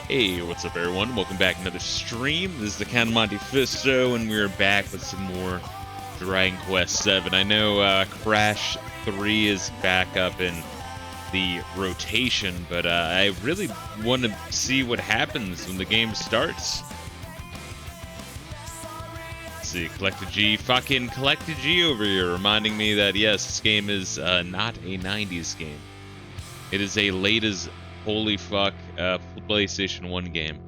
Hey, what's up everyone? Welcome back to another stream. This is the Count of Monte Fisto, and we're back with some more Dragon Quest 7. I know Crash 3 is back up in the rotation, but I really want to see what happens when the game starts. Let's see, Collect a G. Fucking Collect a G over here, reminding me that yes, this game is not a 90s game. It is a late as holy fuck PlayStation 1 game.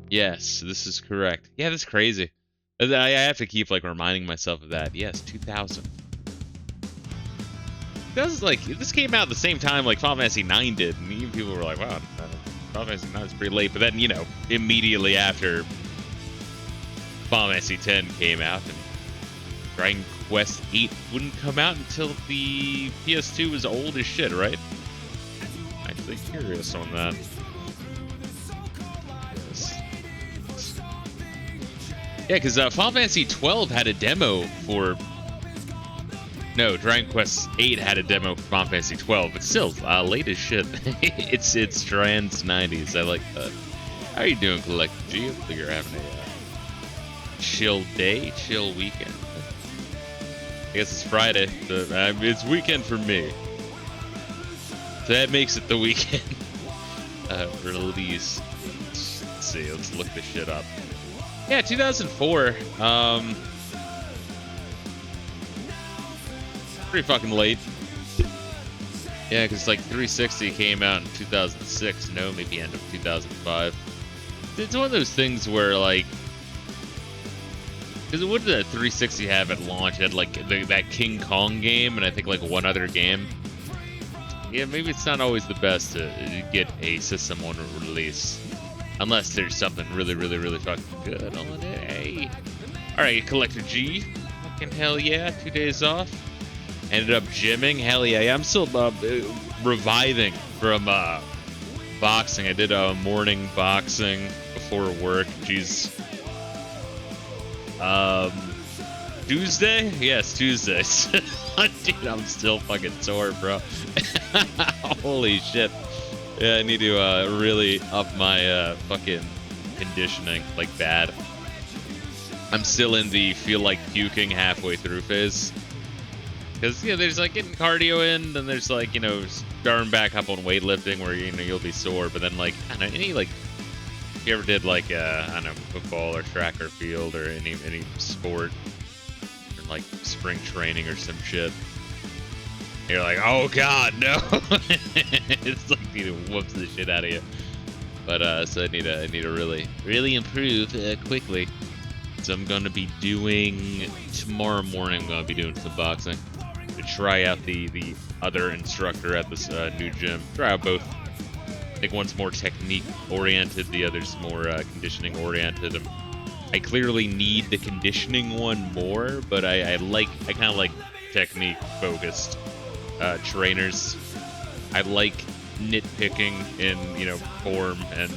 Yes, this is correct. Yeah, that's crazy. I have to keep like reminding myself of that. Yes, 2000. That was like, this came out at the same time like Final Fantasy 9 did, and even people were like, wow, Final Fantasy 9 is pretty late. But then, you know, immediately after Final Fantasy 10 came out, and Dragon Quest 8 wouldn't come out until the PS2 was old as shit, right? Actually curious on that. Yes. Yeah, because Final Fantasy 12 had a demo for... No, Dragon Quest 8 had a demo for Final Fantasy 12, but still, late as shit. it's trans 90s. I like that. How are you doing, Collect G? Hopefully you're having a chill day, chill weekend. I guess it's Friday, so it's weekend for me. So that makes it the weekend release. Let's see, let's look this shit up. Yeah, 2004. Pretty fucking late. Yeah, because like 360 came out in 2006. No, maybe end of 2005. It's one of those things where like, because what did that 360 have at launch? It had like that King Kong game, and I think like one other game. Yeah, maybe it's not always the best to get a system on release. Unless there's something really fucking good on it. Hey. Alright, Collector G. Fucking hell yeah, 2 days off. Ended up gymming. Hell yeah. I'm still reviving from boxing. I did morning boxing before work. Jeez. Tuesday? Yes, Tuesdays. Dude, I'm still fucking sore, bro. Holy shit. Yeah, I need to really up my fucking conditioning, like bad. I'm still in the feel like puking halfway through phase. Because, you know, there's like getting cardio in, then there's like, you know, starting back up on weightlifting where, you know, you'll be sore. But then, like, I don't know, any, like, if you ever did like, I don't know, football or track or field or any sport, or like spring training or some shit. You're like, oh god, no! It's like, dude, it whoops the shit out of you. But so I need to really improve quickly. So I'm gonna be doing tomorrow morning. I'm gonna be doing some boxing to try out the other instructor at this new gym. Try out both. I think one's more technique oriented, the other's more conditioning oriented. I clearly need the conditioning one more, but I kind of like technique focused trainers. I like nitpicking in, you know, form, and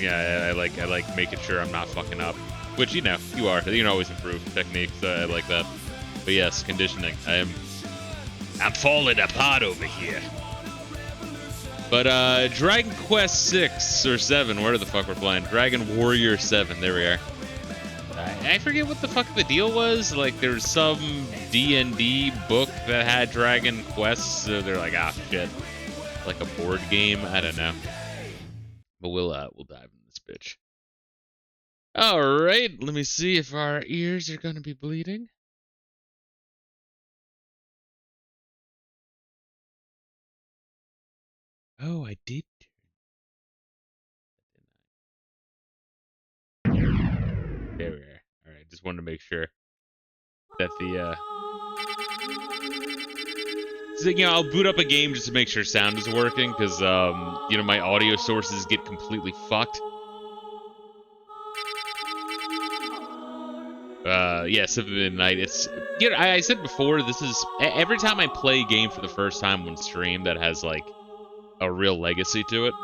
yeah, I like making sure I'm not fucking up, which, you know, you are. You can always improve technique, so I like that. But yes, conditioning. I'm falling apart over here. But Dragon Quest 6 or 7, where the fuck we're playing? Dragon Warrior 7, there we are. I forget what the fuck the deal was. Like, there was some D&D book that had Dragon Quest, so they're like, ah, shit. Like a board game? I don't know. But we'll dive in this bitch. Alright, let me see if our ears are gonna be bleeding. Oh, I did. There we are. Alright, just wanted to make sure that the so, you know, I'll boot up a game just to make sure sound is working, because you know, my audio sources get completely fucked. Yeah, Symphony of the Night. It's, you know, I said before, this is every time I play a game for the first time on stream that has like a real legacy to it,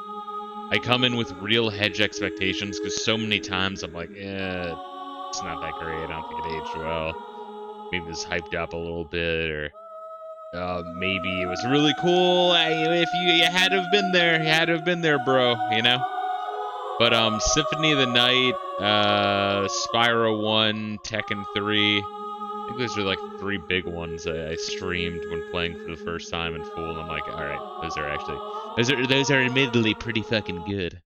I come in with real hedge expectations, because so many times I'm like, it's not that great. I don't think it aged well. Maybe it's hyped up a little bit, or maybe it was really cool. If you had to have been there, you had to have been there, bro. You know. But Symphony of the Night, Spyro 1, Tekken 3. I think those are like the three big ones I streamed when playing for the first time in full. And I'm like, all right, those are admittedly pretty fucking good.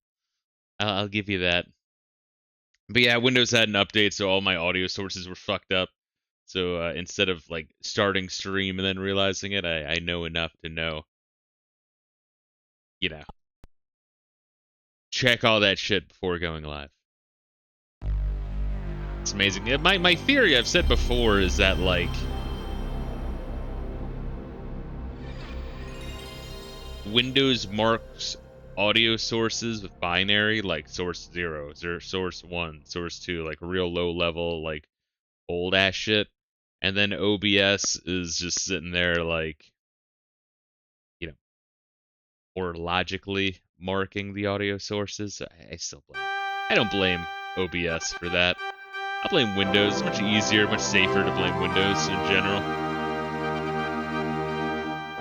I'll give you that. But yeah, Windows had an update, so all my audio sources were fucked up. So instead of like starting stream and then realizing it, I know enough to know, you know, check all that shit before going live. It's amazing. Yeah, my theory I've said before is that like Windows marks audio sources with binary, like source 0, source 1, source 2, like real low level, like old ass shit. And then OBS is just sitting there like, you know, or logically marking the audio sources. I still blame. I don't blame OBS for that. I blame Windows. It's much easier, much safer to blame Windows in general.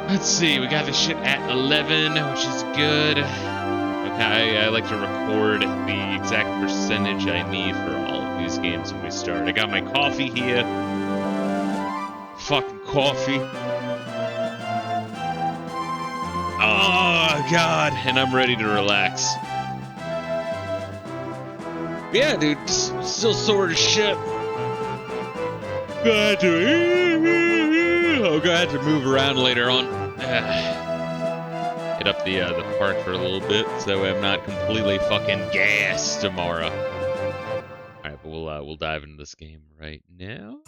Let's see, we got this shit at 11, which is good. Okay, I like to record the exact percentage I need for all of these games when we start. I got my coffee here. Fucking coffee. Oh, God. And I'm ready to relax. Yeah, dude, still sore as shit. Gonna have to move around later on. Hit up the park for a little bit, so I'm not completely fucking gassed tomorrow. All right, but we'll dive into this game right now.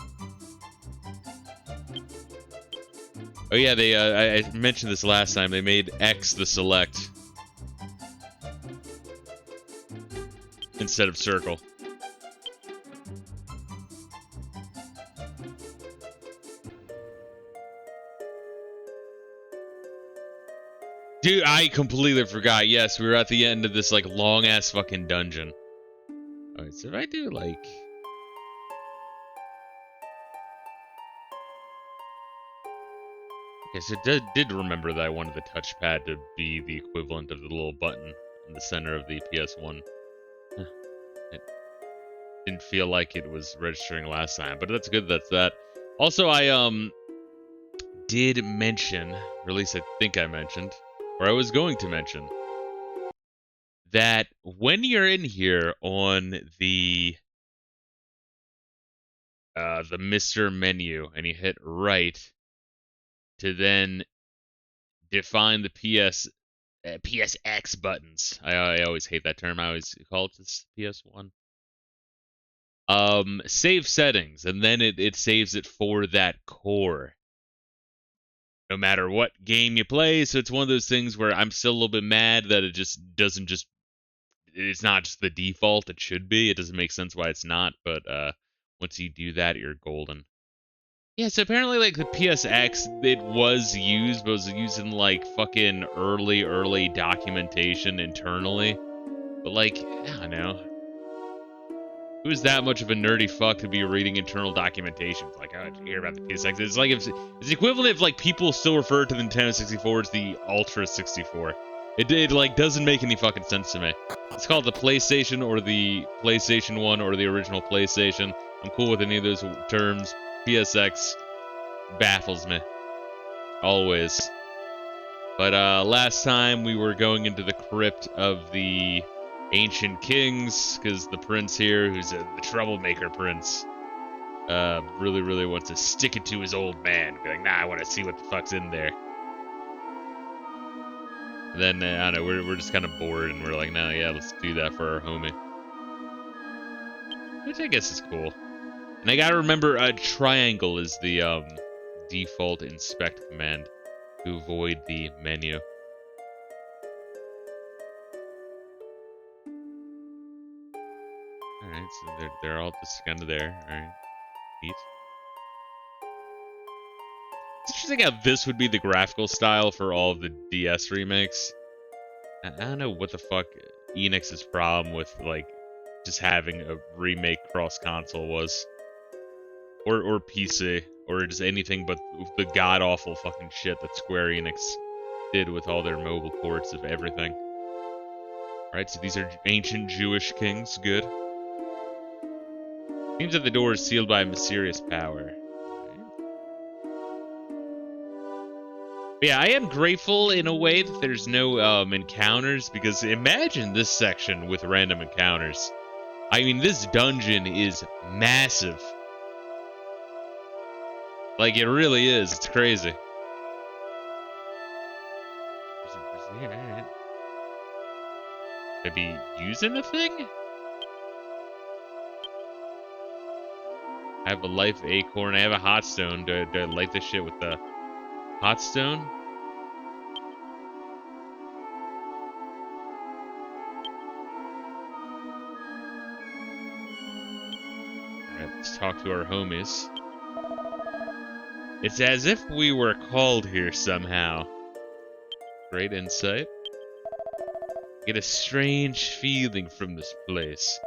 Oh yeah, they I mentioned this last time. They made X the select instead of circle. Dude, I completely forgot. Yes, we were at the end of this like long ass fucking dungeon. Alright, so if I do like okay, so did remember that I wanted the touchpad to be the equivalent of the little button in the center of the PS1. It didn't feel like it was registering last time, but that's good. That's that. Also, I did mention, or at least I think I mentioned, or I was going to mention, that when you're in here on the Mr. menu and you hit right to then define the PSX buttons. I always hate that term. I always call it this PS1. Save settings, and then it saves it for that core. No matter what game you play, so it's one of those things where I'm still a little bit mad that it just doesn't just, it's not just the default it should be. It doesn't make sense why it's not, but once you do that, you're golden. Yeah, so apparently, like, the PSX, it was used, but it was used in, like, fucking early documentation internally. But, like, I don't know. Who's that much of a nerdy fuck to be reading internal documentation? It's like, oh, did you hear about the PSX? It's like, it's equivalent if, like, people still refer to the Nintendo 64 as the Ultra 64. It, like, doesn't make any fucking sense to me. It's called the PlayStation or the PlayStation 1 or the original PlayStation. I'm cool with any of those terms. PSX baffles me. Always. But last time we were going into the crypt of the ancient kings, because the prince here, who's the troublemaker prince, really wants to stick it to his old man. Be like, nah, I want to see what the fuck's in there. And then, I don't know, we're just kind of bored, and we're like, no, yeah, let's do that for our homie. Which I guess is cool. And I gotta remember, triangle is the default inspect command to avoid the menu. Alright, so they're all just kind of there. Alright, neat. It's interesting how this would be the graphical style for all of the DS remakes. I don't know what the fuck Enix's problem with, like, just having a remake cross-console was. Or PC. or just anything but the god-awful fucking shit that Square Enix did with all their mobile ports of everything. Alright, so these are ancient Jewish kings. Good. Seems that the door is sealed by a mysterious power. Yeah, I am grateful in a way that there's no encounters, because imagine this section with random encounters. I mean, this dungeon is massive. Like, it really is. It's crazy. Could I be using a thing? I have a life acorn. I have a hot stone. Do I light this shit with the hot stone? Alright, let's talk to our homies. It's as if we were called here somehow. Great insight. Get a strange feeling from this place.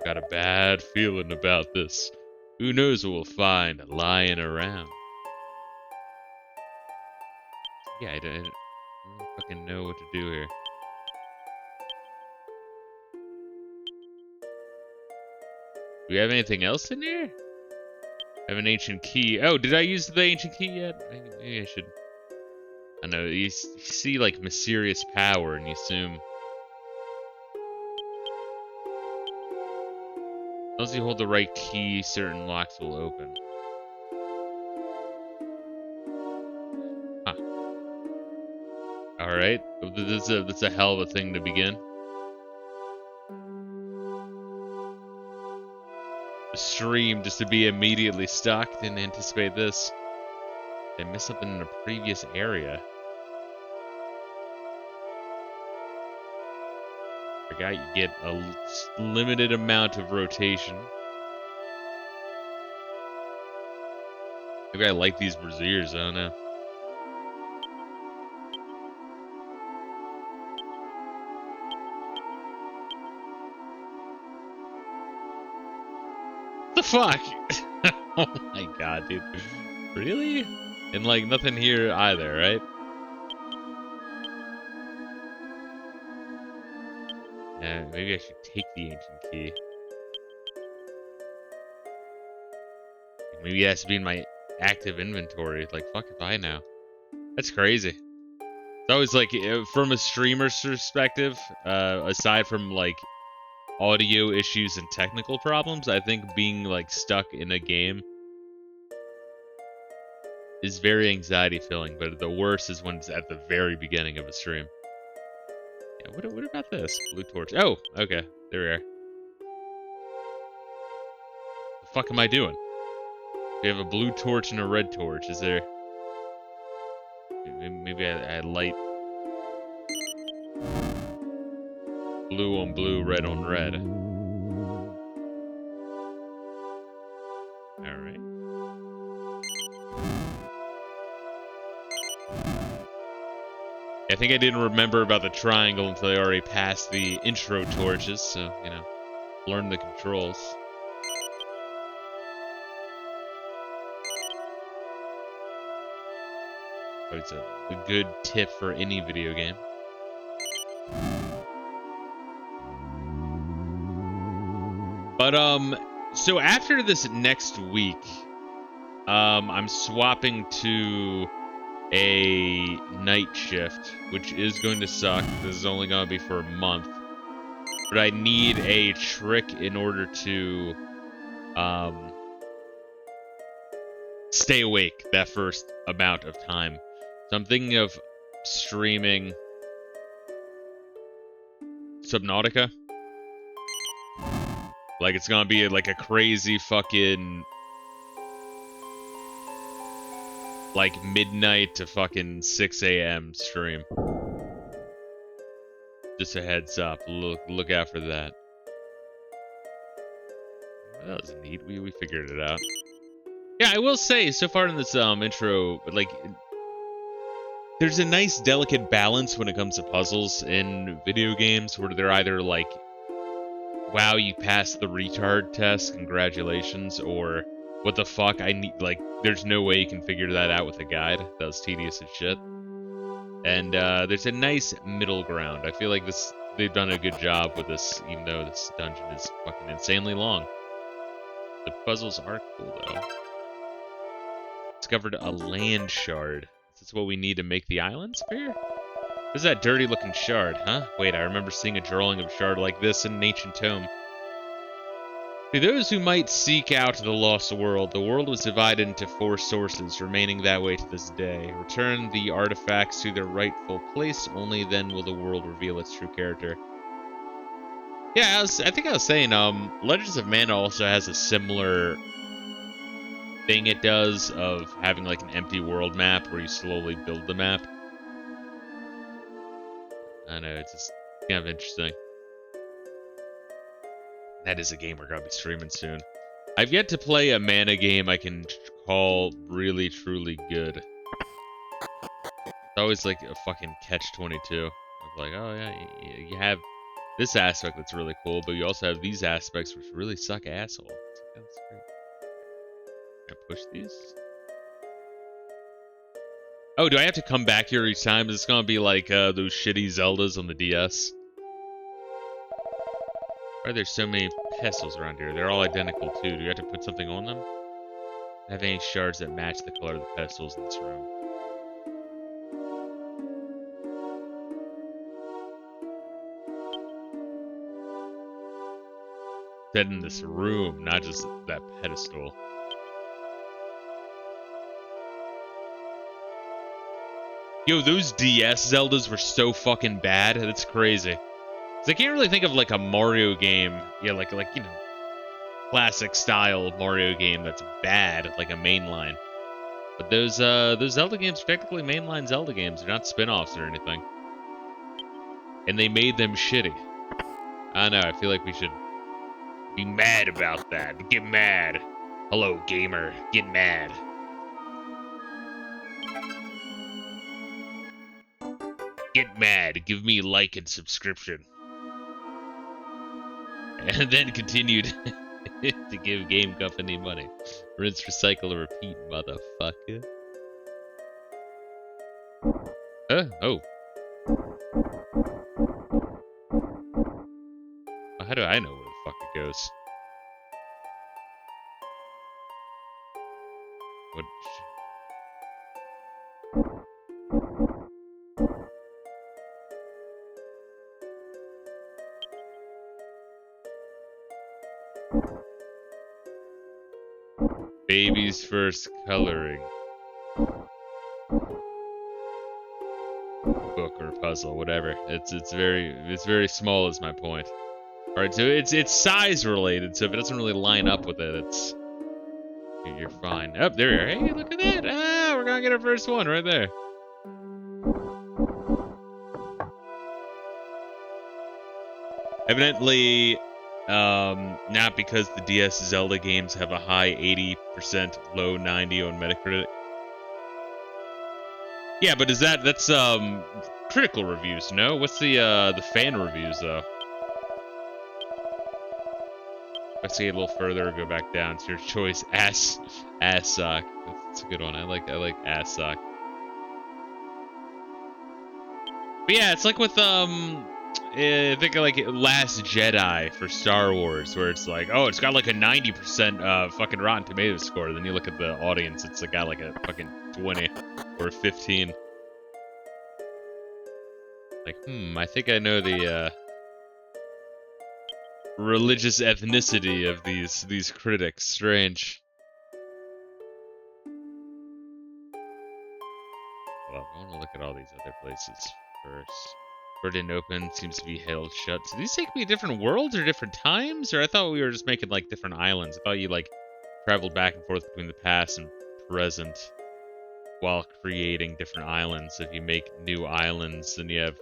Got a bad feeling about this. Who knows what we'll find lying around. Yeah, I don't fucking know what to do here. Do we have anything else in here? I have an ancient key. Oh, did I use the ancient key yet? Maybe I should. I know, you see like mysterious power and you assume. Unless you hold the right key, certain locks will open. Huh. Alright, that's a hell of a thing to begin. The stream just to be immediately stuck. Didn't anticipate this. Did I miss something in a previous area? Forgot you get a limited amount of rotation. Maybe I like these braziers, I don't know. What the fuck? Oh my god, dude. Really? And like nothing here either, right? Yeah, maybe I should take the ancient key. Maybe it has to be in my active inventory. Like, fuck if I know. That's crazy. It's always like, from a streamer's perspective, aside from like audio issues and technical problems, I think being like stuck in a game is very anxiety filling, but the worst is when it's at the very beginning of a stream. Yeah, what about this? Blue torch. Oh, okay. There we are. The fuck am I doing? We have a blue torch and a red torch. Is there... Maybe I light... blue on blue, red on red. Alright. I think I didn't remember about the triangle until I already passed the intro torches, so, you know, learn the controls. Oh, it's a good tip for any video game. But, so after this next week, I'm swapping to a night shift, which is going to suck. This is only going to be for a month. But I need a trick in order to stay awake that first amount of time. So I'm thinking of streaming Subnautica. Like, it's going to be like a crazy fucking... like midnight to fucking 6 a.m. stream. Just a heads up. Look out for that. That was neat. We figured it out. Yeah, I will say, so far in this intro, like, there's a nice delicate balance when it comes to puzzles in video games, where they're either like, wow, you passed the retard test, congratulations, or what the fuck? I need, like, there's no way you can figure that out with a guide. That was tedious as shit. And there's a nice middle ground. I feel like they've done a good job with this, even though this dungeon is fucking insanely long. The puzzles are cool, though. Discovered a land shard. Is this what we need to make the island sphere? What is that dirty looking shard, huh? Wait, I remember seeing a drawing of a shard like this in an ancient tome. To those who might seek out the lost world, the world was divided into 4 sources, remaining that way to this day. Return the artifacts to their rightful place, only then will the world reveal its true character. Yeah, I think I was saying, Legends of Mana also has a similar thing it does of having like an empty world map where you slowly build the map. I know, it's just kind of interesting. That is a game we're gonna be streaming soon. I've yet to play a mana game I can call really, truly good. It's always like a fucking catch-22. Of like, oh yeah, you have this aspect that's really cool, but you also have these aspects which really suck asshole. That's great. Can I push these? Oh, do I have to come back here each time? Is it gonna be like those shitty Zeldas on the DS? Why are there so many pestles around here? They're all identical too. Do you have to put something on them? I have any shards that match the color of the pestles in this room? Said in this room, not just that pedestal. Yo, those DS Zeldas were so fucking bad. That's crazy. I can't really think of like a Mario game, yeah, like you know, classic style Mario game that's bad, like a mainline. But those Zelda games are technically mainline Zelda games. They're not spin-offs or anything. And they made them shitty. I don't know, I feel like we should be mad about that. Get mad. Hello, gamer. Get mad. Get mad. Give me a like and subscription. And then continued to give game company money. Rinse, recycle, and repeat, motherfucker. Oh. How do I know where the fuck it goes? What? Baby's first coloring book or puzzle, whatever. It's very small is my point. All right, so it's size related. So if it doesn't really line up with it, you're fine. Oh, there you are. Hey, look at that. Ah, we're gonna get our first one right there. Evidently, not because the DS Zelda games have a high 80%, low 90 on Metacritic. Yeah, but that's critical reviews, no? What's the fan reviews though? Let's see a little further, go back down. It's your choice. Ass sock. That's a good one. I like ass sock. But yeah, it's like with I think like Last Jedi for Star Wars, where it's like, oh, it's got like a 90% fucking Rotten Tomatoes score. Then you look at the audience, it's got like a fucking 20 or 15. Like, I think I know the religious ethnicity of these critics. Strange. Well, I want to look at all these other places first. Door didn't open, seems to be held shut. So these take me to different worlds or different times? Or I thought we were just making like different islands. I thought you like traveled back and forth between the past and present while creating different islands. If you make new islands, then you have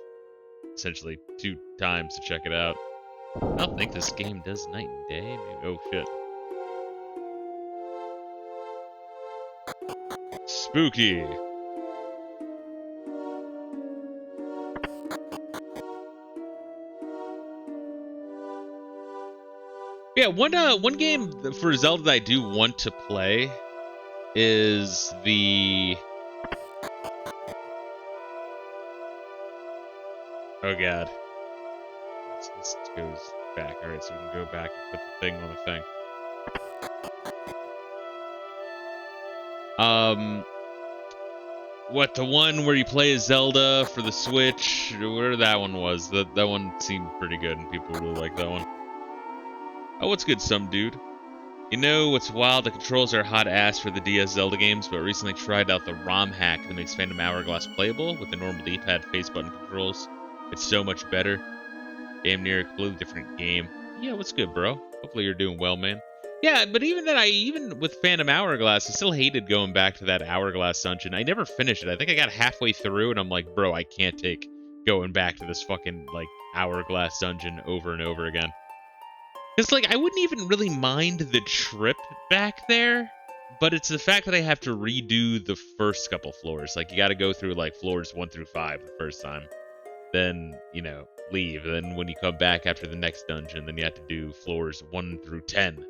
essentially 2 times to check it out. I don't think this game does night and day. Maybe, oh shit. Spooky. Yeah, one game for Zelda that I do want to play is the... Oh god. This goes back. Alright, so we can go back and put the thing on the thing. What, the one where you play as Zelda for the Switch? Where that one was. That one seemed pretty good and people really like that one. Oh, what's good, some dude? You know what's wild? The controls are hot ass for the DS Zelda games, but recently tried out the ROM hack that makes Phantom Hourglass playable with the normal D-pad face button controls. It's so much better. Damn near a completely different game. Yeah, what's good, bro? Hopefully you're doing well, man. Yeah, but even then, even with Phantom Hourglass, I still hated going back to that Hourglass dungeon. I never finished it. I think I got halfway through, and I'm like, bro, I can't take going back to this fucking, like, Hourglass dungeon over and over again. Because, like, I wouldn't even really mind the trip back there, but it's the fact that I have to redo the first couple floors. Like, you gotta go through, like, floors 1 through 5 the first time. Then, you know, leave. Then when you come back after the next dungeon, then you have to do floors 1 through 10. So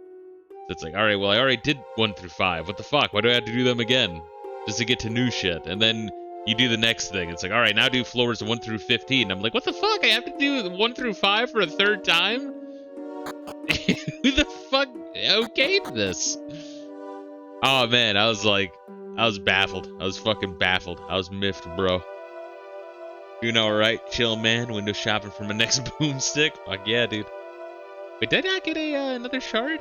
it's like, alright, well, I already did 1 through 5. What the fuck? Why do I have to do them again? Just to get to new shit. And then you do the next thing. It's like, alright, now do floors 1 through 15. I'm like, what the fuck? I have to do 1 through 5 for a third time? Who the fuck okayed this? Oh, man, I was baffled. I was fucking baffled. I was miffed, bro. Doing alright, chill, man. Window shopping for my next boomstick. Fuck yeah, dude. Wait, did I not get another shard?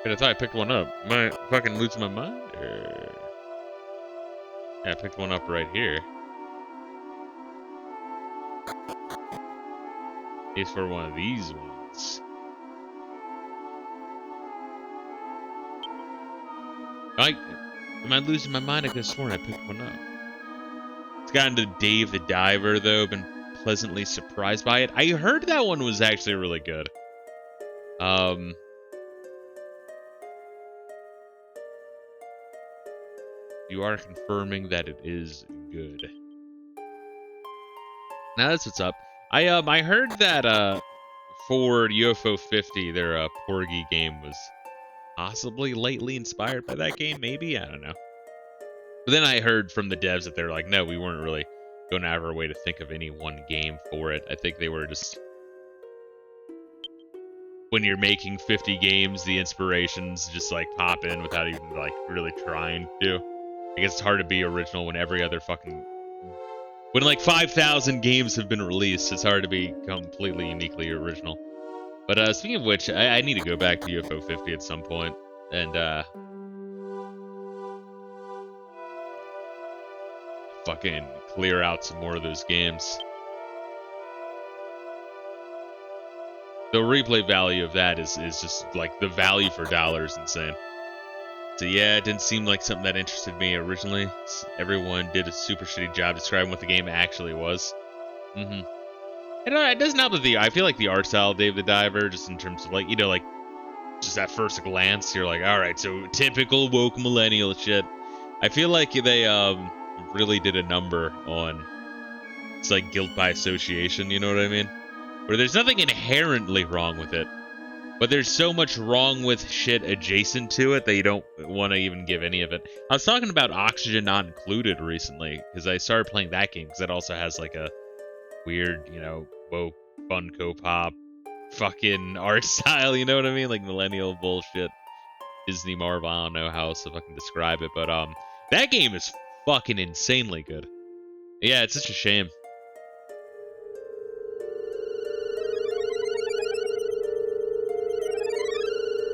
Wait, I thought I picked one up. Am I fucking losing my mind? Or... Yeah, I picked one up right here. It's for one of these ones. Am I losing my mind? I could have sworn I picked one up. It's gotten to Dave the Diver, though. Been pleasantly surprised by it. I heard that one was actually really good. You are confirming that it is good. Now that's what's up. I heard that for UFO 50, their Porgy game was possibly lately inspired by that game. Maybe, I don't know. But then I heard from the devs that they're like, no, we weren't really going out of our way to think of any one game for it. I think they were just, when you're making 50 games, the inspirations just like pop in without even like really trying to. I guess it's hard to be original when every other fucking... When like 5,000 games have been released, it's hard to be completely uniquely original. But speaking of which, I need to go back to UFO 50 at some point and fucking clear out some more of those games. The replay value of that is just like the value for dollars insane. So yeah, it didn't seem like something that interested me originally. Everyone did a super shitty job describing what the game actually was. And it doesn't help that I feel like the art style of Dave the Diver, just in terms of like, you know, like just at first glance, you're like, all right, so typical woke millennial shit. I feel like they really did a number on, it's like guilt by association, you know what I mean? Where there's nothing inherently wrong with it, but there's so much wrong with shit adjacent to it that you don't want to even give any of it. I was talking about Oxygen Not Included recently, because I started playing that game, because that also has like a weird, you know, woke, Funko Pop, fucking art style, you know what I mean? Like millennial bullshit. Disney Marvel, I don't know how else to fucking describe it, but that game is fucking insanely good. Yeah, it's such a shame.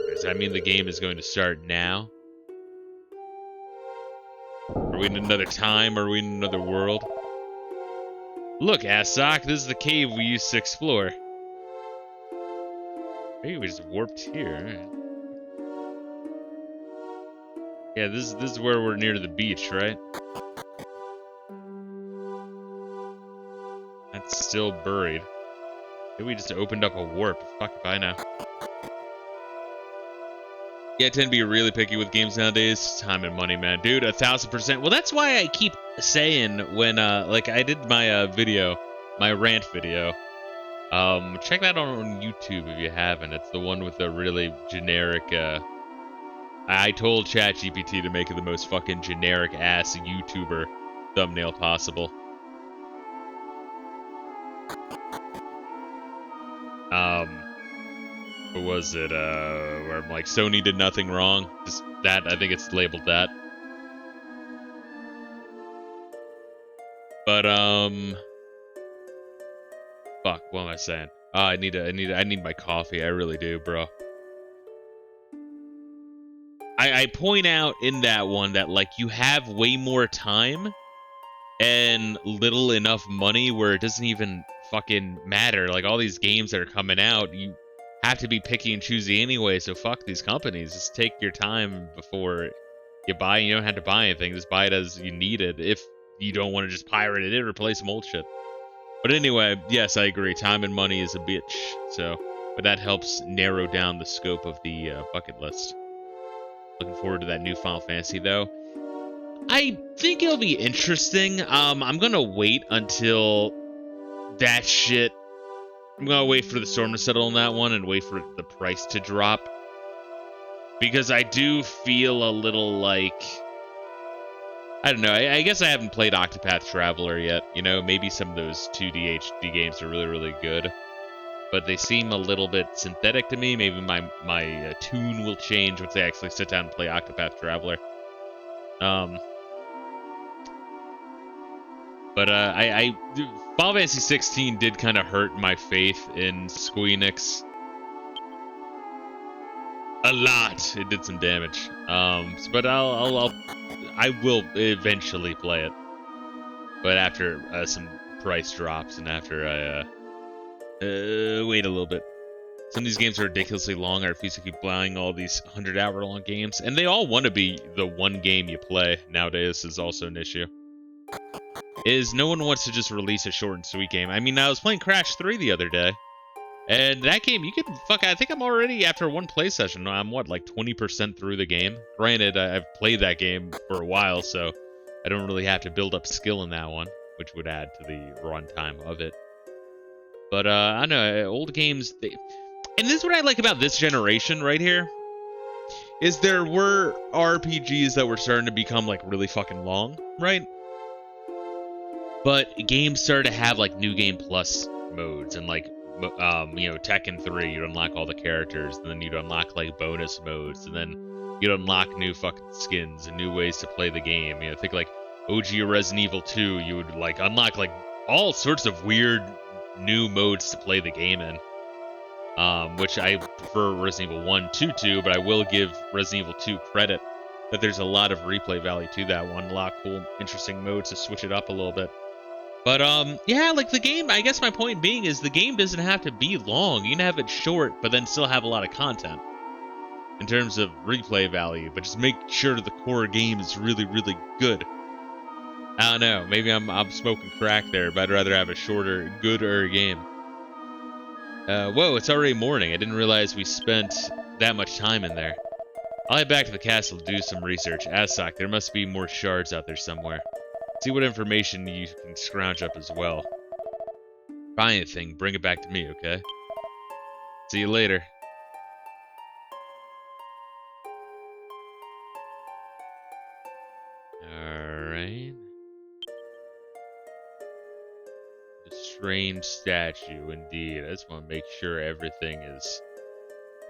Does that mean the game is going to start now? Are we in another time? Are we in another world? Look, Assock, this is the cave we used to explore. Maybe we just warped here. Alright. Yeah, this is where we're near the beach, right? That's still buried. Maybe we just opened up a warp. Fuck if I know. Yeah, I tend to be really picky with games nowadays. Time and money, man. Dude, 1,000%. Well, that's why I keep saying when, like, I did my video, my rant video. Check that out on YouTube if you haven't. It's the one with the really generic, I told ChatGPT to make it the most fucking generic-ass YouTuber thumbnail possible. What was it, where I'm like, Sony did nothing wrong? Just that, I think it's labeled that. But, fuck, what am I saying? Oh, I need my coffee, I really do, bro. I point out in that one that, like, you have way more time and little enough money where it doesn't even fucking matter. Like, all these games that are coming out, you have to be picky and choosy anyway, so fuck these companies. Just take your time before you buy. You don't have to buy anything. Just buy it as you need it. If you don't want to just pirate it or play some old shit. But anyway, yes, I agree. Time and money is a bitch. So, but that helps narrow down the scope of the bucket list. Looking forward to that new Final Fantasy, though. I think it'll be interesting. I'm gonna wait until that shit. I'm gonna wait for the storm to settle on that one and wait for the price to drop. Because I do feel a little like... I don't know, I guess I haven't played Octopath Traveler yet. You know, maybe some of those 2D HD games are really, really good. But they seem a little bit synthetic to me. Maybe my tune will change once I actually sit down and play Octopath Traveler. But Final Fantasy 16 did kind of hurt my faith in Square Enix. A lot. It did some damage. But I will eventually play it. But after some price drops and after I wait a little bit. Some of these games are ridiculously long. I refuse to keep buying all these 100-hour-long games, and they all want to be the one game you play nowadays. Is also an issue. No one wants to just release a short and sweet game. I mean, I was playing Crash 3 the other day, and that game, you could I think I'm already, after one play session, I'm what, like 20% through the game? Granted, I've played that game for a while, so I don't really have to build up skill in that one, which would add to the runtime of it. But, I don't know, old games, and this is what I like about this generation right here, is there were RPGs that were starting to become, like, really fucking long, right? But games started to have, like, New Game Plus modes, and, like, you know, Tekken 3, you'd unlock all the characters, and then you'd unlock, like, bonus modes, and then you'd unlock new fucking skins and new ways to play the game. You know, think, like, OG Resident Evil 2, you would, like, unlock, like, all sorts of weird new modes to play the game in. Which I prefer Resident Evil 1 to, but I will give Resident Evil 2 credit that there's a lot of replay value to that one. A lot of cool, interesting modes to switch it up a little bit. But, yeah, like, the game, I guess my point being is the game doesn't have to be long. You can have it short, but then still have a lot of content in terms of replay value. But just make sure the core game is really, really good. I don't know. Maybe I'm smoking crack there, but I'd rather have a shorter, gooder game. Whoa, it's already morning. I didn't realize we spent that much time in there. I'll head back to the castle to do some research. Asok, there must be more shards out there somewhere. See what information you can scrounge up as well. Find anything, bring it back to me, okay? See you later. Alright. The strange statue, indeed. I just want to make sure everything is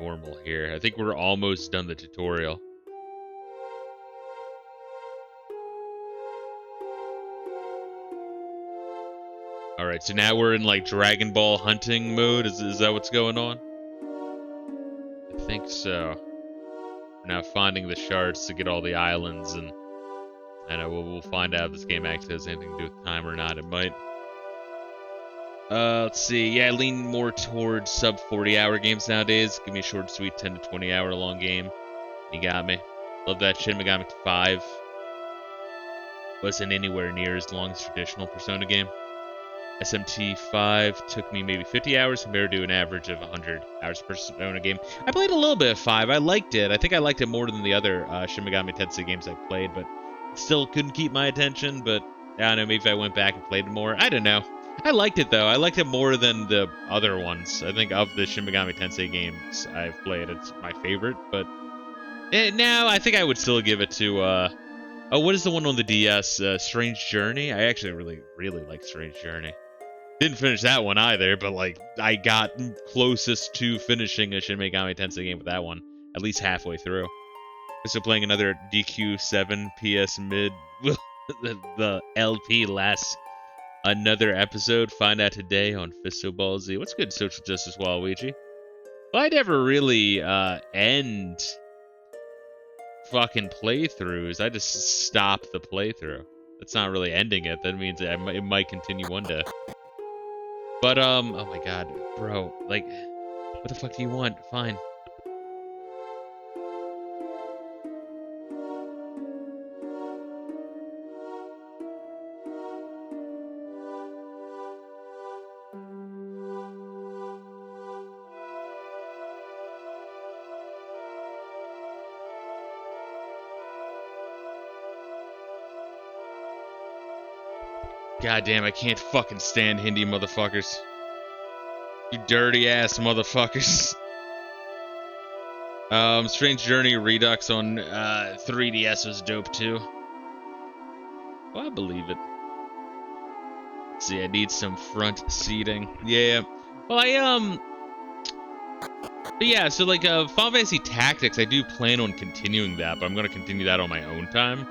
normal here. I think we're almost done the tutorial. Alright, so now we're in, like, Dragon Ball hunting mode? Is that what's going on? I think so. We're now finding the shards to get all the islands, and I know we'll find out if this game actually has anything to do with time or not. It might. Let's see. Yeah, I lean more towards sub 40-hour games nowadays. Give me a short, sweet 10 to 20-hour long game. You got me. Love that Shin Megami 5. Wasn't anywhere near as long as traditional Persona game. SMT 5 took me maybe 50 hours compared to an average of 100 hours per Persona game. I played a little bit of 5. I liked it. I think I liked it more than the other Shin Megami Tensei games I played, but still couldn't keep my attention. But I don't know, maybe if I went back and played more. I don't know. I liked it, though. I liked it more than the other ones. I think of the Shin Megami Tensei games I've played, it's my favorite. But now I think I would still give it to... oh, what is the one on the DS? Strange Journey? I actually really like Strange Journey. Didn't finish that one either, but like I got closest to finishing a Shin Megami Tensei game with that one, at least halfway through. So playing another DQ7 PS mid, the LP lasts another episode. Find out today on Fisto Ball Z. What's good, Social Justice Waluigi? Well, I never really end fucking playthroughs. I just stop the playthrough. That's not really ending it. That means it might continue one day. But, oh my god, bro, like, what the fuck do you want? Fine. God damn, I can't fucking stand Hindi motherfuckers. You dirty ass motherfuckers. Strange Journey Redux on 3DS was dope too. Well, I believe it. Let's see, I need some front seating. Yeah. Well, but yeah, so like Final Fantasy Tactics, I do plan on continuing that, but I'm gonna continue that on my own time.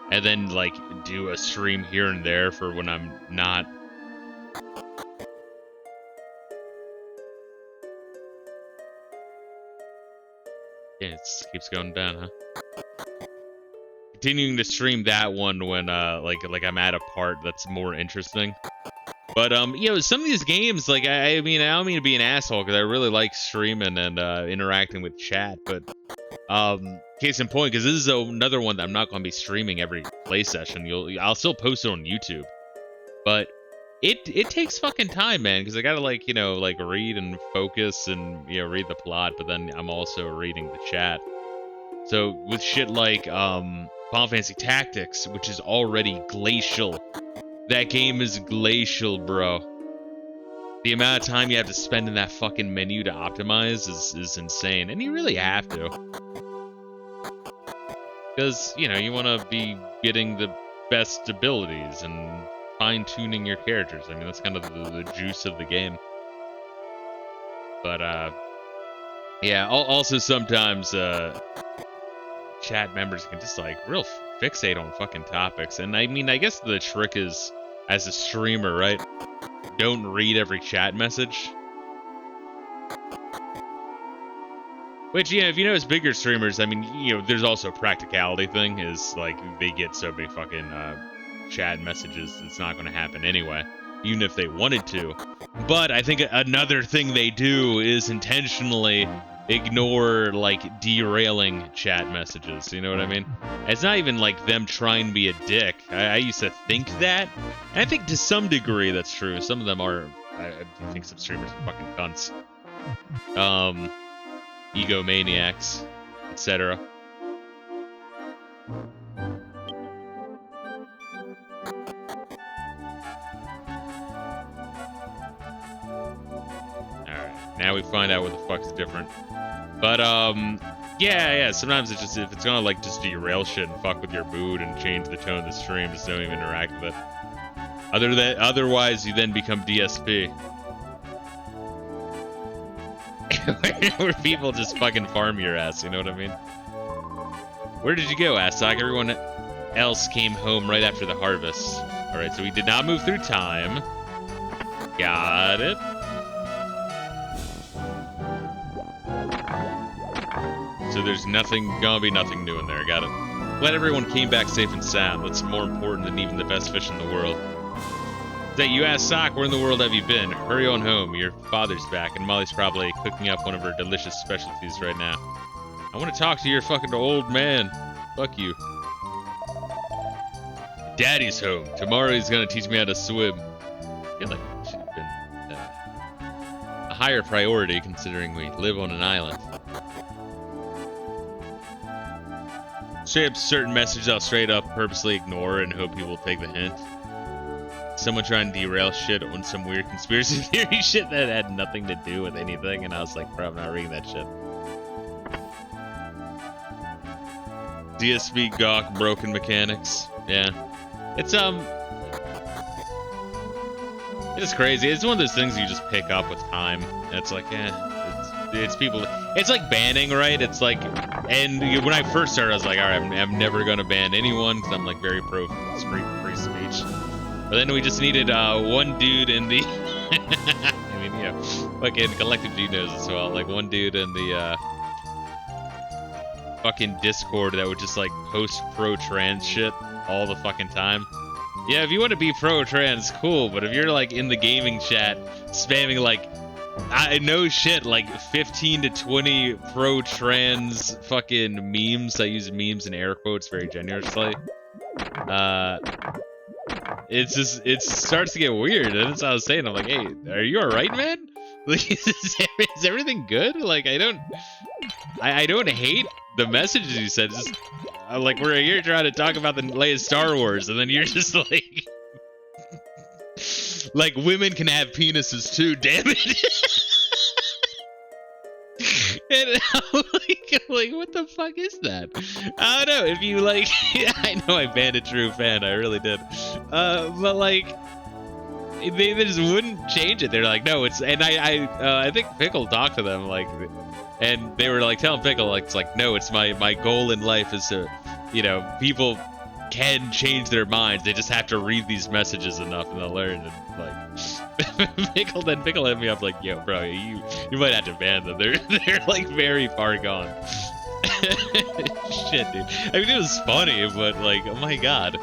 And then, like, do a stream here and there for when I'm not... Yeah, it keeps going down, huh? Continuing to stream that one when, like I'm at a part that's more interesting. But, you know, some of these games, like, I mean, I don't mean to be an asshole, because I really like streaming and, interacting with chat, but... case in point, because this is another one that I'm not going to be streaming every play session. I'll still post it on YouTube, but it takes fucking time, man. Because I gotta like read and focus and read the plot, but then I'm also reading the chat. So with shit like Final Fantasy Tactics, which is already glacial, that game is glacial, bro. The amount of time you have to spend in that fucking menu to optimize is insane, and you really have to. Because, you want to be getting the best abilities and fine-tuning your characters. I mean, that's kind of the juice of the game. But, yeah, also sometimes, chat members can just, like, real fixate on fucking topics. And, I mean, I guess the trick is, as a streamer, right? Don't read every chat message. Which, if you notice bigger streamers, I mean, there's also a practicality thing, is, like, they get so many fucking, chat messages, it's not gonna happen anyway, even if they wanted to. But I think another thing they do is intentionally ignore, like, derailing chat messages, you know what I mean? It's not even, like, them trying to be a dick. I used to think that, and I think to some degree that's true. Some of them are, I think some streamers are fucking cunts. Egomaniacs, etc. Alright, now we find out what the fuck's different. But, yeah, sometimes it's just, if it's gonna, like, just derail shit and fuck with your mood and change the tone of the stream, just don't even interact with it. Otherwise, you then become DSP. Where people just fucking farm your ass, you know what I mean? Where did you go, Asok? Everyone else came home right after the harvest. Alright, so we did not move through time. Got it. So there's gonna be nothing new in there, got it. Glad everyone came back safe and sound. That's more important than even the best fish in the world. That you asked Sock, where in the world have you been? Hurry on home, your father's back, and Molly's probably cooking up one of her delicious specialties right now. I want to talk to your fucking old man. Fuck you. Daddy's home. Tomorrow he's gonna teach me how to swim. Good, like, higher priority considering we live on an island. Straight up certain messages I'll straight up purposely ignore and hope people will take the hint. Someone trying to derail shit on some weird conspiracy theory shit that had nothing to do with anything, and I was like, bro, I'm not reading that shit. DSP gawk broken mechanics. Yeah. It's crazy. It's one of those things you just pick up with time. And it's like, it's people. It's like banning, right? It's like, and when I first started, I was like, all right, I'm never gonna ban anyone because I'm like very pro free speech. But then we just needed one dude in the. I mean, yeah, fucking Collective G knows as well. Like one dude in the fucking Discord that would just like post pro-trans shit all the fucking time. Yeah, if you want to be pro-trans, cool, but if you're like in the gaming chat spamming like, I know shit, like 15 to 20 pro-trans fucking memes, I use memes in air quotes very generously, it starts to get weird, and that's what I was saying. I'm like, hey, are you alright, man? Like, is everything good? Like, I don't hate the messages you said, just like, we're here trying to talk about the latest Star Wars, and then you're just like women can have penises too, damn it. And I'm like, what the fuck is that? I don't know, if you like, I know I banned a true fan, I really did. But like, they just wouldn't change it. They're like, no, it's, and I think Pickle talked to them, like, and they were like telling Pickle, like, it's like, no, it's my goal in life is to, you know, people can change their minds. They just have to read these messages enough and they'll learn. And like, Pickle hit me up like, yo, bro, you might have to ban them. They're like very far gone. Shit, dude. I mean, it was funny, but like, oh my god.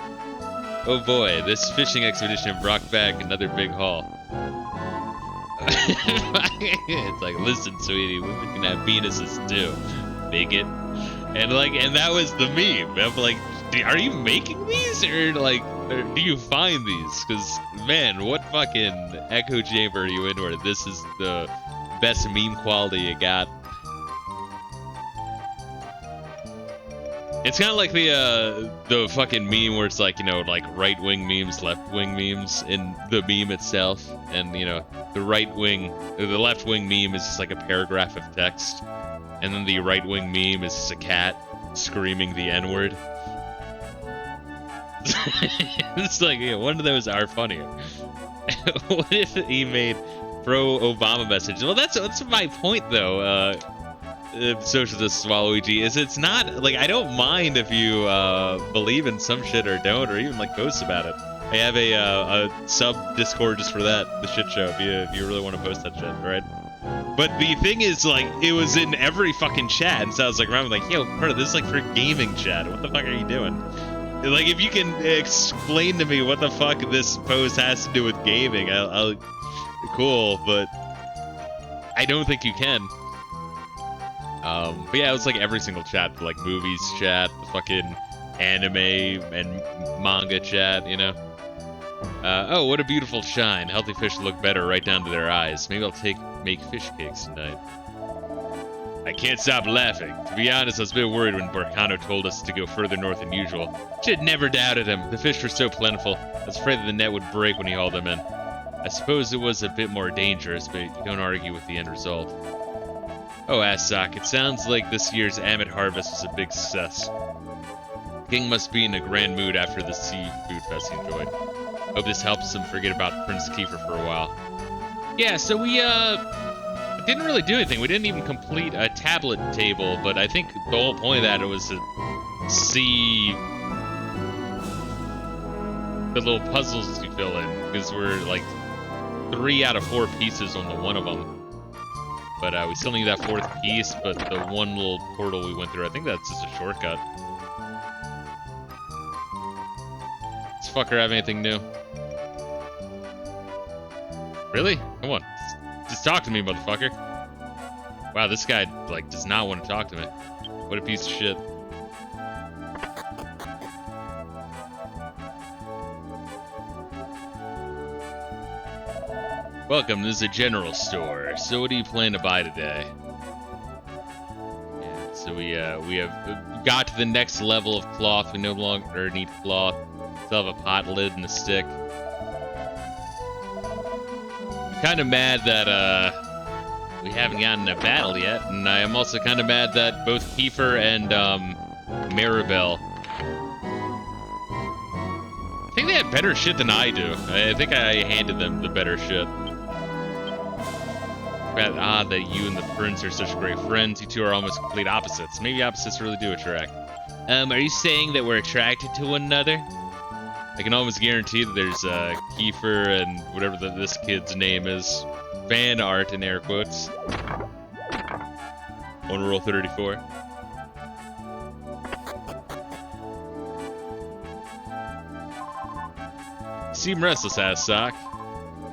Oh boy, this fishing expedition brought back another big haul. It's like, listen, sweetie, women can have penises too, bigot. And that was the meme. I'm like, are you making these, or like, or do you find these? Because man, what fucking echo chamber are you in where this is the best meme quality you got? It's kind of like the fucking meme where it's like, you know, like right-wing memes, left-wing memes in the meme itself, and you know, the left-wing meme is just like a paragraph of text, and then the right-wing meme is just a cat screaming the N-word. It's like, yeah, one of those are funnier. What if he made pro-Obama message? Well, that's my point though. Socialist Waluigi, is it's not like, I don't mind if you believe in some shit or don't, or even like post about it. I have a sub Discord just for that, the shit show, if you really want to post that shit, right? But the thing is, like, it was in every fucking chat, and so I was like, around like, yo, bro, this is like for gaming chat. What the fuck are you doing? Like, if you can explain to me what the fuck this post has to do with gaming, I'll cool, but I don't think you can. But yeah, it was like every single chat, like movies chat, the fucking anime and manga chat, you know? Oh, what a beautiful shine. Healthy fish look better right down to their eyes. Maybe I'll make fish cakes tonight. I can't stop laughing. To be honest, I was a bit worried when Borcano told us to go further north than usual. Should never doubted him. The fish were so plentiful. I was afraid that the net would break when he hauled them in. I suppose it was a bit more dangerous, but you don't argue with the end result. Oh, Assock, it sounds like this year's Amit harvest was a big success. King must be in a grand mood after the seafood fest he enjoyed. Hope this helps him forget about Prince Kiefer for a while. Yeah, so we, didn't really do anything. We didn't even complete a tablet table, but I think the whole point of that was to see the little puzzles you fill in, because we're like 3 out of 4 pieces on the one of them. But we still need that 4th piece, but the one little portal we went through, I think that's just a shortcut. Does fucker have anything new? Really? Come on. Just talk to me, motherfucker. Wow, this guy, like, does not want to talk to me. What a piece of shit. Welcome, this is a general store. So what do you plan to buy today? Yeah, so we have got to the next level of cloth. We no longer need cloth. Still have a pot lid and a stick. I'm kind of mad that we haven't gotten a battle yet, and I am also kind of mad that both Kiefer and Maribel, I think they have better shit than I do. I think I handed them the better shit. But odd that you and the prince are such great friends. You two are almost complete opposites. Maybe opposites really do attract. Are you saying that we're attracted to one another? I can almost guarantee that there's Kiefer and whatever this kid's name is. Fan art in air quotes. On roll 34. You seem restless, Sock.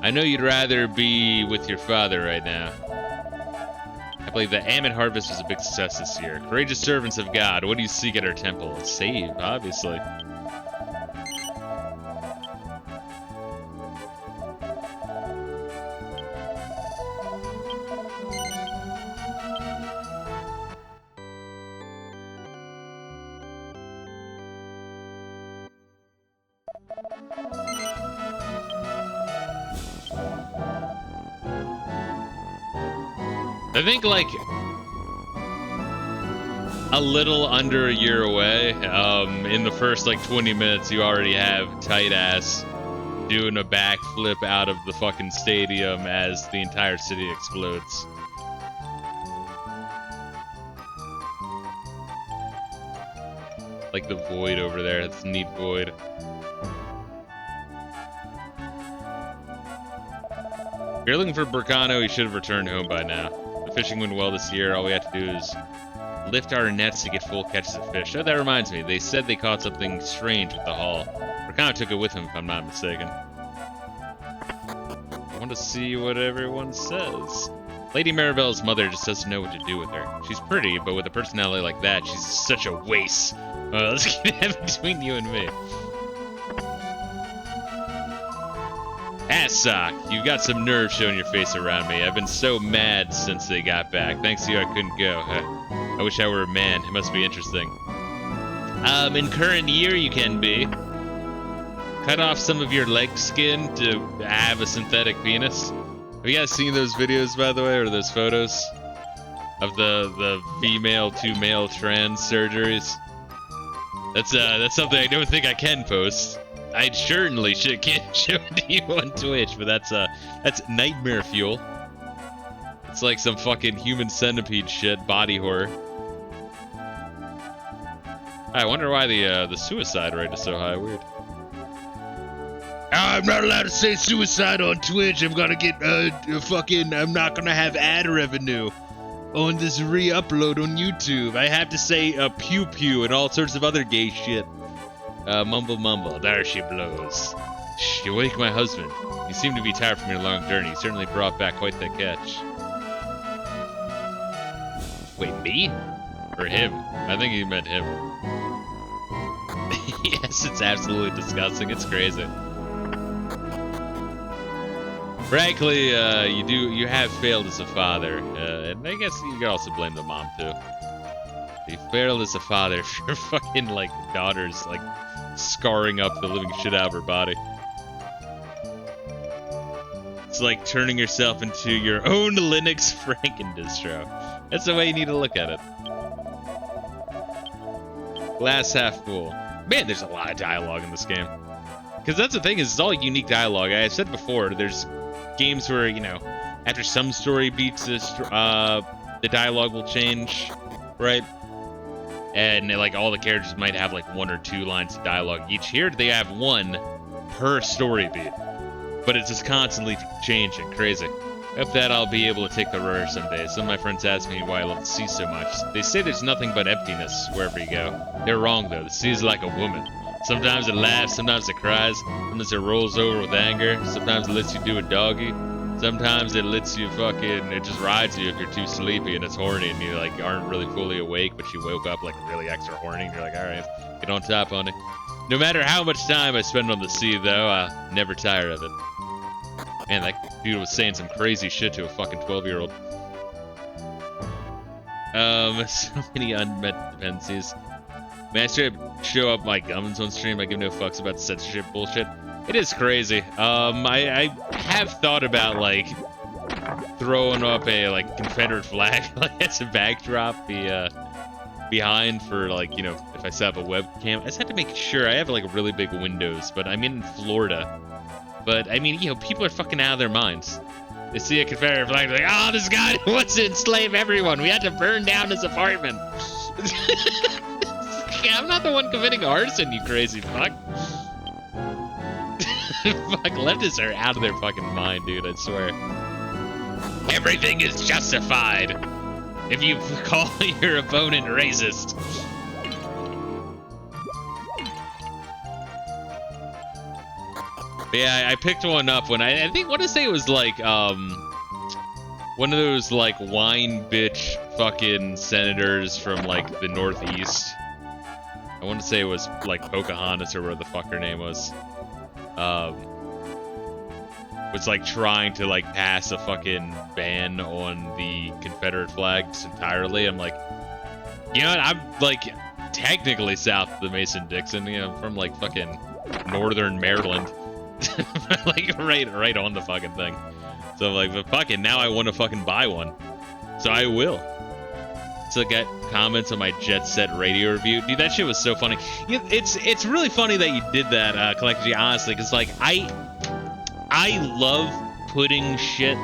I know you'd rather be with your father right now. I believe the Ammon harvest was a big success this year. Courageous servants of God, what do you seek at our temple? A save, obviously. I think, like, a little under a year away, in the first, like, 20 minutes, you already have Tight Ass doing a backflip out of the fucking stadium as the entire city explodes. Like the void over there, it's a neat void. If you're looking for Burkano, he should have returned home by now. The fishing went well this year. All we have to do is lift our nets to get full catches of fish. Oh, that reminds me. They said they caught something strange at the hall. Burkano took it with him, if I'm not mistaken. I want to see what everyone says. Lady Maribel's mother just doesn't know what to do with her. She's pretty, but with a personality like that, she's such a waste. Let's get it between you and me. Sock, you've got some nerve showing your face around me. I've been so mad since they got back. Thanks to you, I couldn't go. I wish I were a man. It must be interesting. In current year, you can be. Cut off some of your leg skin to have a synthetic penis. Have you guys seen those videos, by the way, or those photos of the female to male trans surgeries? That's something I don't think I can post. I certainly can't show it to you on Twitch, but that's nightmare fuel. It's like some fucking human centipede shit, body horror. I wonder why the suicide rate is so high. Weird. I'm not allowed to say suicide on Twitch. I'm gonna get I'm not gonna have ad revenue on this re-upload on YouTube. I have to say pew pew and all sorts of other gay shit. Mumble mumble, there she blows. Shh, you wake my husband. You seem to be tired from your long journey. You certainly brought back quite the catch. Wait, me? Or him? I think he meant him. Yes, it's absolutely disgusting. It's crazy. Frankly, you have failed as a father. And I guess you could also blame the mom, too. You failed as a father if your fucking, like, daughter's, like, scarring up the living shit out of her body. It's like turning yourself into your own Linux Franken distro. That's the way you need to look at it. Glass half full. Man, there's a lot of dialogue in this game. Because that's the thing, is it's all unique dialogue. I said before, there's games where, you know, after some story beats, the dialogue will change, right? And like all the characters might have like 1 or 2 lines of dialogue each. Here they have 1 per story beat, but it's just constantly changing. Crazy. Hope that I'll be able to take the rare someday. Some of my friends ask me why I love the sea so much. They say there's nothing but emptiness wherever you go. They're wrong though. The sea is like a woman. Sometimes it laughs, sometimes it cries, sometimes it rolls over with anger, sometimes it lets you do a doggy. Sometimes it lets you it just rides you if you're too sleepy and it's horny and you like aren't really fully awake, but you woke up like really extra horny and you're like, alright, get on top on it. No matter how much time I spend on the sea though, I'll never tire of it. Man, that dude was saying some crazy shit to a fucking 12-year-old. So many unmet dependencies. Man, I straight up show up my guns on stream. I give no fucks about the censorship bullshit. It is crazy. I have thought about, like, throwing up a, like, Confederate flag, like, as a backdrop, behind for, like, you know, if I set up a webcam. I just have to make sure. I have, like, really big windows, but I'm in Florida. But, I mean, you know, people are fucking out of their minds. They see a Confederate flag, they're like, oh, this guy wants to enslave everyone. We had to burn down his apartment. I'm not the one committing arson, you crazy fuck. Fuck, leftists are out of their fucking mind, dude, I swear. Everything is justified if you call your opponent racist. Yeah, I picked one up when I think, want to say it was like, one of those, like, wine bitch fucking senators from, like, the Northeast. I want to say it was, like, Pocahontas or whatever the fuck her name was. Was, like, trying to, like, pass a fucking ban on the Confederate flag just entirely. I'm like, you know what, I'm, like, technically south of the Mason-Dixon, you know, from, like, fucking northern Maryland. Like, right on the fucking thing. So I'm like, but fucking, now I want to fucking buy one. So I will. So get comments on my Jet Set radio review. Dude, that shit was so funny. It's really funny that you did that, Collector G, honestly, because, like, I love putting shit,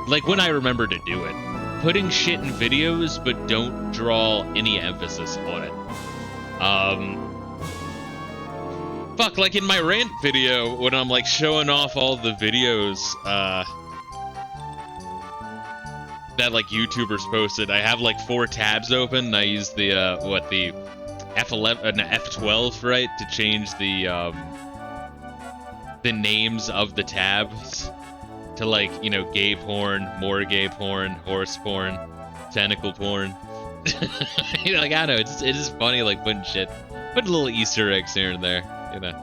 like, when I remember to do it. Putting shit in videos, but don't draw any emphasis on it. Fuck, like in my rant video, when I'm, like, showing off all the videos, that, like, YouTubers posted, I have, like, 4 tabs open. I use the, the F11, F12, right, to change the names of the tabs to, like, you know, gay porn, more gay porn, horse porn, tentacle porn. You know, like, I don't know, it is funny, like, putting little Easter eggs here and there, you know.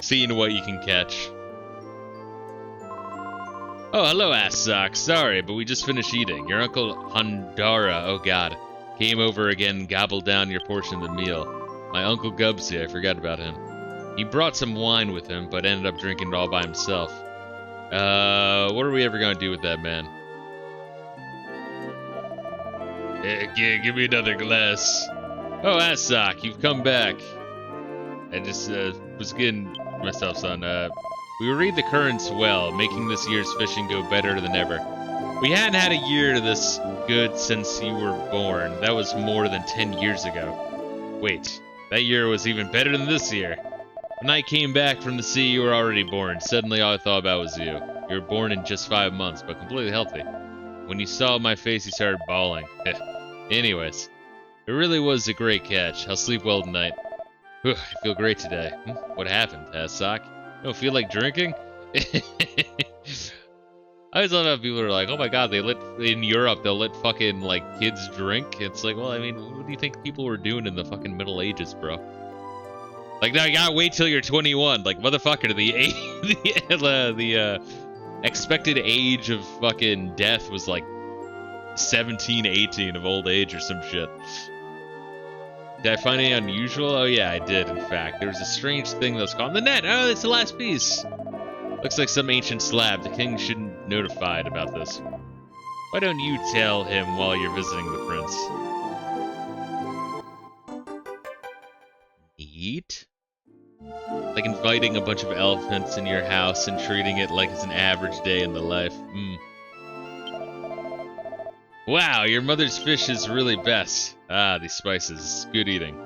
Seeing what you can catch. Oh, hello, ass sock. Sorry, but we just finished eating. Your Uncle Hondara, oh god, came over again and gobbled down your portion of the meal. My Uncle Gubsy, I forgot about him. He brought some wine with him, but ended up drinking it all by himself. What are we ever gonna do with that man? Yeah, give me another glass. Oh, ass sock, you've come back. I just, was getting myself, son. We read the currents well, making this year's fishing go better than ever. We hadn't had a year this good since you were born. That was more than 10 years ago. Wait, that year was even better than this year. When I came back from the sea, you were already born. Suddenly, all I thought about was you. You were born in just 5 months, but completely healthy. When you saw my face, you started bawling. Anyways, it really was a great catch. I'll sleep well tonight. Whew, I feel great today. What happened, Sock? You don't feel like drinking? I always love how people are like, oh my god, in Europe, they'll let fucking, like, kids drink. It's like, well, I mean, what do you think people were doing in the fucking Middle Ages, bro? Like, now you gotta wait till you're 21. Like, motherfucker, the expected age of fucking death was like 17, 18 of old age or some shit. Did I find any unusual? Oh yeah, I did, in fact. There was a strange thing that was called the net. Oh, it's the last piece. Looks like some ancient slab. The king should be notified about this. Why don't you tell him while you're visiting the prince? Neat. Like inviting a bunch of elephants in your house and treating it like it's an average day in the life. Wow, your mother's fish is really best. Ah, these spices. Good eating.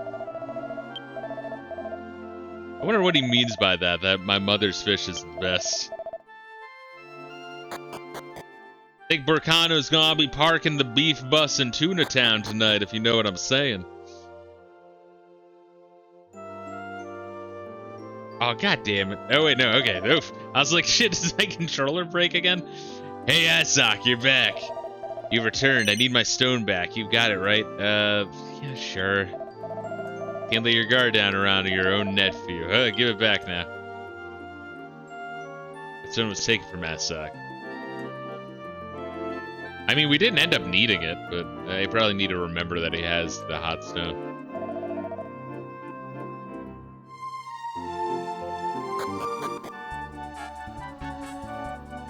I wonder what he means by that my mother's fish is the best. I think Burkano's gonna be parking the beef bus in Tuna Town tonight, if you know what I'm saying. Oh, god damn it. Oh, wait, no, okay. Oof. I was like, shit, does my controller break again? Hey, Asok, you're back. You returned. I need my stone back. You got it, right? Yeah, sure. Can't lay your guard down around your own nephew. Give it back now. hot stone was taken from Massac. I mean, we didn't end up needing it, but I probably need to remember that he has the hot stone.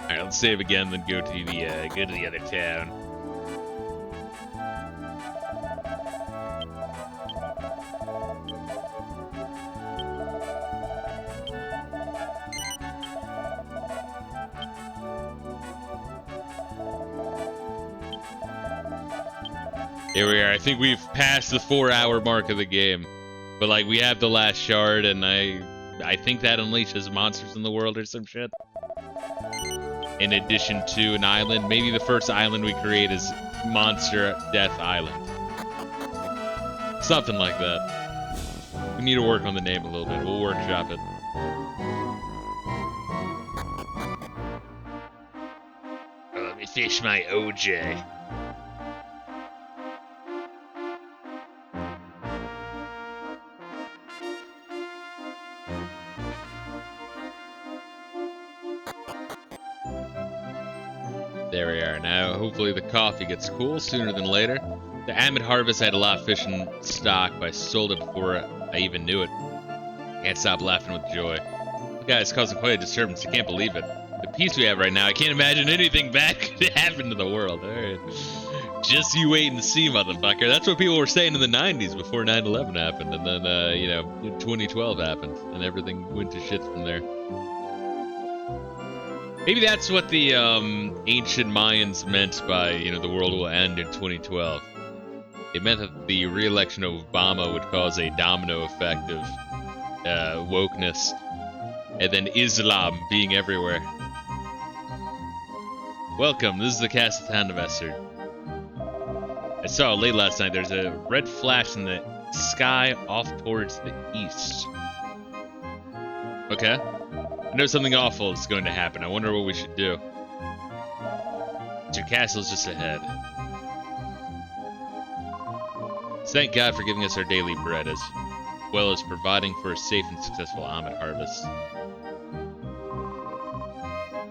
Alright, let's save again, then go to the other town. Here we are. I think we've passed the 4-hour mark of the game. But, like, we have the last shard, and I think that unleashes monsters in the world or some shit. In addition to an island. Maybe the first island we create is Monster Death Island. Something like that. We need to work on the name a little bit. We'll workshop it. Let me fish my OJ. There we are. Now, hopefully the coffee gets cool sooner than later. The Amid Harvest had a lot of fish in stock, but I sold it before I even knew it. Can't stop laughing with joy. The guy is causing quite a disturbance. I can't believe it. The peace we have right now, I can't imagine anything bad could happen to the world. Alright. Just you wait and see, motherfucker. That's what people were saying in the 90s before 9/11 happened. And then, 2012 happened. And everything went to shit from there. Maybe that's what the ancient Mayans meant by, the world will end in 2012. It meant that the re-election of Obama would cause a domino effect of wokeness, and then Islam being everywhere. Welcome, this is the Castle Town Investor. I saw late last night, there's a red flash in the sky off towards the east. Okay. I know something awful is going to happen. I wonder what we should do. Your castle's just ahead. So thank God for giving us our daily bread, as well as providing for a safe and successful almond harvest.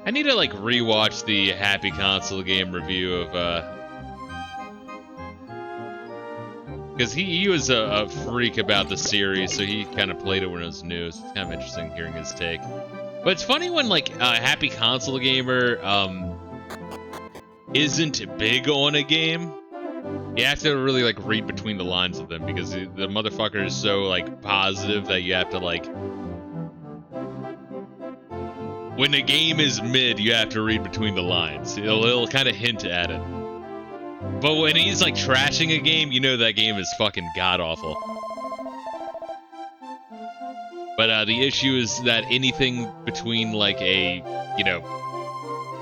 I need to, like, rewatch the Happy Console game review of, because he was a freak about the series, so he kind of played it when it was new, so it's kind of interesting hearing his take. But it's funny when, like, a Happy Console gamer isn't big on a game. You have to really, like, read between the lines of them, because the motherfucker is so, like, positive that you have to, like... When a game is mid, you have to read between the lines. It'll kind of hint at it. But when he's, like, trashing a game, you know that game is fucking god-awful. But the issue is that anything between, like, a,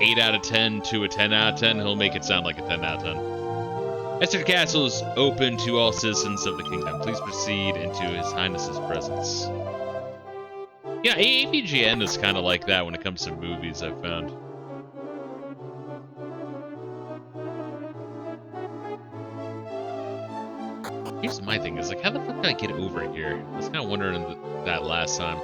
8 out of 10 to a 10 out of 10, he'll make it sound like a 10 out of 10. Esther Castle is open to all citizens of the kingdom. Please proceed into His Highness's presence. Yeah, AVGN is kind of like that when it comes to movies, I've found. Here's my thing, is like, how the fuck did I get over here? I was kind of wondering that last time.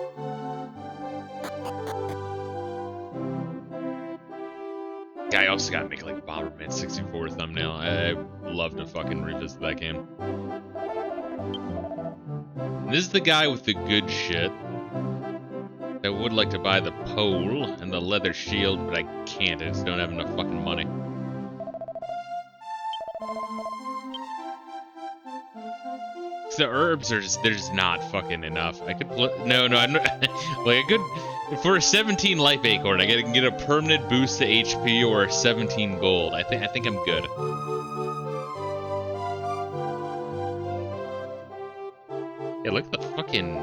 Guy also got to make like Bomberman 64 thumbnail. I love to fucking revisit that game. And this is the guy with the good shit. I would like to buy the pole and the leather shield, but I can't. I just don't have enough fucking money. The herbs are just, they're just not fucking enough. I could, no, I'm not, like, I could, for a 17 life acorn, I can get a permanent boost to HP or 17 gold. I think I'm good. Yeah, look at the fucking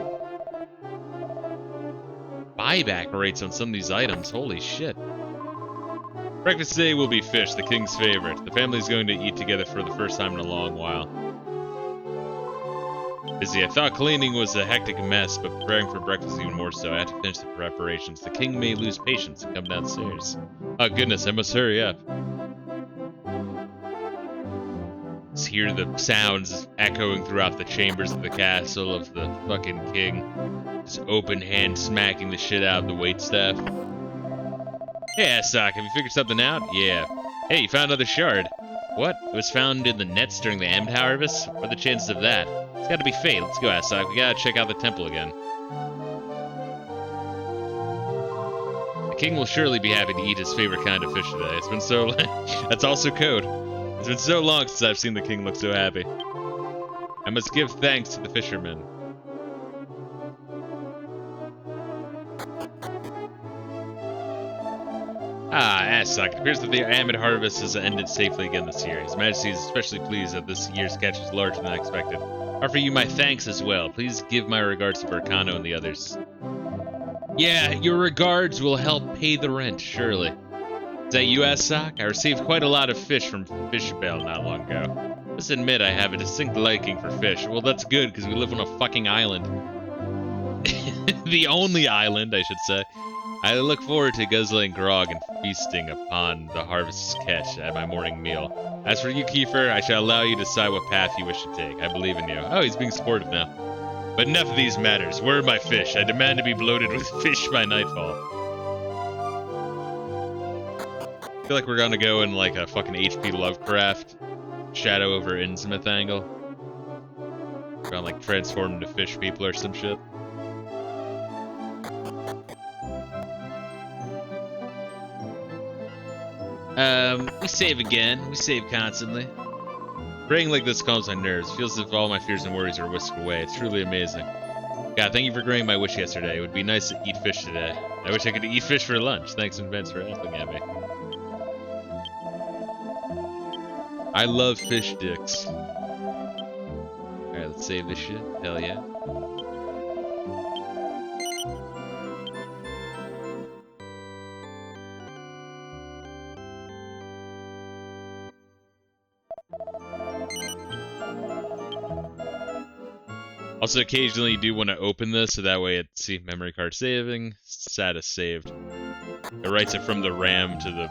buyback rates on some of these items. Holy shit. Breakfast today will be fish, the king's favorite. The family's going to eat together for the first time in a long while. Busy. I thought cleaning was a hectic mess, but preparing for breakfast is even more so. I have to finish the preparations. The king may lose patience and come downstairs. Oh goodness, I must hurry up. Just hear the sounds echoing throughout the chambers of the castle of the fucking king. Just open hand smacking the shit out of the waitstaff. Hey, Asok, have you figured something out? Yeah. Hey, you found another shard. What? It was found in the nets during the Emd harvest? What are the chances of that? It's gotta be fate. Let's go, Asok. We gotta check out the temple again. The king will surely be happy to eat his favorite kind of fish today. It's been so... That's also code. It's been so long since I've seen the king look so happy. I must give thanks to the fishermen. Ah, Asok, it appears that the Amid harvest has ended safely again this year. His Majesty is especially pleased that this year's catch is larger than expected. I offer you my thanks as well. Please give my regards to Vercano and the others. Yeah, your regards will help pay the rent, surely. Is that you, Asok? I received quite a lot of fish from Fishbell not long ago. Let's admit I have a distinct liking for fish. Well, that's good, because we live on a fucking island. The only island, I should say. I look forward to guzzling grog and feasting upon the harvest's catch at my morning meal. As for you, Kiefer, I shall allow you to decide what path you wish to take. I believe in you. Oh, he's being supportive now. But enough of these matters. Where are my fish? I demand to be bloated with fish by nightfall. I feel like we're gonna go in like a fucking H.P. Lovecraft Shadow over Innsmouth angle. We're gonna like transform into fish people or some shit. We save again. We save constantly. Praying like this calms my nerves. Feels as if all my fears and worries are whisked away. It's truly amazing. God, thank you for granting my wish yesterday. It would be nice to eat fish today. I wish I could eat fish for lunch. Thanks in advance for laughing at me. I love fish dicks. Alright, let's save this shit. Hell yeah. Also, occasionally you do want to open this, so that way it's, see, memory card saving, status saved. It writes it from the RAM to the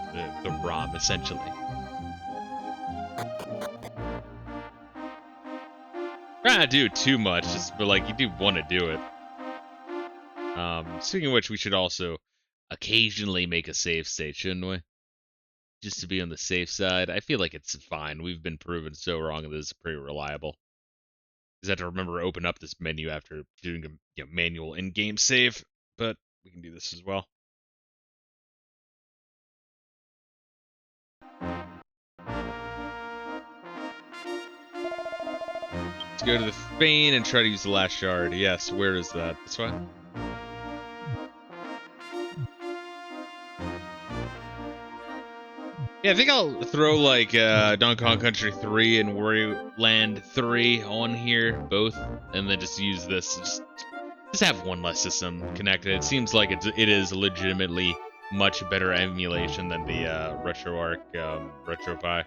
ROM, essentially. Try not to do too much, just, but like, you do want to do it. Speaking of which, we should also occasionally make a save state, shouldn't we? Just to be on the safe side. I feel like it's fine. We've been proven so wrong that this is pretty reliable. Just have to remember to open up this menu after doing a manual in-game save, but we can do this as well. Let's go to the Fane and try to use the last shard. Yes, where is that? This way? Yeah, I think I'll throw like Donkey Kong Country 3 and Wario Land 3 on here, both, and then just use this. Just have one less system connected. It seems like it is legitimately much better emulation than the RetroArch RetroPie.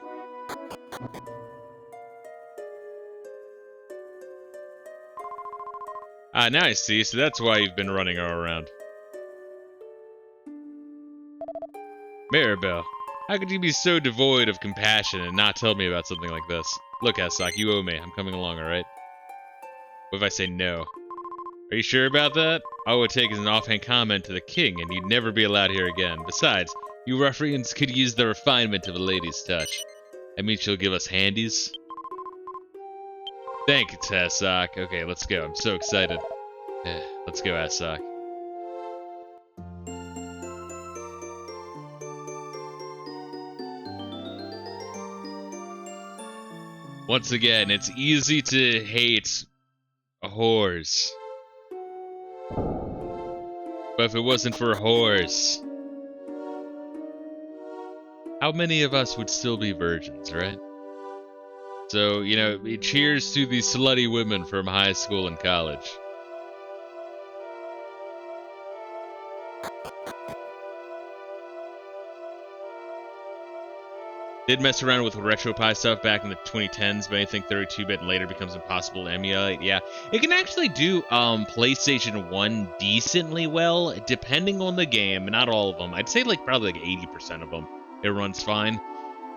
Ah, now I see. So that's why you've been running all around. Maribel. How could you be so devoid of compassion and not tell me about something like this? Look, Asok, you owe me. I'm coming along, alright? What if I say no? Are you sure about that? All it would take is an offhand comment to the king, and you'd never be allowed here again. Besides, you ruffians could use the refinement of a lady's touch. That means she'll give us handies? Thank you, Asok. Okay, let's go. I'm so excited. Let's go, Asok. Once again, it's easy to hate whores. But if it wasn't for whores, how many of us would still be virgins, right? So, you know, cheers to the slutty women from high school and college. Did mess around with RetroPie stuff back in the 2010s, but I think 32-bit and later becomes impossible to emulate. Yeah, it can actually do PlayStation 1 decently well, depending on the game. Not all of them. I'd say like probably like 80% of them. It runs fine.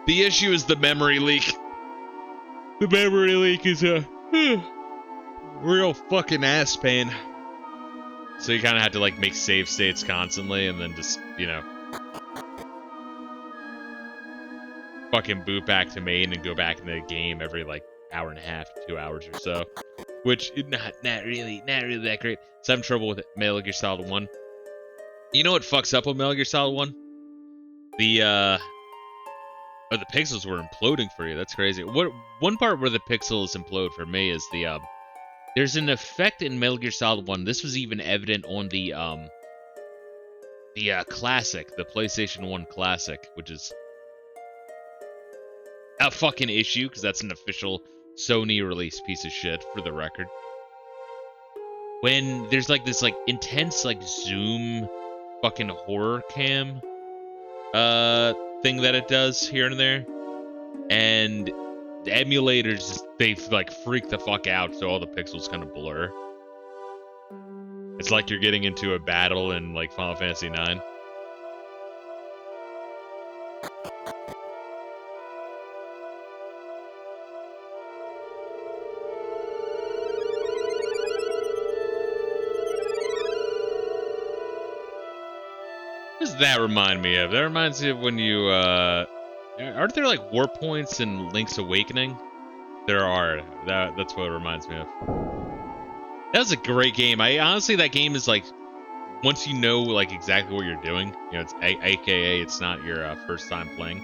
The issue is the memory leak. The memory leak is a real fucking ass pain. So you kind of have to like make save states constantly, and then just, you know, fucking boot back to main and go back into the game every like hour and a half, 2 hours or so, which is not really that great. So I'm having trouble with Metal Gear Solid 1. You know what fucks up with Metal Gear Solid 1? The pixels were imploding for you. That's crazy. What one part where the pixels implode for me is there's an effect in Metal Gear Solid 1. This was even evident on the classic, the PlayStation 1 classic, which is a fucking issue because that's an official Sony release piece of shit, for the record. When there's like this like intense like zoom fucking horror cam thing that it does here and there, and the emulators just, they like freak the fuck out, so all the pixels kind of blur. It's like you're getting into a battle in like Final Fantasy IX. What does that remind me of? That reminds me of when you, aren't there like warp points in Link's Awakening? There are. That's what it reminds me of. That was a great game. Honestly, that game is like, once you know like exactly what you're doing, you know, it's AKA it's not your first time playing.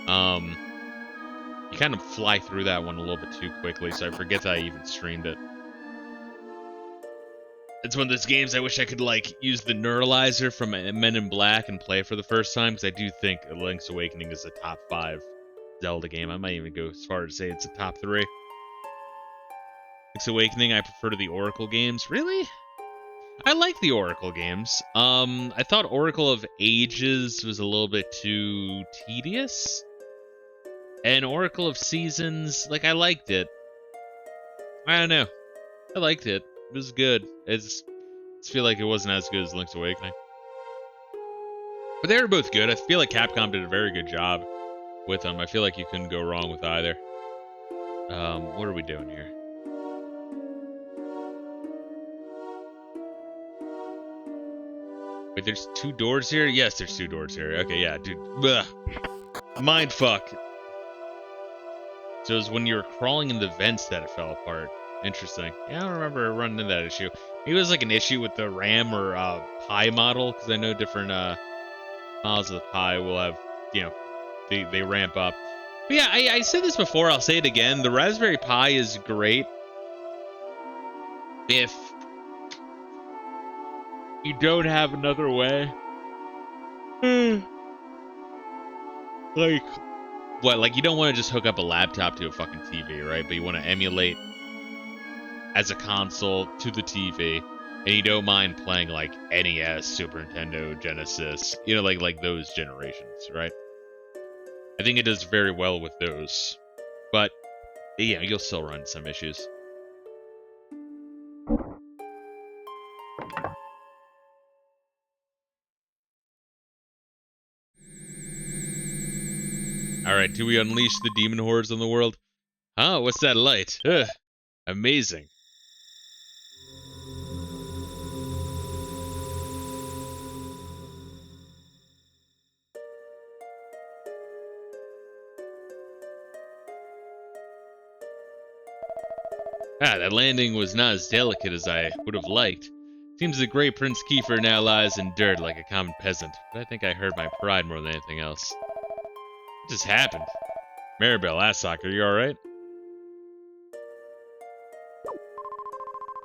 You kind of fly through that one a little bit too quickly, so I forget that I even streamed it. It's one of those games I wish I could like use the neuralizer from Men in Black and play for the first time, because I do think Link's Awakening is a top 5 Zelda game. I might even go as far as to say it's a top 3. Link's Awakening I prefer to the Oracle games. Really? I like the Oracle games. I thought Oracle of Ages was a little bit too tedious. And Oracle of Seasons, like, I liked it. I don't know. I liked it. It was good. I just feel like it wasn't as good as Link's Awakening. But they were both good. I feel like Capcom did a very good job with them. I feel like you couldn't go wrong with either. What are we doing here? Wait, there's 2 doors here? Yes, there's 2 doors here. Okay, yeah, dude. Ugh. Mindfuck. So it was when you were crawling in the vents that it fell apart. Interesting. Yeah, I don't remember running into that issue. Maybe it was like an issue with the RAM or Pi model, because I know different models of the Pi will have, you know, they ramp up. But yeah, I said this before, I'll say it again. The Raspberry Pi is great if you don't have another way. Like, what, like you don't want to just hook up a laptop to a fucking TV, right? But you want to emulate as a console to the TV, and you don't mind playing like NES, Super Nintendo, Genesis, you know, like those generations, right? I think it does very well with those, but yeah, you'll still run some issues. Alright, do we unleash the demon hordes on the world? Huh, what's that light? Ugh, amazing. That landing was not as delicate as I would have liked. Seems the great Prince Kiefer now lies in dirt like a common peasant, but I think I hurt my pride more than anything else. What just happened? Maribel, Assock, are you alright?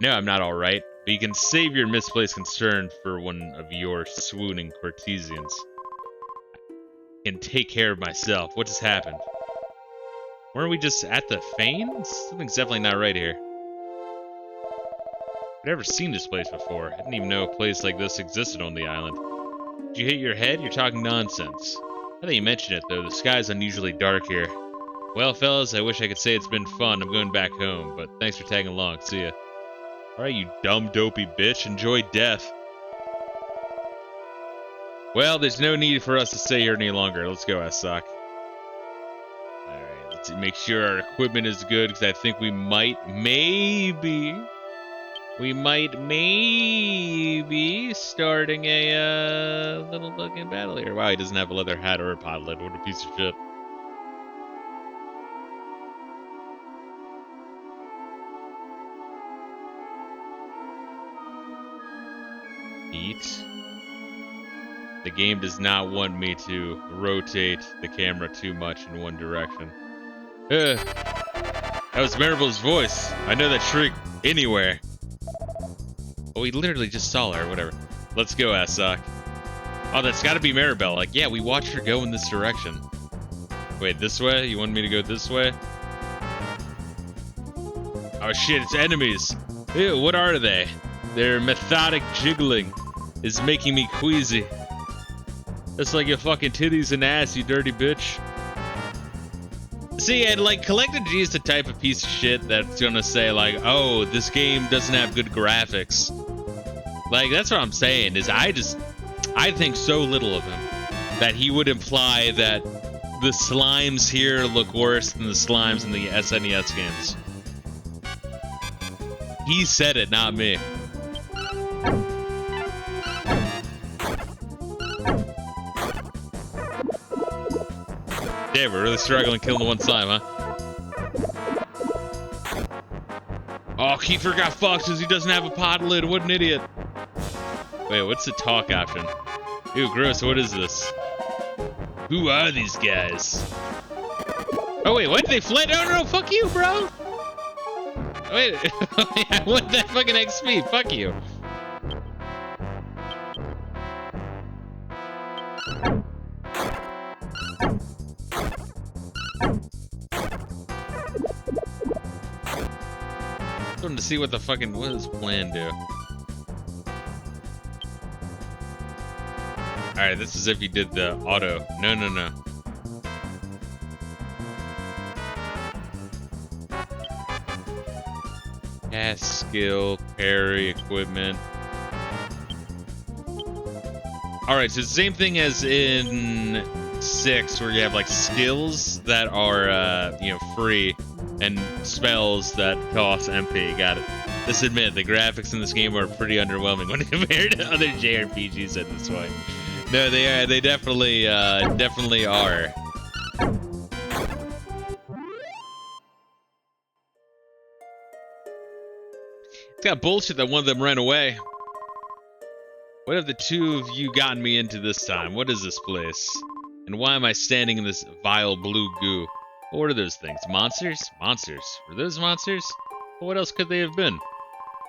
No, I'm not alright, but you can save your misplaced concern for one of your swooning courtesans. I can take care of myself. What just happened? Weren't we just at the Fanes? Something's definitely not right here. I've never seen this place before. I didn't even know a place like this existed on the island. Did you hit your head? You're talking nonsense. Now that you mention it, though, the sky's unusually dark here. Well, fellas, I wish I could say it's been fun. I'm going back home, but thanks for tagging along. See ya. Alright, you dumb, dopey bitch. Enjoy death. Well, there's no need for us to stay here any longer. Let's go, Assock. Alright, let's make sure our equipment is good, because I think we might, maybe starting a little fucking battle here. Wow, he doesn't have a leather hat or a pod lid. What a piece of shit. Eat. The game does not want me to rotate the camera too much in one direction. That was Maribel's voice. I know that shriek anywhere. Oh, we literally just saw her. Whatever. Let's go, Asok. Oh, that's got to be Maribel. Like, yeah, we watched her go in this direction. Wait, this way? You want me to go this way? Oh shit, it's enemies. Ew, what are they? Their methodic jiggling is making me queasy. That's like your fucking titties and ass, you dirty bitch. See, and like, Collected G is the type of piece of shit that's gonna say like, oh, this game doesn't have good graphics. Like, that's what I'm saying, is I think so little of him that he would imply that the slimes here look worse than the slimes in the SNES games. He said it, not me. Damn, we're really struggling killing the one slime, huh? Oh, Kiefer got fucked because he doesn't have a pod lid. What an idiot. Wait, what's the talk option? Ew, gross, what is this? Who are these guys? Oh, wait, what? They fled? Oh, no, fuck you, bro! Wait, I want that fucking XP. Fuck you. I wanted to see what the fucking, what does plan do? Alright, this is if you did the auto. No, no, no. Cast skill, parry, equipment. Alright, so it's the same thing as in 6, where you have like skills that are, you know, free, and spells that cost MP. Got it. Let's admit, the graphics in this game are pretty underwhelming when compared to other JRPGs at this point. No, they are. They definitely, definitely are. It's got bullshit that one of them ran away. What have the two of you gotten me into this time? What is this place? And why am I standing in this vile blue goo? What are those things? Monsters? Monsters. Were those monsters? Well, what else could they have been?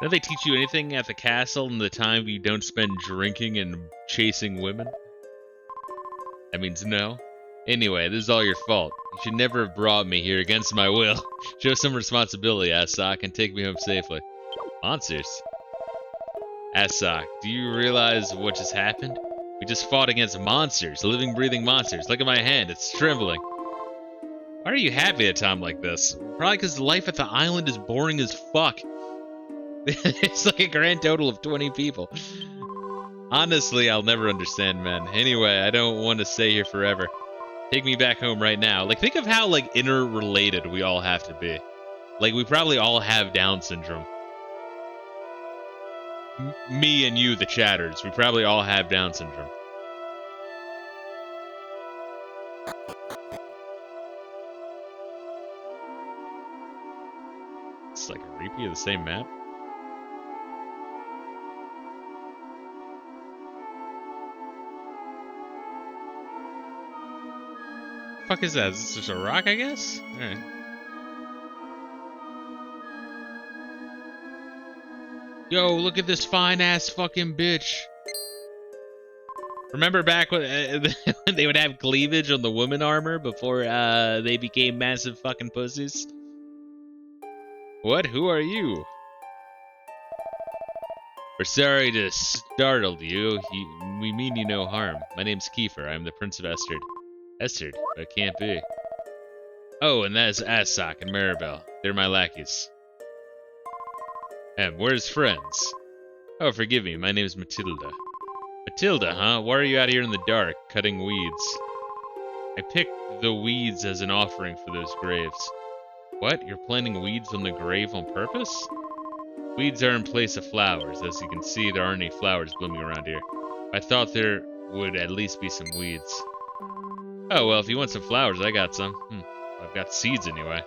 Don't they teach you anything at the castle in the time you don't spend drinking and chasing women? That means no. Anyway, this is all your fault. You should never have brought me here against my will. Show some responsibility, Asok, and take me home safely. Monsters? Asok, do you realize what just happened? We just fought against monsters, living, breathing monsters. Look at my hand, it's trembling. Why are you happy at a time like this? Probably because life at the island is boring as fuck. It's like a grand total of 20 people. Honestly, I'll never understand men. Anyway, I don't want to stay here forever. Take me back home right now. Like, think of how, like, interrelated we all have to be. Like, we probably all have Down syndrome. Me and you, the chatters, we probably all have Down syndrome. It's like a repeat of the same map. Fuck is that? Is this just a rock, I guess? Alright. Yo, look at this fine-ass fucking bitch. Remember back when they would have cleavage on the woman armor before they became massive fucking pussies? What? Who are you? We're sorry to startle you. We mean you no harm. My name's Kiefer. I'm the Prince of Esterd. Esterd? That can't be. Oh, and that is Asok and Maribel. They're my lackeys. Where's friends? Oh, forgive me. My name's Matilda. Matilda, huh? Why are you out here in the dark, cutting weeds? I picked the weeds as an offering for those graves. What? You're planting weeds on the grave on purpose? Weeds are in place of flowers. As you can see, there aren't any flowers blooming around here. I thought there would at least be some weeds. Oh, well, if you want some flowers, I got some. I've got seeds anyway.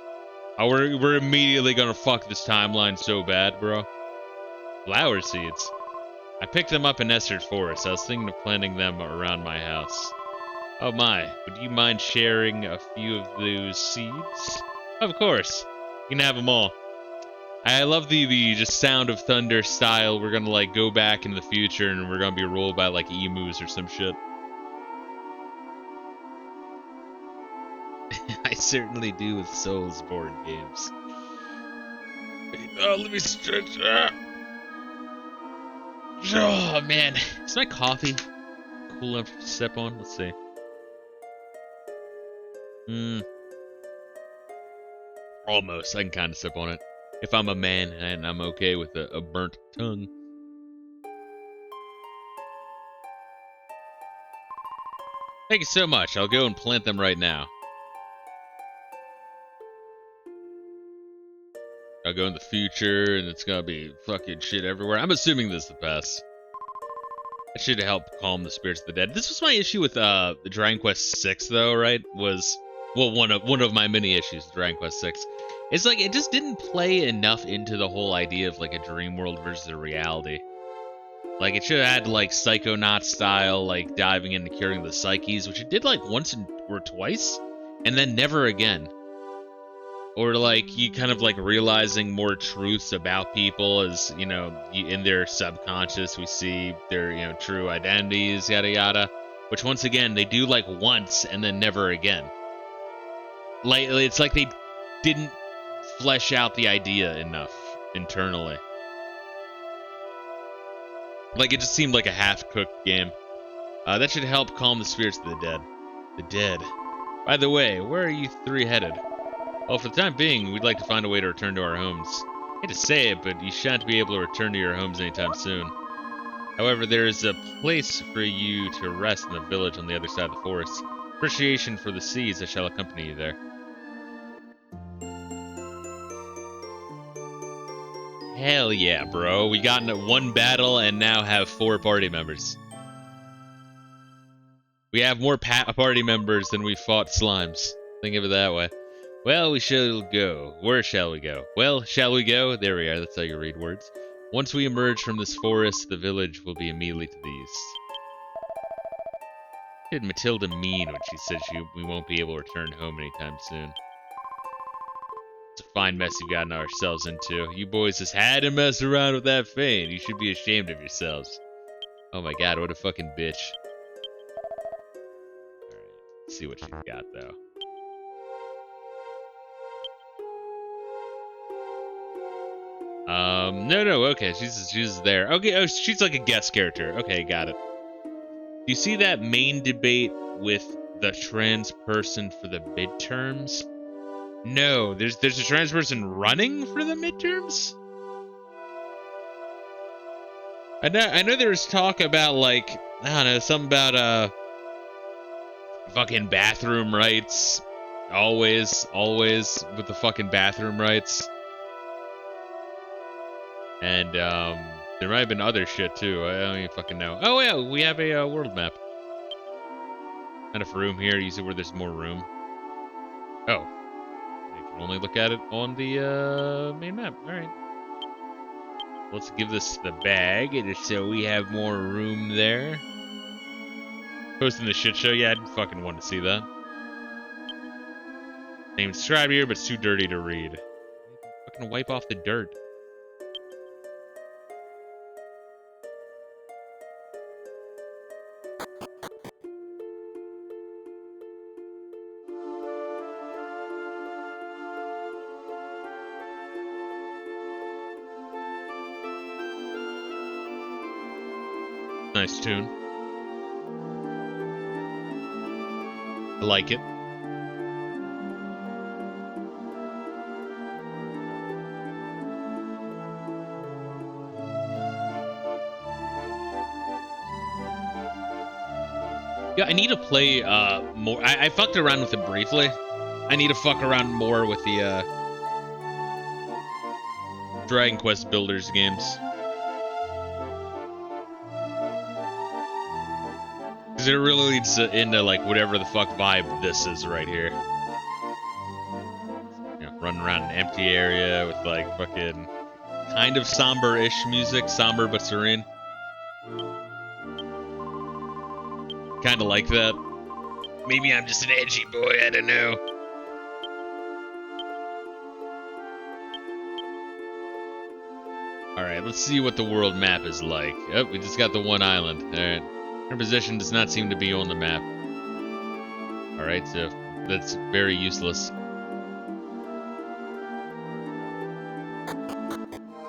Oh, we're immediately gonna fuck this timeline so bad, bro. Flower seeds. I picked them up in Esther's Forest. I was thinking of planting them around my house. Oh my, would you mind sharing a few of those seeds? Of course. You can have them all. I love the just sound of thunder style. We're gonna like go back in the future and we're gonna be ruled by like emus or some shit. I certainly do with Soulsborne games. Oh, let me stretch. Oh man, is my coffee cool enough to step on? Let's see. Almost. I can kind of step on it. If I'm a man and I'm okay with a burnt tongue. Thank you so much. I'll go and plant them right now. I'll go in the future and it's gonna be fucking shit everywhere. I'm assuming this is the past. That should help calm the spirits of the dead. This was my issue with the Dragon Quest 6 though, right? Was well one of my many issues with Dragon Quest 6. It's like it just didn't play enough into the whole idea of like a dream world versus a reality. Like it should have had like Psychonaut style, like diving into curing the psyches, which it did like once or twice, and then never again. Or like you kind of like realizing more truths about people as, you know, in their subconscious we see their, you know, true identities, yada yada. Which once again they do like once and then never again. Like it's like they didn't flesh out the idea enough internally. Like it just seemed like a half-cooked game. That should help calm the spirits of the dead. The dead. By the way, where are you three headed? Well, for the time being, we'd like to find a way to return to our homes. I hate to say it, but you shan't be able to return to your homes anytime soon. However, there is a place for you to rest in the village on the other side of the forest. Appreciation for the seas, I shall accompany you there. Hell yeah, bro. We got into one battle and now have 4 party members. We have more party members than we fought slimes. Think of it that way. Well, we shall go. Where shall we go? Well, shall we go? There we are. That's how you read words. Once we emerge from this forest, the village will be immediately to the east. What did Matilda mean when she said we won't be able to return home anytime soon? It's a fine mess you've gotten ourselves into. You boys just had to mess around with that Fane. You should be ashamed of yourselves. Oh my god, what a fucking bitch. Alright, let's see what she's got though. No, okay, she's there. Okay, oh, she's like a guest character. Okay, got it. Do you see that main debate with the trans person for the midterms? No, there's a trans person running for the midterms? I know there's talk about like, I don't know, something about fucking bathroom rights. Always with the fucking bathroom rights. And there might have been other shit too. I don't even fucking know. Oh yeah, we have a world map. Not enough room here. You see where there's more room. Oh, you can only look at it on the main map. All right. Let's give this the bag, just so we have more room there. Posting the shit show. Yeah, I'd fucking want to see that. Name described here, but it's too dirty to read. Fucking wipe off the dirt. Nice tune. I like it. Yeah, I need to play more. I fucked around with it briefly. I need to fuck around more with the Dragon Quest Builders games. Because it really leads into like whatever the fuck vibe this is right here. You know, running around an empty area with like fucking kind of somber-ish music, somber but serene. Kind of like that. Maybe I'm just an edgy boy, I don't know. Alright, let's see what the world map is like. Oh, we just got the one island. Alright. Our position does not seem to be on the map. Alright, so that's very useless.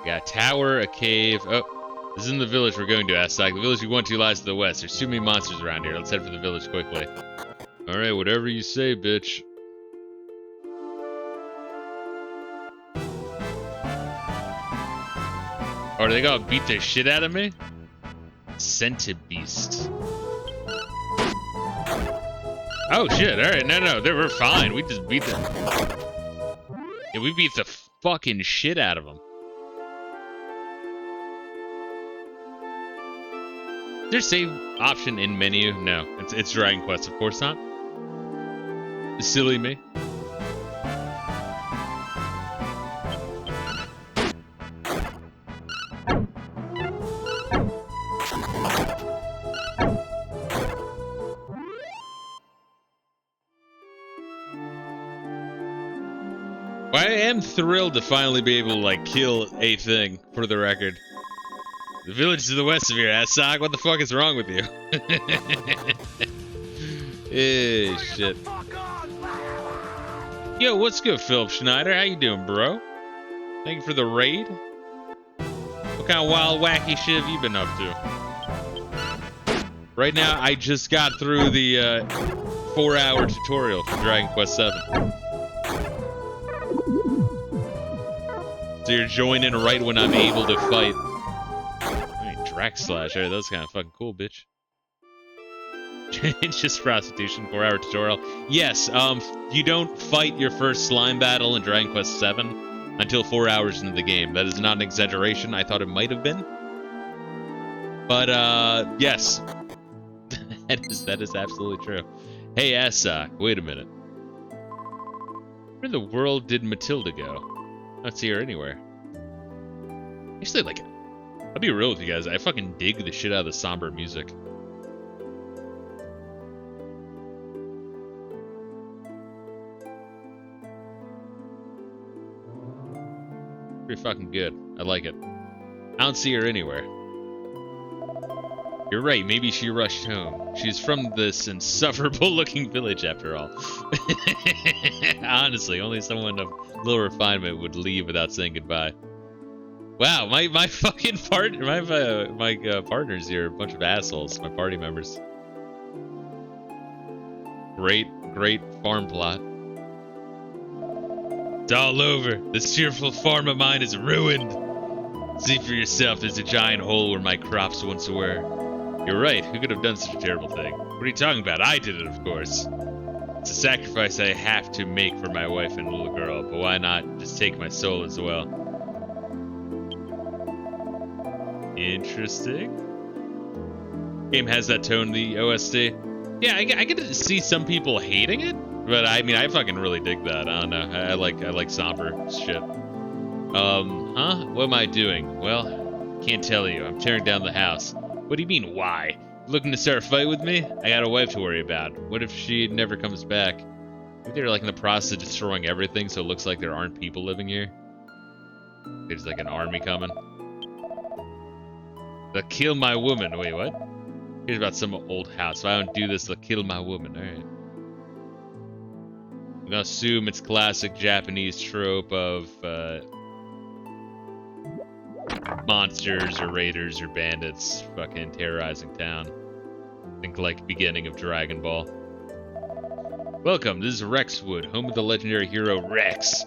We got a tower, a cave. Oh, this isn't the village we're going to, Astok. The village we went to lies to the west. There's too many monsters around here. Let's head for the village quickly. Alright, whatever you say, bitch. Or are they gonna beat the shit out of me? Centibeast. Oh shit, alright, no, we're fine. We just beat them. Yeah, we beat the fucking shit out of them. Is there save option in menu? No, it's Dragon Quest, of course not. Silly me. I am thrilled to finally be able to, like, kill a thing, for the record. The village to the west of here, Asok. What the fuck is wrong with you? Eh, shit. Yo, what's good, Philip Schneider? How you doing, bro? Thank you for the raid. What kind of wild, wacky shit have you been up to? Right now, I just got through the 4-hour tutorial for Dragon Quest VII. So you're joining right when I'm able to fight. I mean, Drac Slash, that was kind of fucking cool, bitch. It's just prostitution, 4-hour tutorial. Yes, you don't fight your first slime battle in Dragon Quest VII until 4 hours into the game. That is not an exaggeration. I thought it might have been. But, yes. that is absolutely true. Hey, Asok, wait a minute. Where in the world did Matilda go? I don't see her anywhere. Actually, like, I'll be real with you guys. I fucking dig the shit out of the somber music. Pretty fucking good. I like it. I don't see her anywhere. You're right, maybe she rushed home. She's from this insufferable-looking village, after all. Honestly, only someone of little refinement would leave without saying goodbye. Wow, my fucking partner, my partners here are a bunch of assholes. My party members. Great farm plot. It's all over. This cheerful farm of mine is ruined. See for yourself. There's a giant hole where my crops once were. You're right, who could have done such a terrible thing? What are you talking about? I did it, of course. It's a sacrifice I have to make for my wife and little girl, but why not just take my soul as well? Interesting. Game has that tone, the OST. Yeah, I get to see some people hating it, but I mean, I fucking really dig that. I don't know, I like somber shit. Huh? What am I doing? Well, can't tell you. I'm tearing down the house. What do you mean, why? Looking to start a fight with me? I got a wife to worry about. What if she never comes back? Maybe they're like in the process of destroying everything, so it looks like there aren't people living here. There's like an army coming. They'll kill my woman. Wait, what? Here's about some old house. If I don't do this, they'll kill my woman. Alright. I'm gonna assume it's classic Japanese trope of, monsters or raiders or bandits fucking terrorizing town. Think like beginning of Dragon Ball. Welcome, this is Rexwood, home of the legendary hero Rex.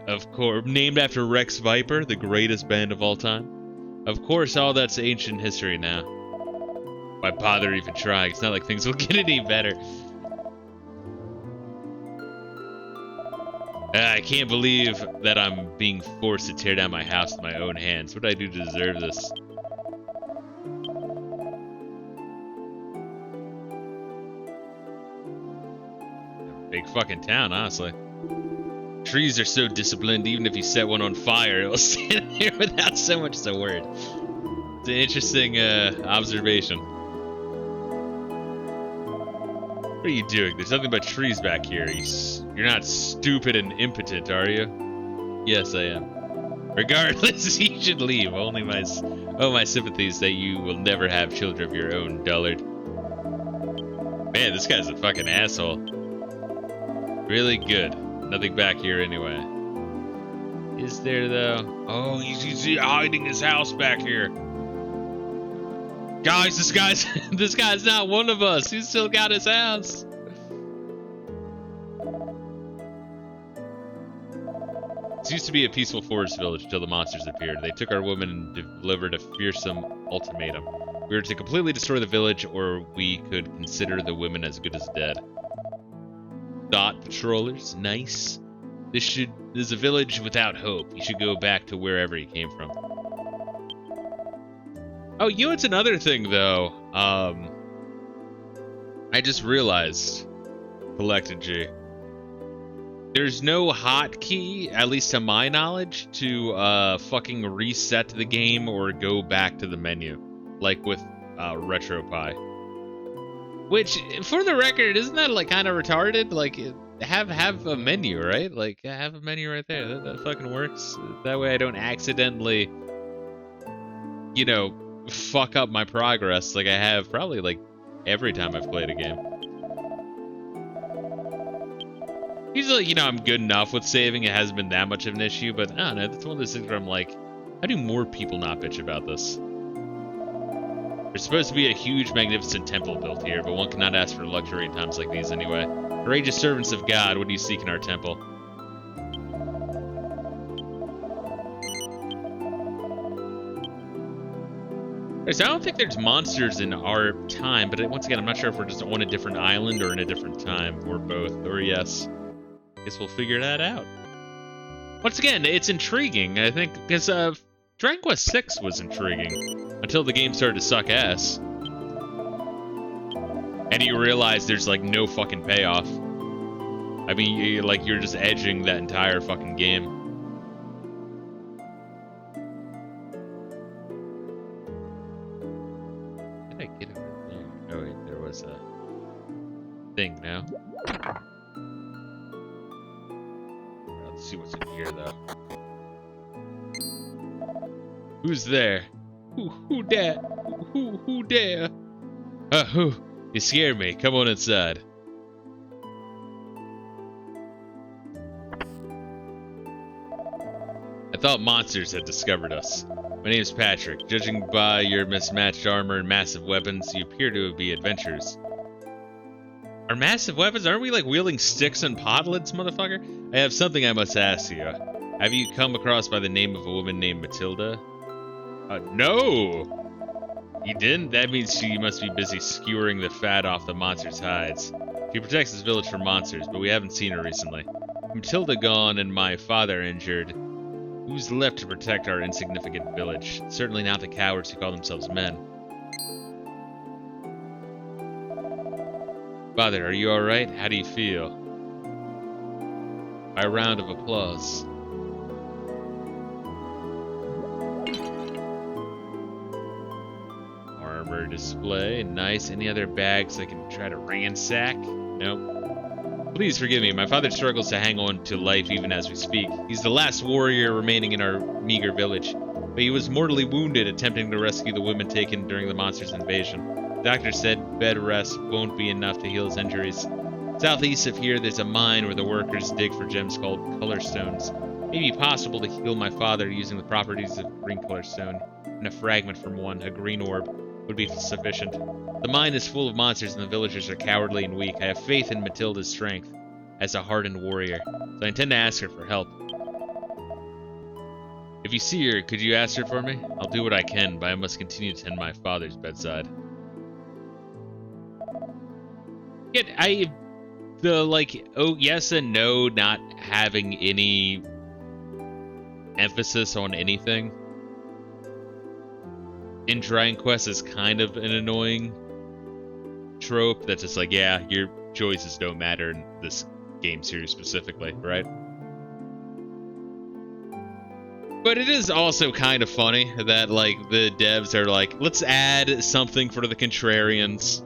Of course, named after Rex Viper, the greatest band of all time. Of course, all that's ancient history now. Why bother even trying? It's not like things will get any better. I can't believe that I'm being forced to tear down my house with my own hands. What did I do to deserve this? Big fucking town, honestly. Trees are so disciplined, even if you set one on fire, it will stand there without so much as a word. an interesting observation. What are you doing? There's nothing but trees back here. You're not stupid and impotent, are you? Yes, I am. Regardless, you should leave. Only my sympathies that you will never have children of your own, dullard. Man, this guy's a fucking asshole. Really good. Nothing back here anyway. Is there though? Oh, he's hiding his house back here. Guys, this guy's not one of us. He's still got his house. This used to be a peaceful forest village until the monsters appeared. They took our woman and delivered a fearsome ultimatum. We were to completely destroy the village, or we could consider the women as good as dead. Dot patrollers, nice. This is a village without hope. You should go back to wherever you came from. Oh, you know, it's another thing though. I just realized, Collected G. There's no hotkey, at least to my knowledge, to fucking reset the game or go back to the menu, like with RetroPie. Which, for the record, isn't that like kind of retarded? Like, have a menu, right? Like, have a menu right there. That fucking works. That way I don't accidentally, you know, fuck up my progress like I have probably like every time I've played a game. Usually, you know, I'm good enough with saving. It hasn't been that much of an issue, but I don't know. That's one of those things where I'm like, how do more people not bitch about this? There's supposed to be a huge, magnificent temple built here, but one cannot ask for luxury at times like these anyway. Courageous servants of God, what do you seek in our temple? So I don't think there's monsters in our time, but once again, I'm not sure if we're just on a different island or in a different time, or both, or yes. Guess we'll figure that out. Once again, it's intriguing, I think, because Dragon Quest VI was intriguing until the game started to suck ass. And you realize there's like no fucking payoff. I mean, you're just edging that entire fucking game. How did I get over there? Oh wait, there was a thing now. Let's see what's in here though. Who's there? Who dare? Who dare? Who? You scared me. Come on inside. I thought monsters had discovered us. My name's Patrick. Judging by your mismatched armor and massive weapons, you appear to be adventurers. Our massive weapons? Aren't we like wielding sticks and podlets, motherfucker? I have something I must ask you. Have you come across by the name of a woman named Matilda? No! You didn't? That means she must be busy skewering the fat off the monsters' hides. She protects this village from monsters, but we haven't seen her recently. Matilda gone and my father injured. Who's left to protect our insignificant village? Certainly not the cowards who call themselves men. Father, are you alright? How do you feel? By a round of applause. Armor display. Nice. Any other bags I can try to ransack? Nope. Please forgive me. My father struggles to hang on to life even as we speak. He's the last warrior remaining in our meager village, but he was mortally wounded attempting to rescue the women taken during the monster's invasion. The doctor said bed rest won't be enough to heal his injuries. Southeast of here, there's a mine where the workers dig for gems called color stones. It may be possible to heal my father using the properties of green color stone, and a fragment from one, a green orb, would be sufficient. The mine is full of monsters and the villagers are cowardly and weak. I have faith in Matilda's strength as a hardened warrior, so I intend to ask her for help. If you see her, could you ask her for me? I'll do what I can, but I must continue to tend my father's bedside. Yet oh yes and no, not having any emphasis on anything in Dragon Quest is kind of an annoying trope that's just like, yeah, your choices don't matter in this game series specifically, right? But it is also kind of funny that, like, the devs are like, let's add something for the contrarians.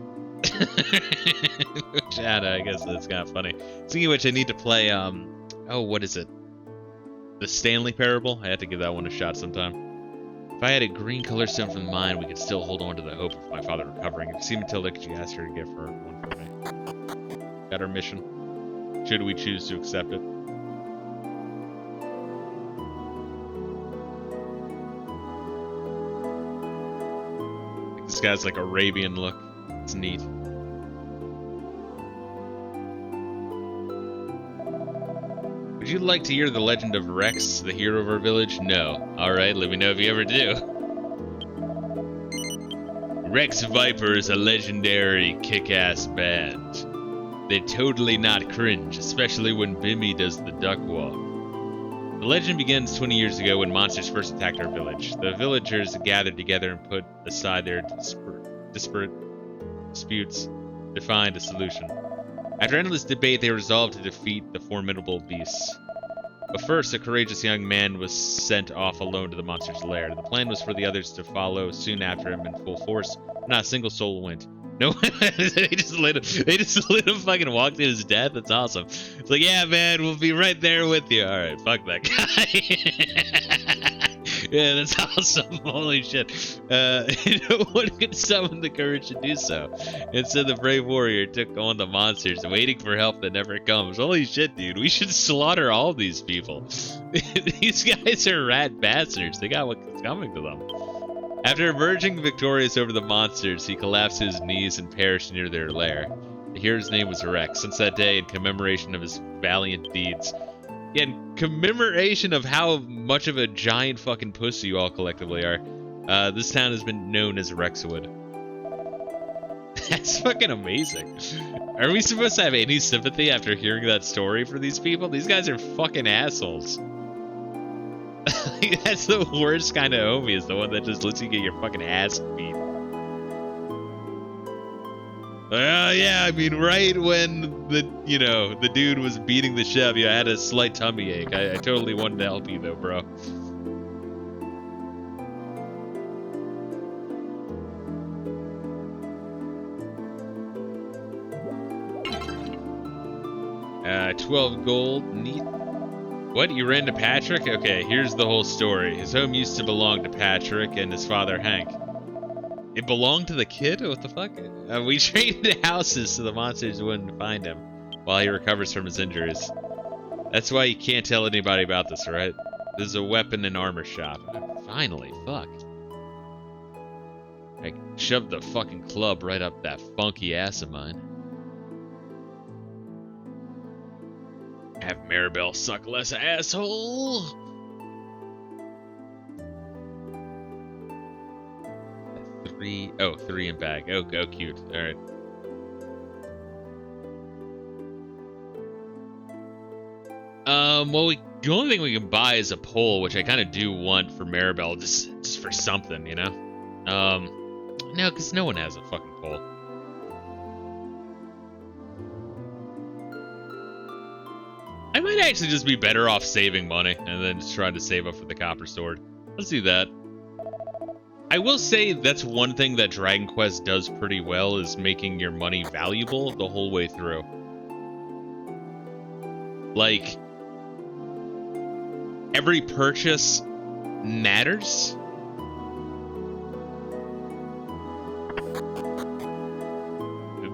Which, I don't know, I guess that's kind of funny. Speaking of which, I need to play, oh, what is it? The Stanley Parable? I had to give that one a shot sometime. If I had a green color stone from the mine, we could still hold on to the hope of my father recovering. If you see Matilda, could you ask her to give her one for me? Got our mission. Should we choose to accept it? This guy's like Arabian look. It's neat. Would you like to hear the legend of Rex, the hero of our village? No. Alright, let me know if you ever do. Rex Viper is a legendary kick-ass band. They're totally not cringe, especially when Bimmy does the duck walk. The legend begins 20 years ago when monsters first attacked our village. The villagers gathered together and put aside their disparate disputes to find a solution. After endless debate, they resolved to defeat the formidable beasts. But first, a courageous young man was sent off alone to the monster's lair. The plan was for the others to follow soon after him in full force, but not a single soul went. No, they just let him fucking walk to his death. That's awesome. It's like, yeah, man, we'll be right there with you. All right, fuck that guy. Yeah, that's awesome. Holy shit. No one could summon the courage to do so. Instead, the brave warrior took on the monsters, waiting for help that never comes. Holy shit, dude. We should slaughter all these people. These guys are rat bastards. They got what's coming to them. After emerging victorious over the monsters, he collapsed to his knees and perished near their lair. The hero's name was Rex. Since that day, in commemoration of his valiant deeds, in commemoration of how much of a giant fucking pussy you all collectively are, this town has been known as Rexwood. That's fucking amazing. Are we supposed to have any sympathy after hearing that story for these people? These guys are fucking assholes. That's the worst kind of homie, is the one that just lets you get your fucking ass beat. Yeah, I mean, right when the dude was beating the shit out of you, I had a slight tummy ache. I totally wanted to help you though, bro. 12 gold, neat. What, you ran to Patrick? Okay, here's the whole story. His home used to belong to Patrick and his father, Hank. It belonged to the kid? What the fuck? We traded houses so the monsters wouldn't find him while he recovers from his injuries. That's why you can't tell anybody about this, right? This is a weapon and armor shop. Finally, fuck. I shoved the fucking club right up that funky ass of mine. Have Maribel suck less, asshole! Three in bag. Oh, cute. Alright. Well, the only thing we can buy is a pole, which I kind of do want for Maribel, just for something, you know? No, because no one has a fucking pole. I might actually just be better off saving money and then just trying to save up for the copper sword. Let's do that. I will say that's one thing that Dragon Quest does pretty well, is making your money valuable the whole way through. Like, every purchase matters.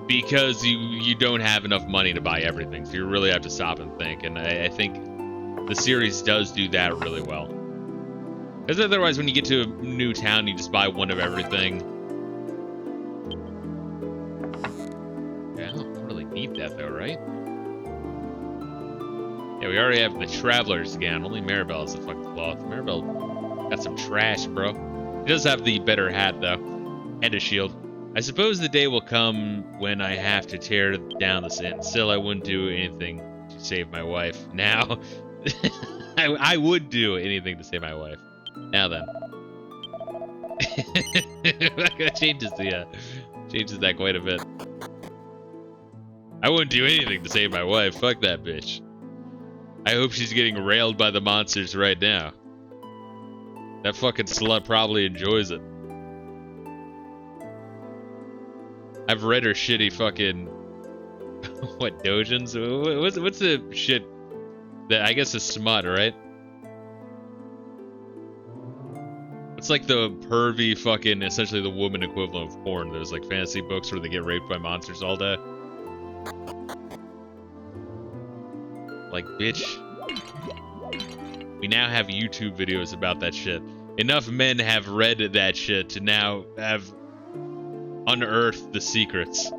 Because you don't have enough money to buy everything, so you really have to stop and think. And I think the series does do that really well. Because otherwise, when you get to a new town, you just buy one of everything. Yeah, I don't really need that though, right? Yeah, we already have the Traveler's Gown. Only Maribel has the fucking cloth. Maribel got some trash, bro. He does have the better hat though, and a shield. I suppose the day will come when I have to tear down this inn. Still, I wouldn't do anything to save my wife. Now, I would do anything to save my wife. Now then. That changes that quite a bit. I wouldn't do anything to save my wife. Fuck that bitch. I hope she's getting railed by the monsters right now. That fucking slut probably enjoys it. I've read her shitty fucking what dojins? What's the shit that I guess is smut, right? It's like the pervy fucking essentially the woman equivalent of porn. There's like fantasy books where they get raped by monsters all day. Like, bitch. We now have YouTube videos about that shit. Enough men have read that shit to now have unearthed the secrets.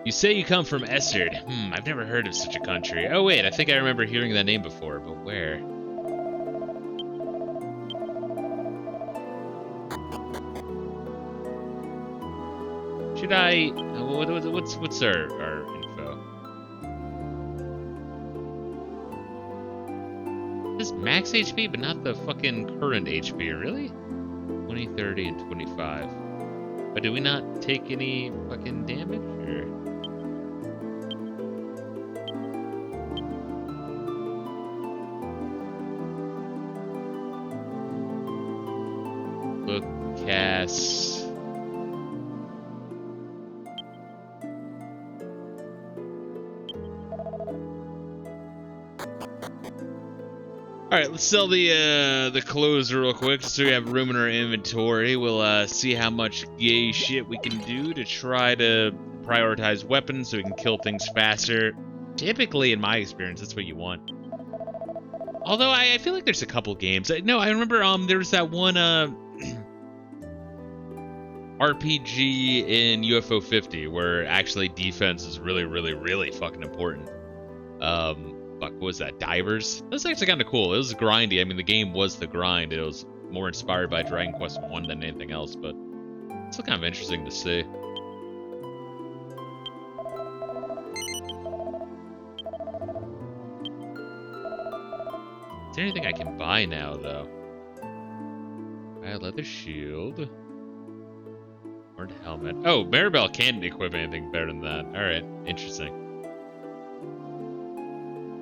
You say you come from Essard. I've never heard of such a country. Oh wait, I think I remember hearing that name before, but where? Should I... What's our info? This max HP, but not the fucking current HP, really? 20, 30, and 25. But did we not take any fucking damage, or...? Look, Cass... Alright, let's sell the clothes real quick so we have room in our inventory. We'll see how much gay shit we can do to try to prioritize weapons so we can kill things faster. Typically, in my experience, that's what you want. Although, I feel like there's a couple games. No, I remember there was that one RPG in UFO 50 where actually defense is really, really, really fucking important. Fuck, what was that? Divers? That was actually kind of cool. It was grindy. I mean, the game was the grind. It was more inspired by Dragon Quest 1 than anything else, but it's still kind of interesting to see. Is there anything I can buy now, though? Buy a leather shield. Horned helmet. Oh, Maribel can't equip anything better than that. Alright, interesting.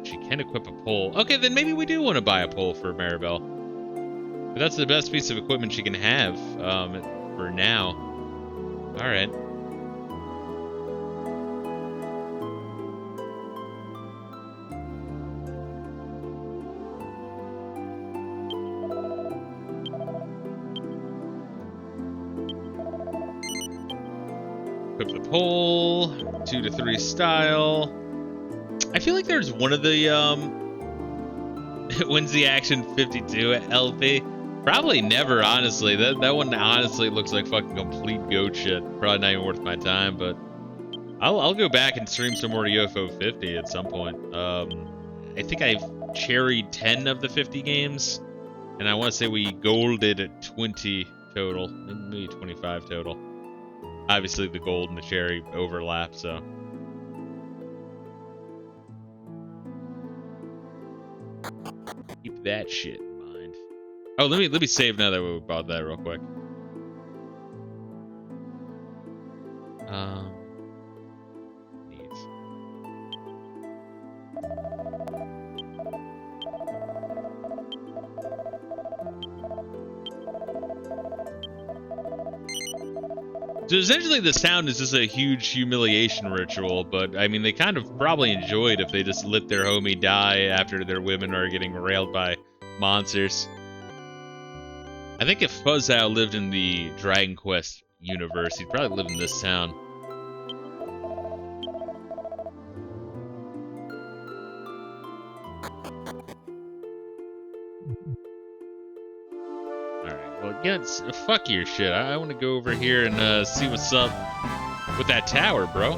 She can equip a pole. Okay, then maybe we do want to buy a pole for Maribel. But that's the best piece of equipment she can have for now. Alright. Equip the pole. 2 to 3 style. I feel like there's one of the, when's the action 52 at LP? Probably never, honestly. That one honestly looks like fucking complete goat shit. Probably not even worth my time, but I'll go back and stream some more UFO 50 at some point. I think I've cherried 10 of the 50 games, and I want to say we golded at 20 total, maybe 25 total. Obviously, the gold and the cherry overlap, so... Keep that shit in mind. Oh, let me save now that we bought that real quick. Needs. So essentially the sound is just a huge humiliation ritual, but I mean they kind of probably enjoyed if they just let their homie die after their women are getting railed by monsters. I think if Fuzzow lived in the Dragon Quest universe, he'd probably live in this town. Well, yeah, fuck your shit. I want to go over here and see what's up with that tower, bro.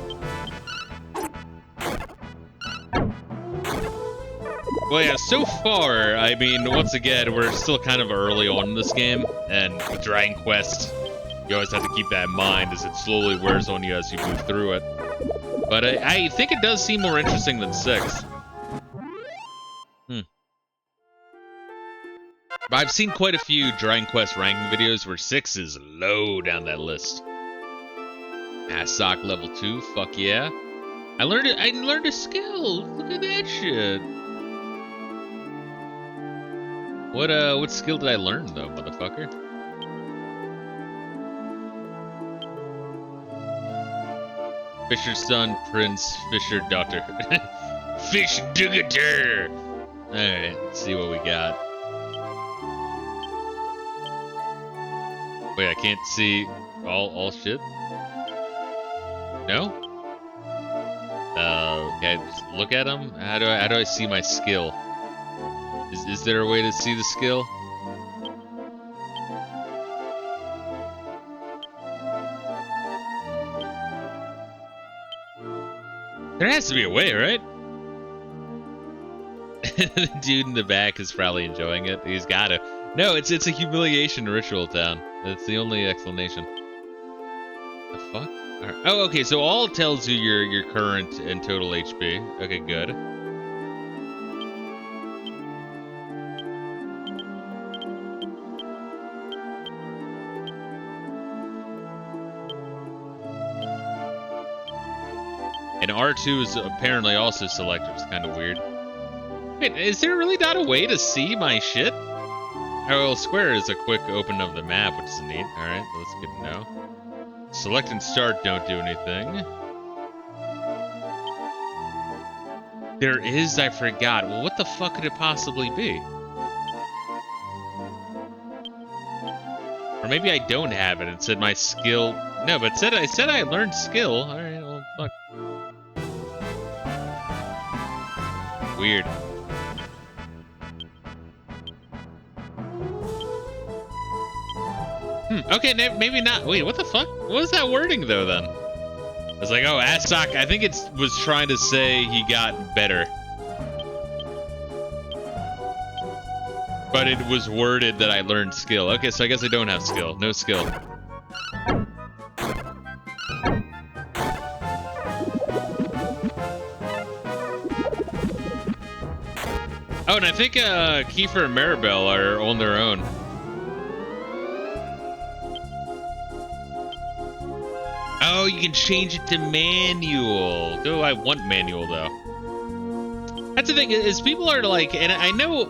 Well, yeah, so far, I mean, once again, we're still kind of early on in this game, and with Dragon Quest, you always have to keep that in mind as it slowly wears on you as you move through it. But I think it does seem more interesting than 6. But I've seen quite a few Dragon Quest ranking videos where 6 is low down that list. Sock level 2, fuck yeah. I learned a skill. Look at that shit. What skill did I learn though, motherfucker? Fisher's son, Prince, Fisher daughter. Fish Dugator! Alright, let's see what we got. Wait, I can't see all shit? No? Okay, just look at them. How do I see my skill? Is there a way to see the skill? There has to be a way, right? The dude in the back is probably enjoying it. He's gotta. No, it's a humiliation ritual town. That's the only explanation. The fuck? Right. Oh, okay. So all tells you your current and total HP. Okay, good. And R2 is apparently also selected, which is kind of weird. Wait, is there really not a way to see my shit? Oh, square is a quick open of the map, which is neat. Alright, that's good to know. Select and start don't do anything. There is, I forgot. Well, what the fuck could it possibly be? Or maybe I don't have it. It said my skill. No, but I said I learned skill. Alright, well, fuck. Weird. Okay, maybe not. Wait, what the fuck? What was that wording, though, then? I was like, oh, Asok, I think it was trying to say he got better. But it was worded that I learned skill. Okay, so I guess I don't have skill. No skill. Oh, and I think Kiefer and Maribel are on their own. Oh, you can change it to manual. Oh, I want manual, though. That's the thing, is people are like, and I know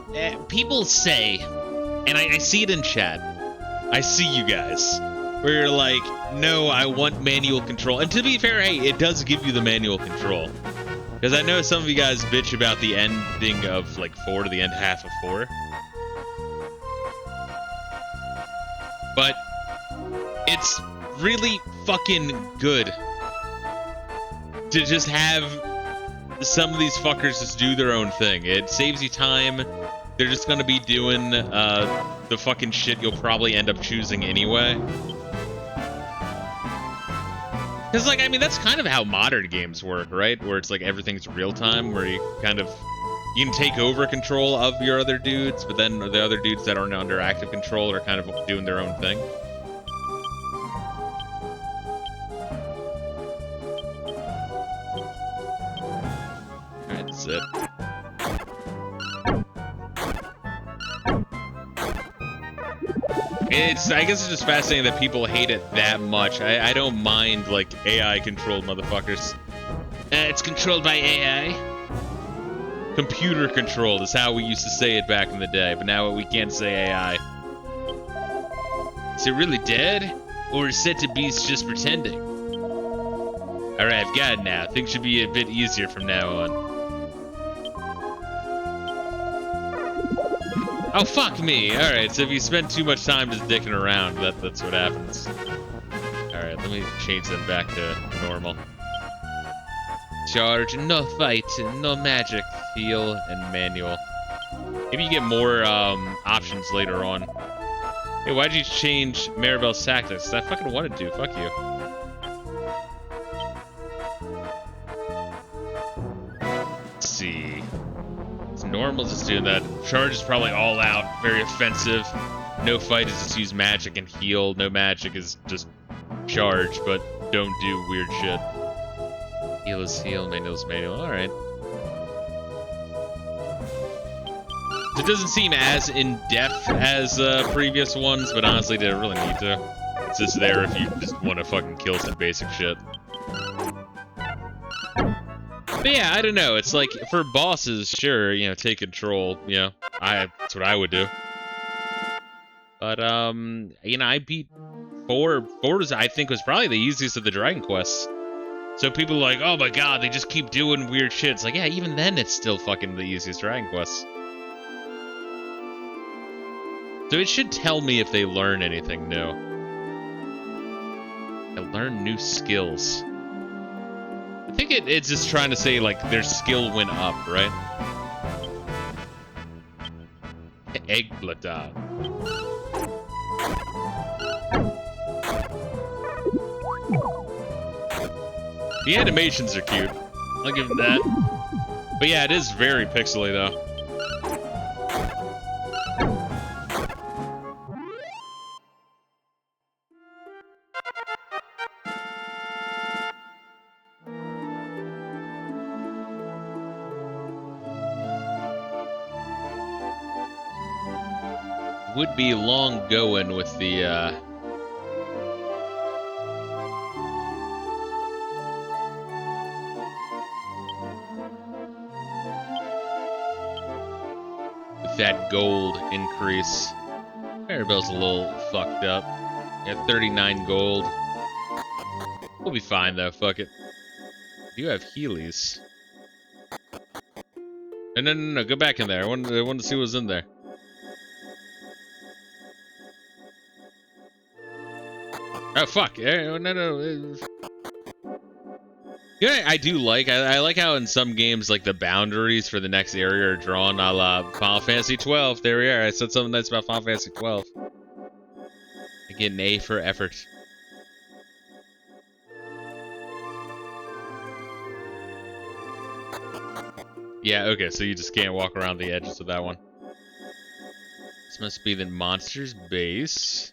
people say, and I see it in chat. I see you guys, where you're like, no, I want manual control. And to be fair, hey, it does give you the manual control. Because I know some of you guys bitch about the ending of, like, 4 to the end half of 4. But it's really fucking good to just have some of these fuckers just do their own thing. It saves you time. They're just gonna be doing the fucking shit you'll probably end up choosing anyway. Because, like, I mean, that's kind of how modern games work, right? Where it's like everything's real time, where you kind of, you can take over control of your other dudes, but then the other dudes that aren't under active control are kind of doing their own thing. Alright, that's it. I guess it's just fascinating that people hate it that much. I don't mind, like, AI-controlled motherfuckers. It's controlled by AI. Computer-controlled is how we used to say it back in the day, but now we can't say AI. Is it really dead? Or is set to beast just pretending? Alright, I've got it now. Things should be a bit easier from now on. Oh, fuck me. Alright, so if you spend too much time just dicking around, that's what happens. Alright, let me change them back to normal. Charge, no fight, no magic, heal, and manual. Maybe you get more options later on. Hey, why'd you change Maribel's tactics? I fucking wanted to. Fuck you. Let's see. Normal is just doing that. Charge is probably all out, very offensive. No fight is just use magic and heal. No magic is just charge, but don't do weird shit. Heal is heal, manual is manual. Alright. It doesn't seem as in-depth as previous ones, but honestly, they don't really need to. It's just there if you just want to fucking kill some basic shit. But yeah, I don't know. It's like, for bosses, sure, you know, take control, you know. That's what I would do. But, you know, I beat 4. 4 I think, was probably the easiest of the Dragon Quests. So people are like, oh my god, they just keep doing weird shit. It's like, yeah, even then it's still fucking the easiest Dragon Quest. So it should tell me if they learn anything new. They learn new skills. I think it's just trying to say, like, their skill went up, right? Eggplant. The animations are cute. I'll give them that. But yeah, it is very pixely, though. Would be long going with the, that gold increase. Maribel's a little fucked up. Yeah, 39 gold. We'll be fine though, fuck it. You have Heelys. No, go back in there. I wanted to see what was in there. Oh fuck! No. Yeah, I do like. I like how in some games, like, the boundaries for the next area are drawn a la Final Fantasy 12. There we are. I said something nice about Final Fantasy 12. I get an A for effort. Yeah, okay, so you just can't walk around the edges of that one. This must be the monster's base.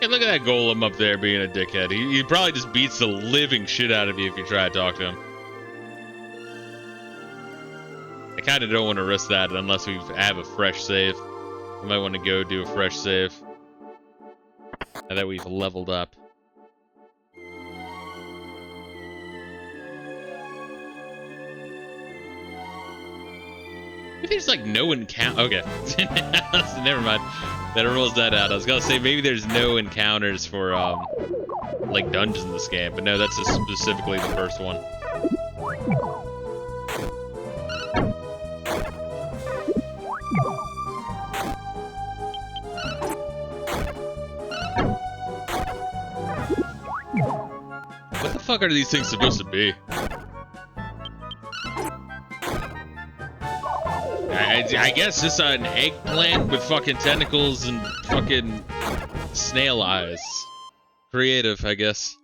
Hey, look at that golem up there being a dickhead. He probably just beats the living shit out of you if you try to talk to him. I kind of don't want to risk that unless we have a fresh save. We might want to go do a fresh save. Now that we've leveled up. Maybe there's like no encounter. Okay. Never mind. That rules that out. I was gonna say maybe there's no encounters for like dungeons in this game, but no, that's just specifically the first one. What the fuck are these things supposed to be? I guess just an eggplant with fucking tentacles and fucking snail eyes. Creative, I guess.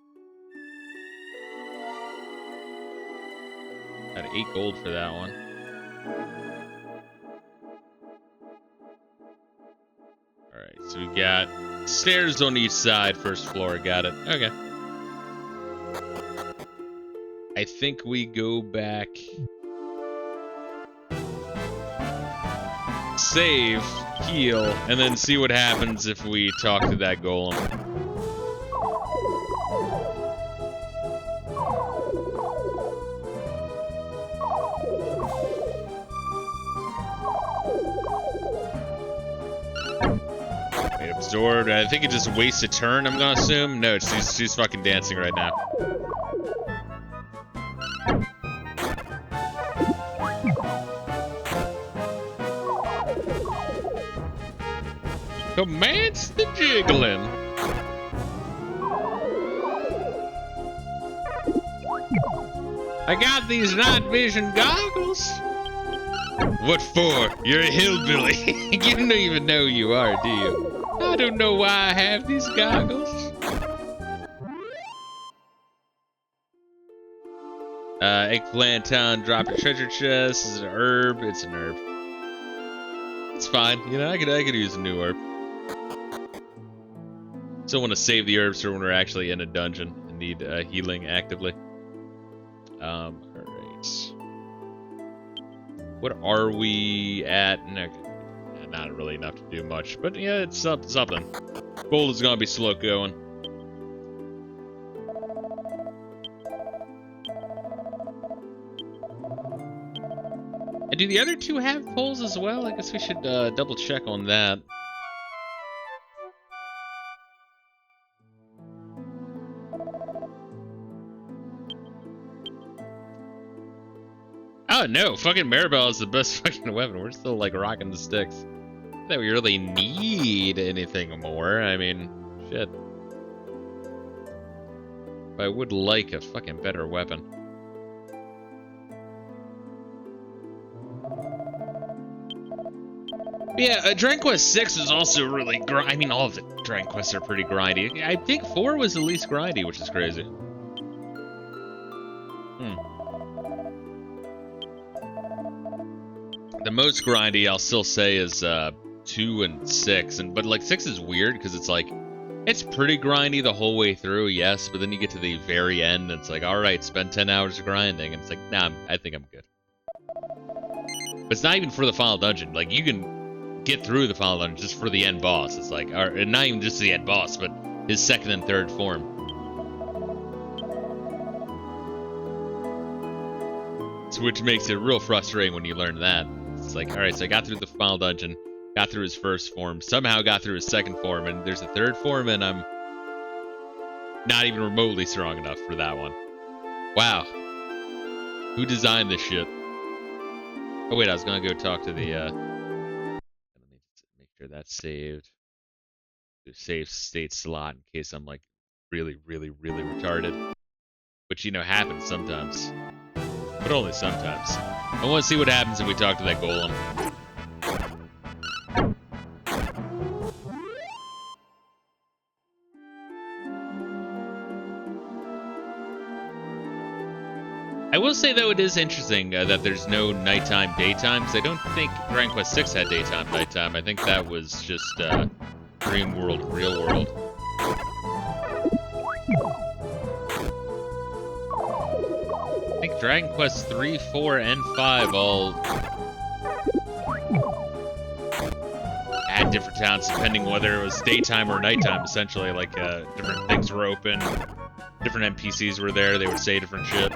Got 8 gold for that one. Alright, so we got stairs on each side, first floor, got it. Okay. I think we go back... save, heal, and then see what happens if we talk to that golem. Wait, absorbed. I think it just wastes a turn, I'm gonna assume. No, she's fucking dancing right now. Commence the jiggling. I got these night vision goggles. What for? You're a hillbilly. You don't even know who you are, do you? I don't know why I have these goggles. Eggplant town, drop your treasure chest. Is it an herb? It's an herb. It's fine. You know, I could use a new herb. Still want to save the herbs for when we're actually in a dungeon and need healing actively. Alright. What are we at? No, not really enough to do much, but yeah, it's something. Gold is gonna be slow going. And do the other two have poles as well? I guess we should double check on that. Oh no, fucking Maribel is the best fucking weapon. We're still like rocking the sticks. Not that we really need anything more. I mean, shit. But I would like a fucking better weapon. Yeah, Dragon Quest 6 is also really I mean, all of the Dragon Quests are pretty grindy. I think 4 was the least grindy, which is crazy. The most grindy I'll still say is 2 and 6, but like 6 is weird because it's like it's pretty grindy the whole way through, yes, but then you get to the very end and it's like, all right, spend 10 hours grinding, and it's like, nah, I think I'm good. But it's not even for the final dungeon. Like, you can get through the final dungeon just for the end boss. It's like, or not even just the end boss, but his second and third form. So, which makes it real frustrating when you learn that. It's like, all right, so I got through the final dungeon, got through his first form, somehow got through his second form, and there's a third form, and I'm not even remotely strong enough for that one. Wow. Who designed this shit? Oh wait, I was gonna go talk to the let me make sure that's saved. The save state slot in case I'm like really retarded. Which, you know, happens sometimes. But only sometimes. I want to see what happens if we talk to that golem. I will say, though, it is interesting that there's no nighttime, daytime, because I don't think Dragon Quest 6 had daytime, nighttime. I think that was just Dream World, Real World. I think Dragon Quest 3, 4, and 5 all had different towns depending whether it was daytime or nighttime, essentially. Like, different things were open, different NPCs were there, they would say different shit.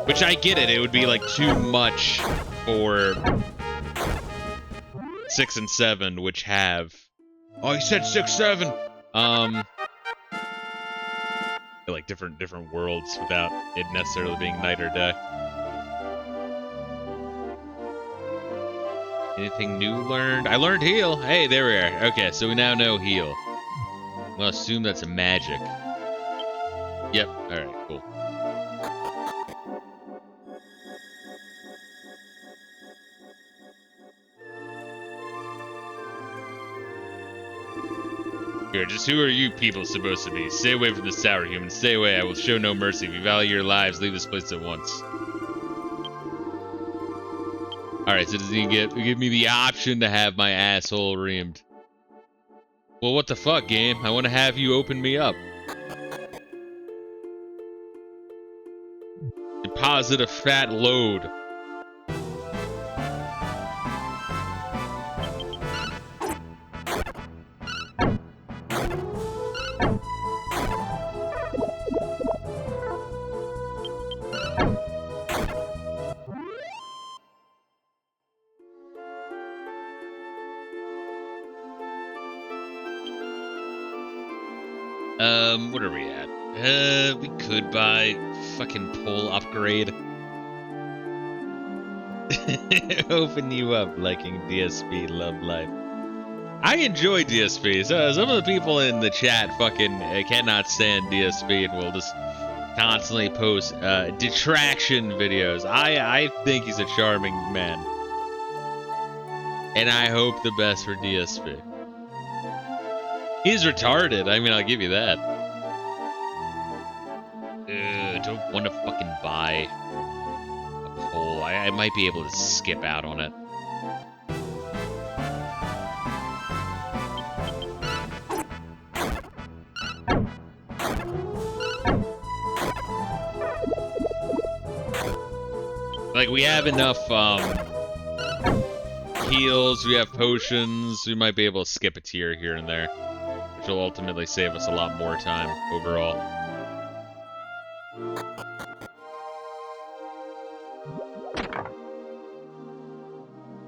Which, I get it, it would be like too much for 6 and 7, which have... Oh, he said 6, 7! Like different worlds without it necessarily being night or day. Anything new learned? I learned heal! Hey, there we are. Okay, so we now know heal. I'm gonna assume that's a magic. Yep, alright, cool. Here, just who are you people supposed to be? Stay away from this tower, human. Stay away. I will show no mercy. If you value your lives, leave this place at once. Alright, so does he give me the option to have my asshole reamed? Well, what the fuck, game? I want to have you open me up. Deposit a fat load. What are we at? We could buy fucking pole upgrade. Open you up, liking DSP, love life. I enjoy DSP. So some of the people in the chat fucking cannot stand DSP and will just constantly post detraction videos. I think he's a charming man. And I hope the best for DSP. He's retarded. I mean, I'll give you that. Don't want to fucking buy a pole. I might be able to skip out on it. Like, we have enough heals, we have potions, we might be able to skip a tier here and there, which will ultimately save us a lot more time overall.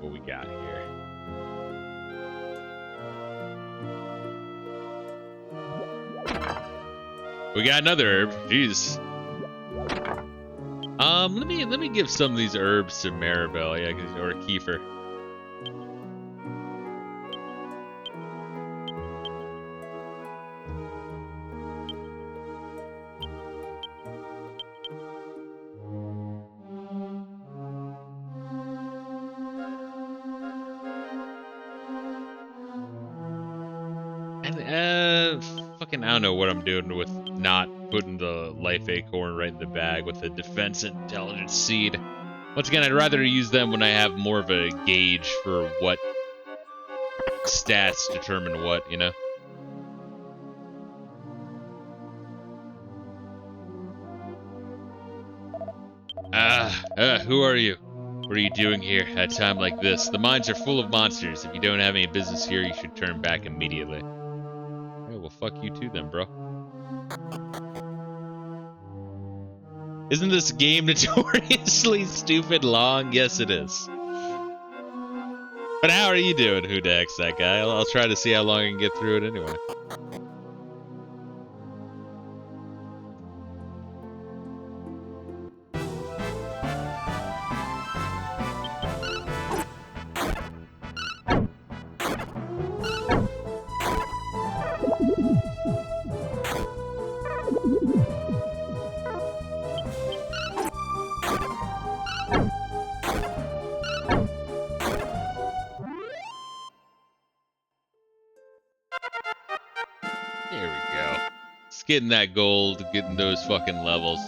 What we got here? We got another herb. Jeez. Let me give some of these herbs to Maribel, yeah, or Kiefer. Fucking, I don't know what I'm doing with not putting the life acorn right in the bag with the defense intelligence seed. Once again, I'd rather use them when I have more of a gauge for what stats determine what, you know? Who are you? What are you doing here at a time like this? The mines are full of monsters. If you don't have any business here, you should turn back immediately. Yeah, well, fuck you too then, bro. Isn't this game notoriously stupid long? Yes, it is. But how are you doing, Who the heck's that guy? I'll try to see how long I can get through it anyway. Getting that gold, getting those fucking levels.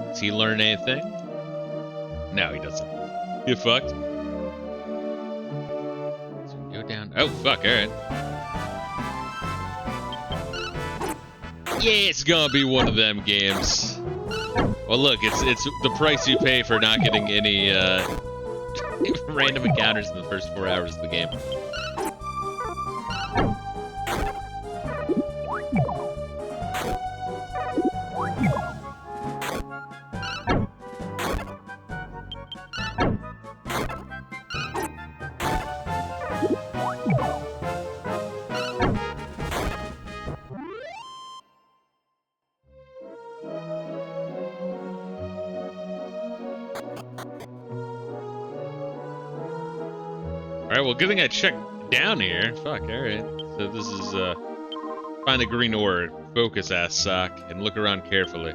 Does he learn anything? No, he doesn't. Get fucked. So go down. Oh, fuck, alright. Yeah, it's gonna be one of them games. Well, look, it's the price you pay for not getting any random encounters in the first 4 hours of the game. Alright, well, good thing I checked down here. Fuck, alright. So this is, find a green ore, focus ass sock, and look around carefully.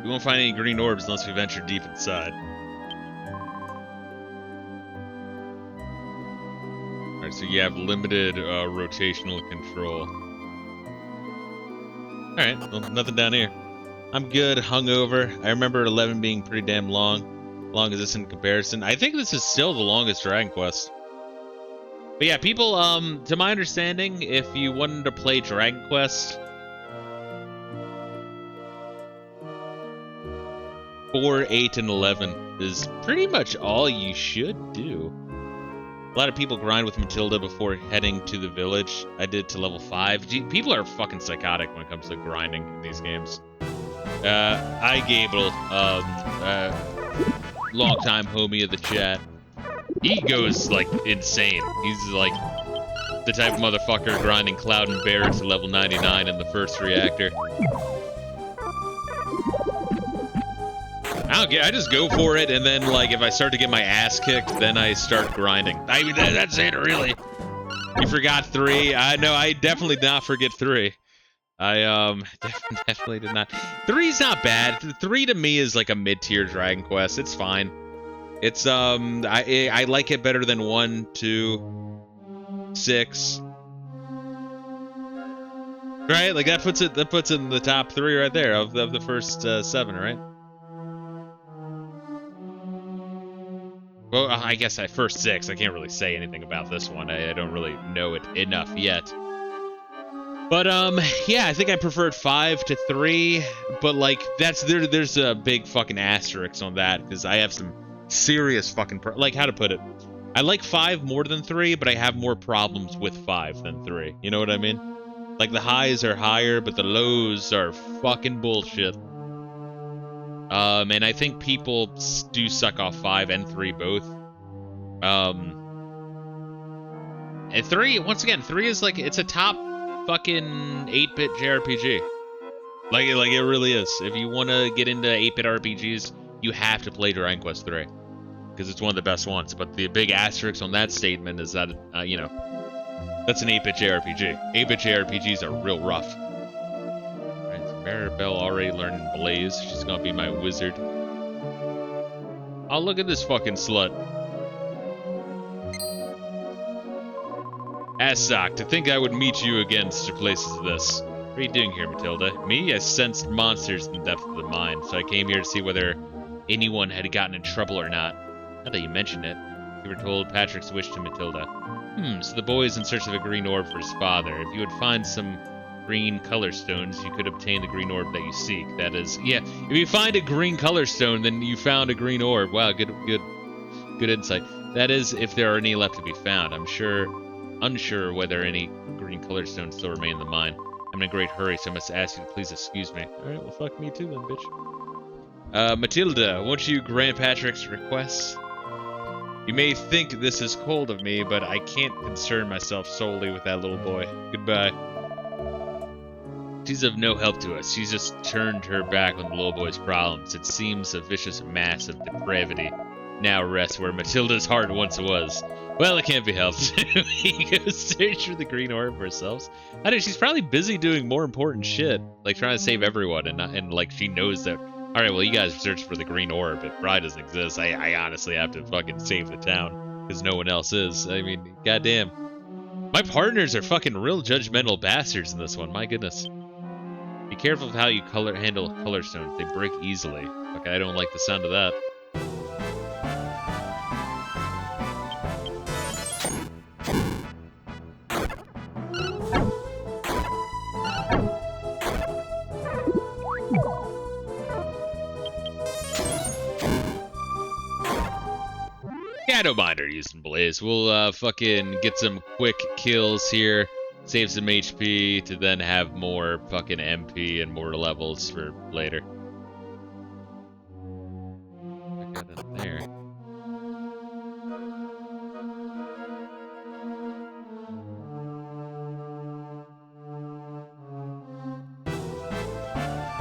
We won't find any green orbs unless we venture deep inside. Alright, so you have limited, rotational control. Alright, well, nothing down here. I'm good, hungover. I remember 11 being pretty damn long. Long is this in comparison? I think this is still the longest Dragon Quest. But yeah, people, to my understanding, if you wanted to play Dragon Quest 4, 8, and 11 is pretty much all you should do. A lot of people grind with Matilda before heading to the village. I did to level 5. People are fucking psychotic when it comes to grinding in these games. Hi, Gable. Long-time homie of the chat. He goes, like, insane. He's, like, the type of motherfucker grinding Cloud and Bear to level 99 in the first reactor. I just go for it, and then, like, if I start to get my ass kicked, then I start grinding. I mean, that's it, really. You forgot 3? No, I definitely did not forget 3. I, definitely did not. 3's not bad. 3 to me is like a mid-tier Dragon Quest. It's fine. It's, I like it better than 1, 2, 6. Right? Like, that puts it in the top 3 right there of the first 7, right? Well, I guess first 6. I can't really say anything about this one. I don't really know it enough yet. But, yeah, I think I preferred 5 to 3, but, like, there's a big fucking asterisk on that, because I have some serious fucking, like, how to put it? I like 5 more than 3, but I have more problems with 5 than 3, you know what I mean? Like, the highs are higher, but the lows are fucking bullshit. And I think people do suck off 5 and 3 both. And 3, once again, 3 is, like, it's a top fucking 8-bit JRPG. Like it really is. If you want to get into 8-bit RPGs, you have to play Dragon Quest 3 because it's one of the best ones. But the big asterisk on that statement is that you know, that's an 8-bit JRPG. 8-bit JRPGs are real rough. Right, so Maribel already learning Blaze. She's gonna be my wizard. Oh, look at this fucking slut. Assock, to think I would meet you again such a place as this. What are you doing here, Matilda? Me? I sensed monsters in the depth of the mine, so I came here to see whether anyone had gotten in trouble or not. Now that you mention it, you were told Patrick's wish to Matilda. So the boy is in search of a green orb for his father. If you would find some green color stones, you could obtain the green orb that you seek. That is, yeah, if you find a green color stone, then you found a green orb. Wow, good insight. That is, if there are any left to be found. I'm unsure whether any green color stones still remain in the mine. I'm in a great hurry, so I must ask you to please excuse me. Alright, well fuck me too then, bitch. Matilda, won't you grant Patrick's request? You may think this is cold of me, but I can't concern myself solely with that little boy. Goodbye. She's of no help to us. She's just turned her back on the little boy's problems. It seems a vicious mass of depravity now rests where Matilda's heart once was. Well, it can't be helped. We go search for the green orb ourselves. I don't know, she's probably busy doing more important shit, like trying to save everyone, and like she knows that. All right, well, you guys search for the green orb. It probably doesn't exist. I honestly have to fucking save the town because no one else is. I mean, goddamn. My partners are fucking real judgmental bastards in this one. My goodness. Be careful of how you handle color stones. They break easily. Okay, I don't like the sound of that. I don't mind her using Blaze. We'll fucking get some quick kills here, save some HP to then have more fucking MP and more levels for later. I got it there.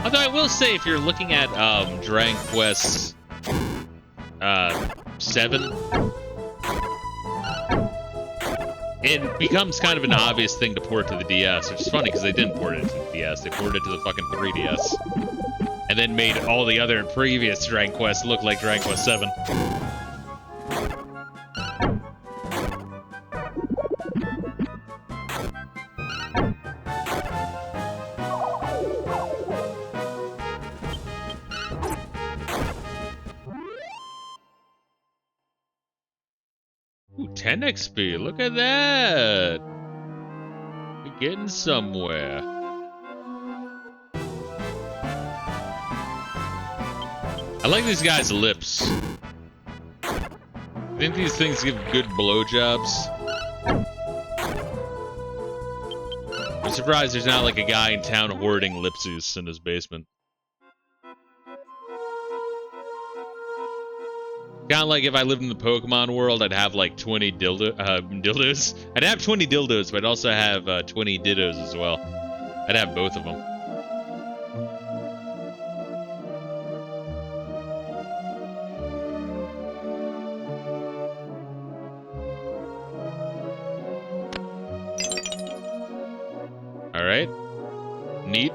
Although I will say, if you're looking at Dragon Quest 7, it becomes kind of an obvious thing to port to the DS, which is funny because they didn't port it to the DS. They ported it to the fucking 3DS, and then made all the other previous Dragon Quests look like Dragon Quest 7. Ooh, 10 XP, look at that! We're getting somewhere. I like these guys' lips. I think these things give good blowjobs. I'm surprised there's not like a guy in town hoarding Lipsys in his basement. Kind of like if I lived in the Pokemon world, I'd have like 20 dildos. I'd have 20 dildos, but I'd also have 20 dittos as well. I'd have both of them. All right. Neat.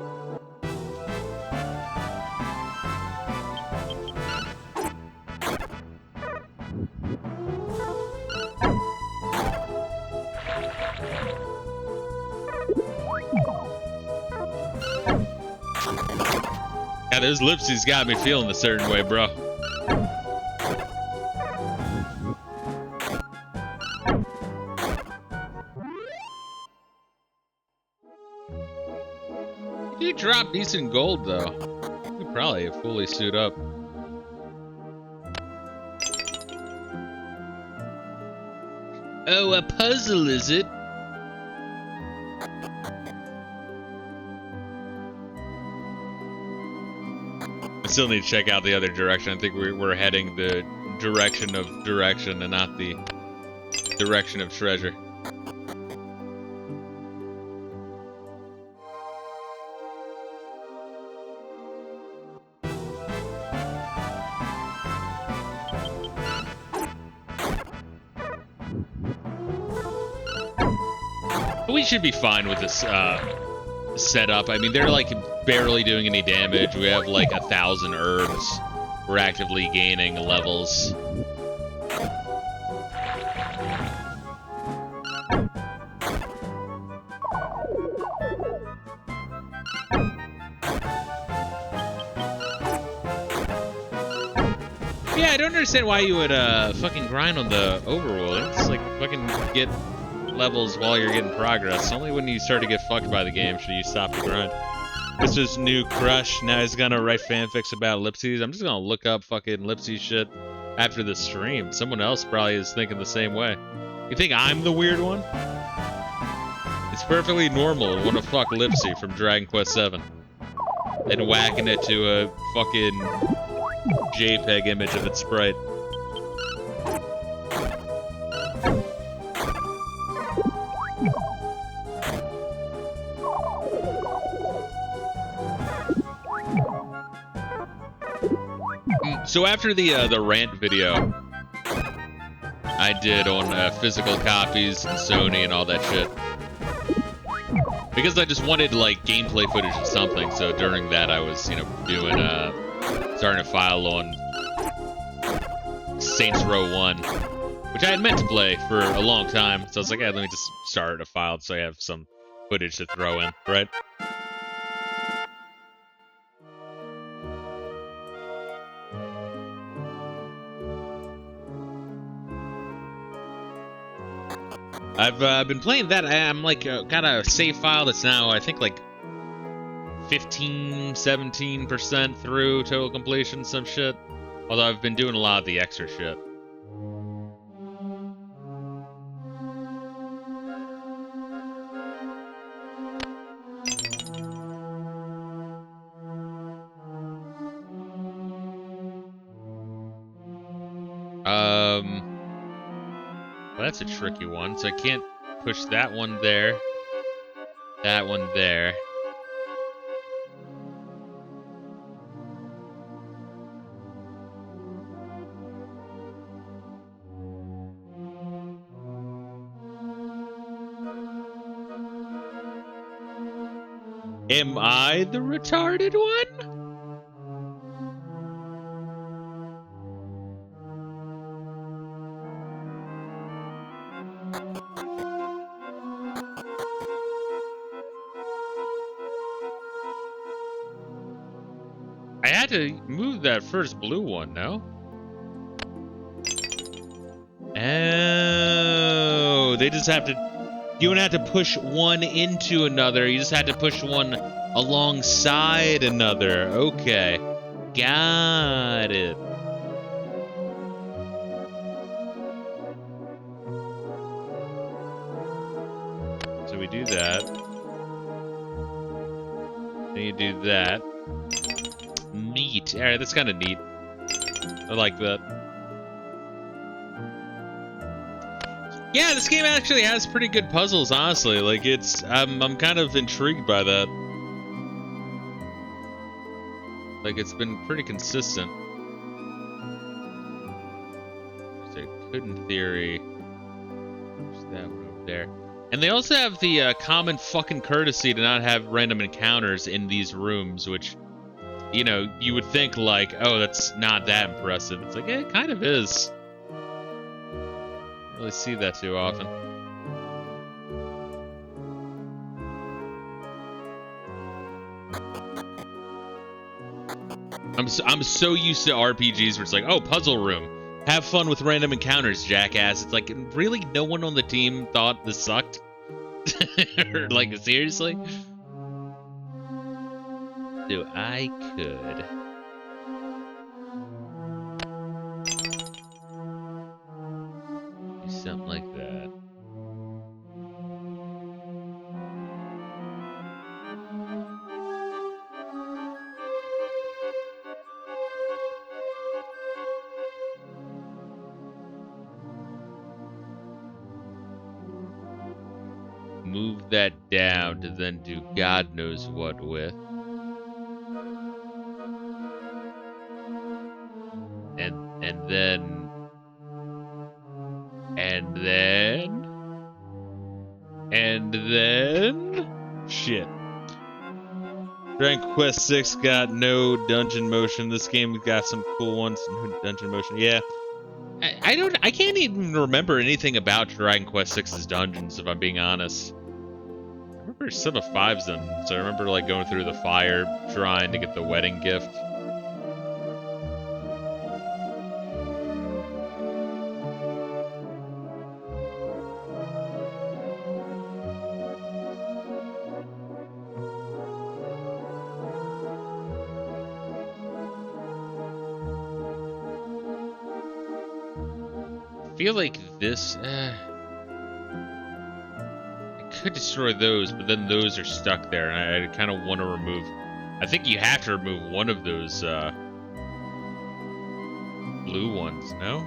Yeah, those Lipsys got me feeling a certain way, bro. You drop decent gold, though. You probably fully suit up. Oh, a puzzle, is it? I still need to check out the other direction. I think we're heading the direction of direction and not the direction of treasure. We should be fine with this setup. I mean, they're like barely doing any damage. We have like 1,000 herbs. We're actively gaining levels. Yeah, I don't understand why you would fucking grind on the overworld. It's like fucking get levels while you're getting progress. Only when you start to get fucked by the game should you stop the grind. This is new crush. Now he's gonna write fanfics about Lipsys. I'm just gonna look up fucking Lipsys shit after the stream. Someone else probably is thinking the same way. You think I'm the weird one? It's perfectly normal to want to fuck Lipsy from Dragon Quest VII and whacking it to a fucking JPEG image of its sprite. So after the rant video I did on physical copies and Sony and all that shit, because I just wanted like gameplay footage of something, so during that I was, you know, doing starting a file on Saints Row 1, which I had meant to play for a long time, so I was like, yeah, let me just start a file so I have some footage to throw in, right? I've been playing that. I'm like got a save file that's now I think like 17% through total completion, some shit. Although I've been doing a lot of the extra shit. Well, that's a tricky one. So I can't push that one there. That one there. Am I the retarded one? I had to move that first blue one, no? Oh, they just have to... You don't have to push one into another. You just had to push one alongside another. Okay. Got it. So we do that. Then you do that. Neat. Alright, that's kind of neat. I like that. Yeah, this game actually has pretty good puzzles, honestly. Like, it's... I'm kind of intrigued by that. Like, it's been pretty consistent. So it could, in theory... There's that one over there. And they also have the common fucking courtesy to not have random encounters in these rooms, which... You know, you would think, like, oh, that's not that impressive. It's like, it kind of is. Don't really see that too often. I'm so used to RPGs where it's like, oh, puzzle room. Have fun with random encounters, jackass. It's like, really, no one on the team thought this sucked? Like, seriously? So I could... do something like that. Move that down to then do God knows what with. And then... And then... shit. Dragon Quest 6 got no dungeon motion. This game got some cool ones. No dungeon motion. Yeah. I can't even remember anything about Dragon Quest 6's dungeons, if I'm being honest. I remember some of 5's dungeons. I remember like going through the fire shrine to get the wedding gift. I feel like this, I could destroy those, but then those are stuck there, and I kind of want to remove, I think you have to remove one of those, blue ones, no?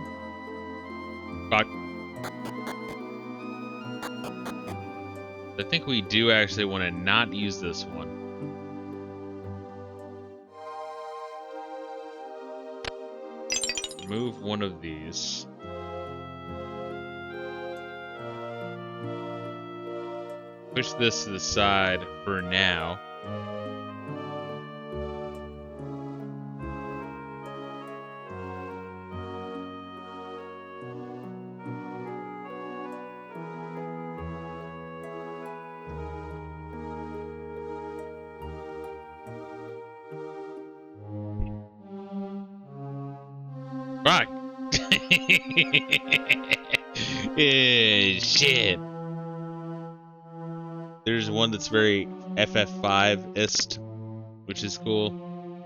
Fuck. I think we do actually want to not use this one. Remove one of these. Push this to the side for now. Fuck. Shit. There's one that's very FF5-ist, which is cool.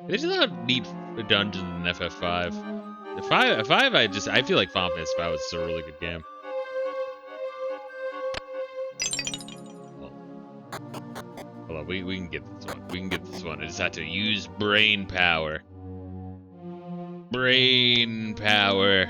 There's a lot of neat dungeons in FF5. The 5, I feel like Final Fantasy 5 was a really good game. Hold on, we can get this one. We can get this one. I just have to use brain power. Brain power.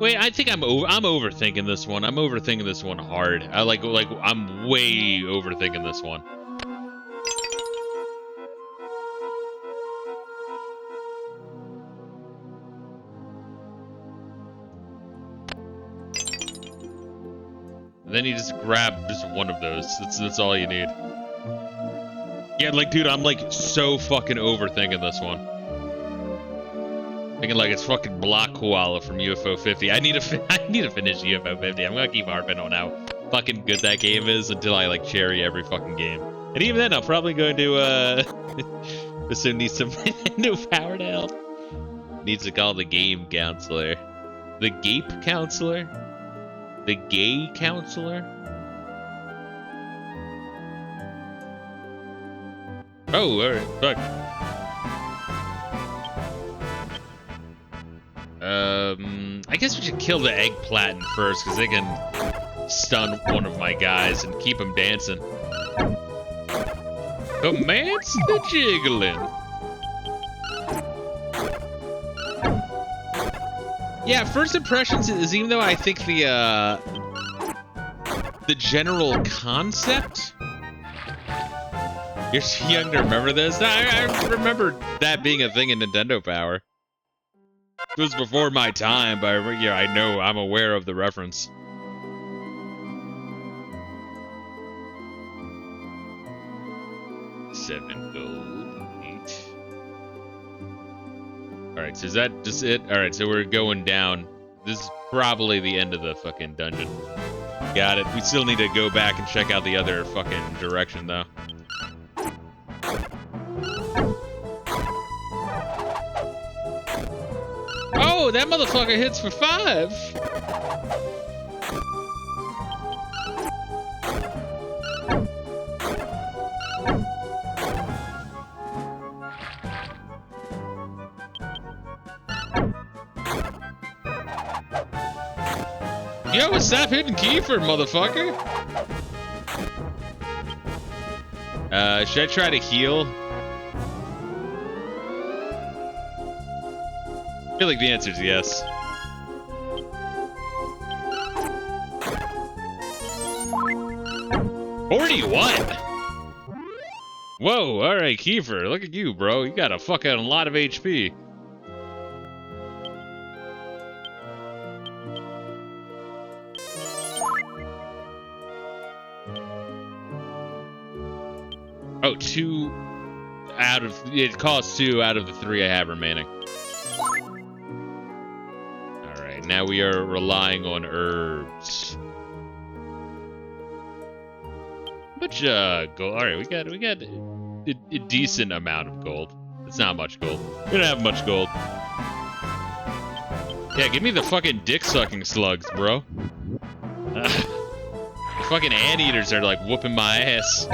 Wait, I think I'm overthinking this one. I'm overthinking this one hard. I'm way overthinking this one. Then you just grab just one of those. That's all you need. Yeah, like, dude, I'm like so fucking overthinking this one. Thinking like it's fucking Block Koala from UFO 50. I need to finish UFO 50. I'm gonna keep harping on how fucking good that game is until I like cherry every fucking game. And even then, I'm probably going to this one needs some new power to help. Needs to call the game counselor, the Gape counselor, the gay counselor. Oh, alright, fuck. I guess we should kill the eggplant first, because they can stun one of my guys and keep him dancing. Commence the jiggling. Yeah, first impressions is, even though I think the general concept. You're too young to remember this? I remember that being a thing in Nintendo Power. It was before my time, but yeah, I know, I'm aware of the reference. $7 gold, 8. Alright, so is that just it? Alright, so we're going down. This is probably the end of the fucking dungeon. Got it. We still need to go back and check out the other fucking direction, though. Oh, that motherfucker hits for 5. Yo, stop hitting Kiefer, motherfucker. Should I try to heal? I feel like the answer is yes. $41. Whoa, alright, Kiefer, look at you, bro. You got a fucking lot of HP. Oh, 2 out of... It costs 2 out of the 3 I have remaining. Alright, now we are relying on herbs. Much gold. Alright, we got a decent amount of gold. It's not much gold. We don't have much gold. Yeah, give me the fucking dick-sucking slugs, bro. The fucking anteaters are, like, whooping my ass.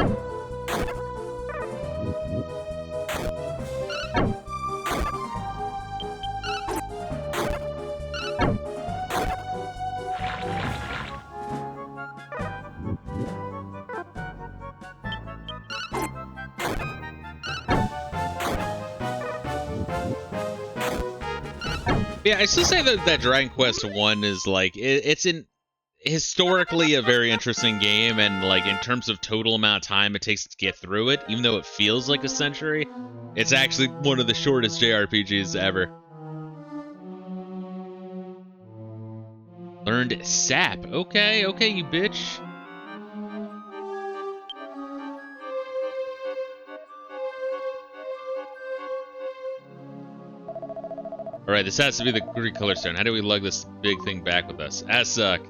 Yeah, I still say that Dragon Quest 1 is, like, it's historically a very interesting game, and, like, in terms of total amount of time it takes to get through it, even though it feels like a century, it's actually one of the shortest JRPGs ever. Learned sap. Okay, you bitch. Alright, this has to be the green color stone. How do we lug this big thing back with us? Suck.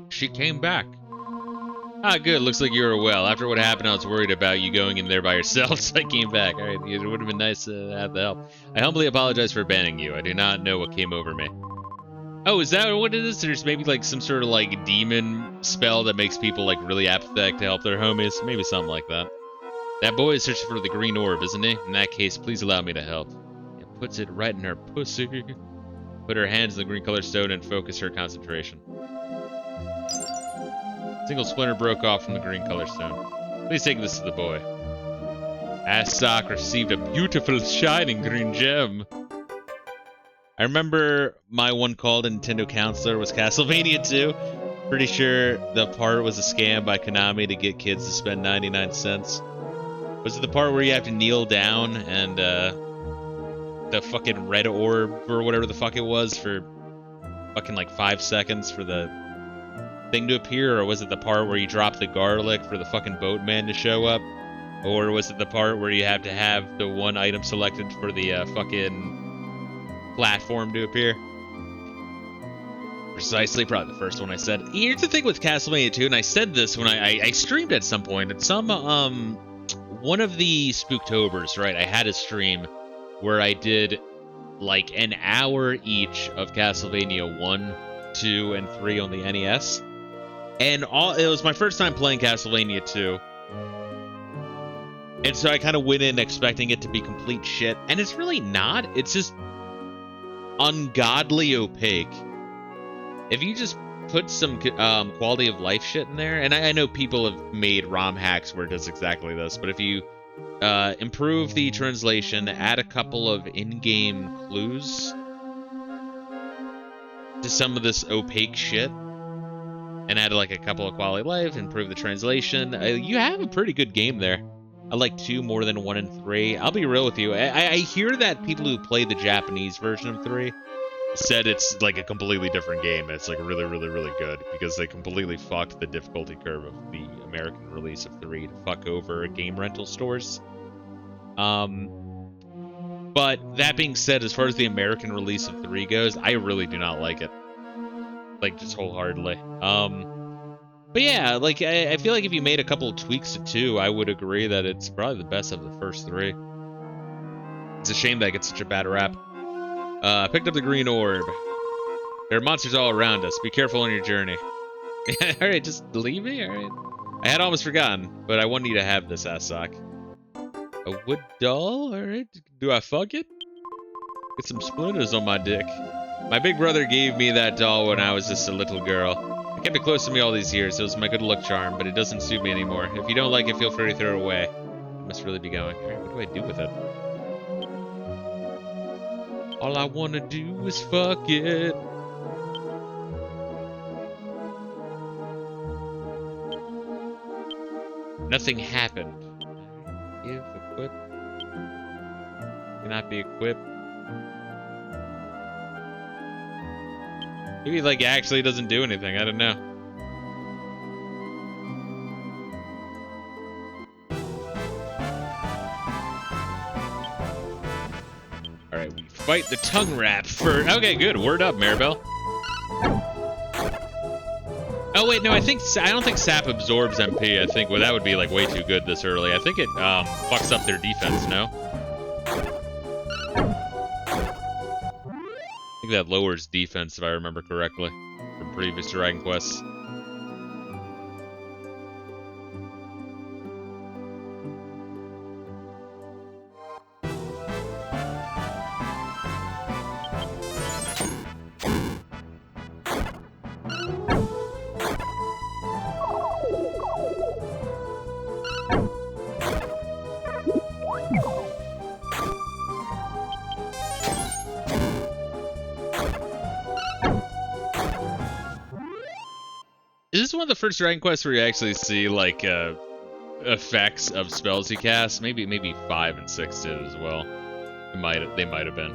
She came back. Ah, good. Looks like you were well. After what happened, I was worried about you going in there by yourself, so I came back. Alright, it would have been nice to have the help. I humbly apologize for abandoning you. I do not know what came over me. Oh, is that what it is? There's maybe, like, some sort of, like, demon spell that makes people, like, really apathetic to help their homies? Maybe something like that. That boy is searching for the green orb, isn't he? In that case, please allow me to help. Puts it right in her pussy. Put her hands in the green color stone and focus her concentration. Single splinter broke off from the green color stone. Please take this to the boy. Asak received a beautiful shining green gem. I remember my one call to Nintendo counselor was Castlevania 2. Pretty sure the part was a scam by Konami to get kids to spend 99 cents. Was it the part where you have to kneel down and the fucking red orb or whatever the fuck it was for fucking like 5 seconds for the thing to appear? Or was it the part where you drop the garlic for the fucking boatman to show up? Or was it the part where you have to have the one item selected for the fucking platform to appear? Precisely, probably the first one I said. Here's the thing with Castlevania 2, and I said this when I streamed at some point. At some, one of the Spooktobers, right, I had a stream where I did like an hour each of Castlevania 1, 2, and 3 on the NES. And it was my first time playing Castlevania 2. And so I kind of went in expecting it to be complete shit. And it's really not. It's just ungodly opaque. If you just put some quality of life shit in there, and I know people have made ROM hacks where it does exactly this, but if you improve the translation, add a couple of in-game clues to some of this opaque shit, and add like a couple of quality of life, improve the translation, you have a pretty good game there. I like 2 more than 1 and 3. I'll be real with you. I hear that people who play the Japanese version of 3 said it's like a completely different game. It's like really, really, really good because they completely fucked the difficulty curve of the American release of 3 to fuck over game rental stores. But that being said, as far as the American release of 3 goes, I really do not like it. Like, just wholeheartedly. But yeah, like, I feel like if you made a couple of tweaks to 2, I would agree that it's probably the best of the first 3. It's a shame that it gets such a bad rap. Picked up the green orb. There are monsters all around us. Be careful on your journey. Alright, just leave me? Alright. I had almost forgotten, but I want you to have this, Asak. A wood doll? Alright. Do I fuck it? Get some splinters on my dick. My big brother gave me that doll when I was just a little girl. I kept it close to me all these years. It was my good luck charm, but it doesn't suit me anymore. If you don't like it, feel free to throw it away. I must really be going. Alright, what do I do with it? All I wanna do is fuck it. Nothing happened. Give, equip. Cannot be equipped. Maybe, like, actually doesn't do anything. I don't know. Alright, we fight the tongue wrap for... Okay, good. Word up, Maribel. Oh, wait, no, I don't think Sap absorbs MP. I think, well, that would be, like, way too good this early. I think it, fucks up their defense, no? I think that lowers defense, if I remember correctly, from previous Dragon Quests. Is this one of the first Dragon Quests where you actually see, like, effects of spells you cast? Maybe 5 and 6 did as well. They might have been.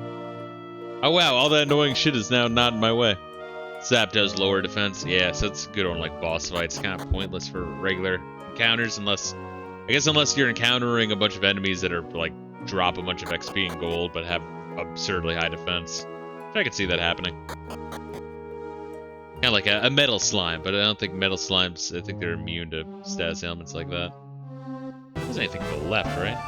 Oh wow, all that annoying shit is now not in my way. Sap does lower defense. Yeah, so it's good on, like, boss fights. Kind of pointless for regular encounters unless you're encountering a bunch of enemies that are, like, drop a bunch of XP and gold but have absurdly high defense. I could see that happening. Kind of like a metal slime, but I don't think metal slimes, I think they're immune to status ailments like that. There's anything to the left, right?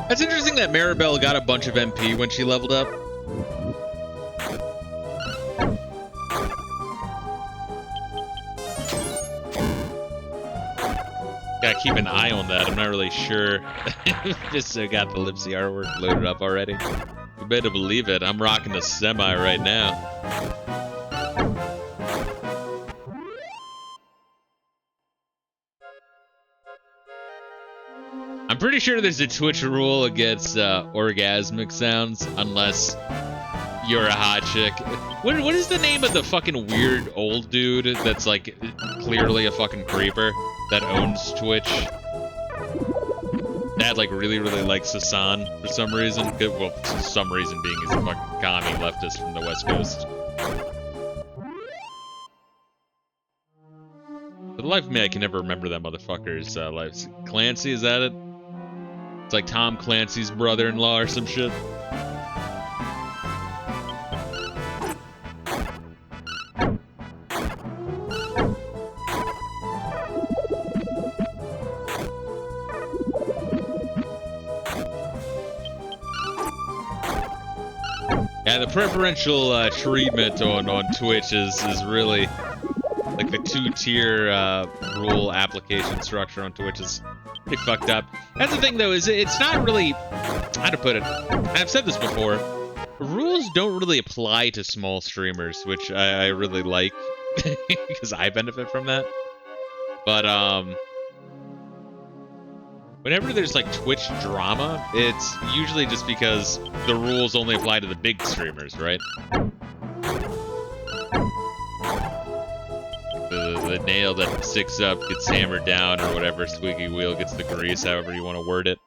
That's interesting that Maribel got a bunch of MP when she leveled up. Gotta keep an eye on that. I'm not really sure. Just got the Lipsy artwork loaded up already. You better believe it. I'm rocking the semi right now. I'm pretty sure there's a Twitch rule against orgasmic sounds unless you're a hot chick. What is the name of the fucking weird old dude that's like clearly a fucking creeper that owns Twitch? That like really likes Hassan for some reason. Well, for some reason being he's a fucking commie leftist from the West Coast. For the life of me, I can never remember that motherfucker's life. Clancy, is that it? It's like Tom Clancy's brother-in-law or some shit. Yeah, the preferential treatment on Twitch is really like the two-tier rule application structure on Twitch is pretty fucked up. That's the thing, though, is it's not really, how to put it, and I've said this before, rules don't really apply to small streamers, which I really like, because I benefit from that. But, whenever there's, like, Twitch drama, it's usually just because the rules only apply to the big streamers, right? The nail that sticks up gets hammered down, or whatever, squeaky wheel gets the grease, however you want to word it.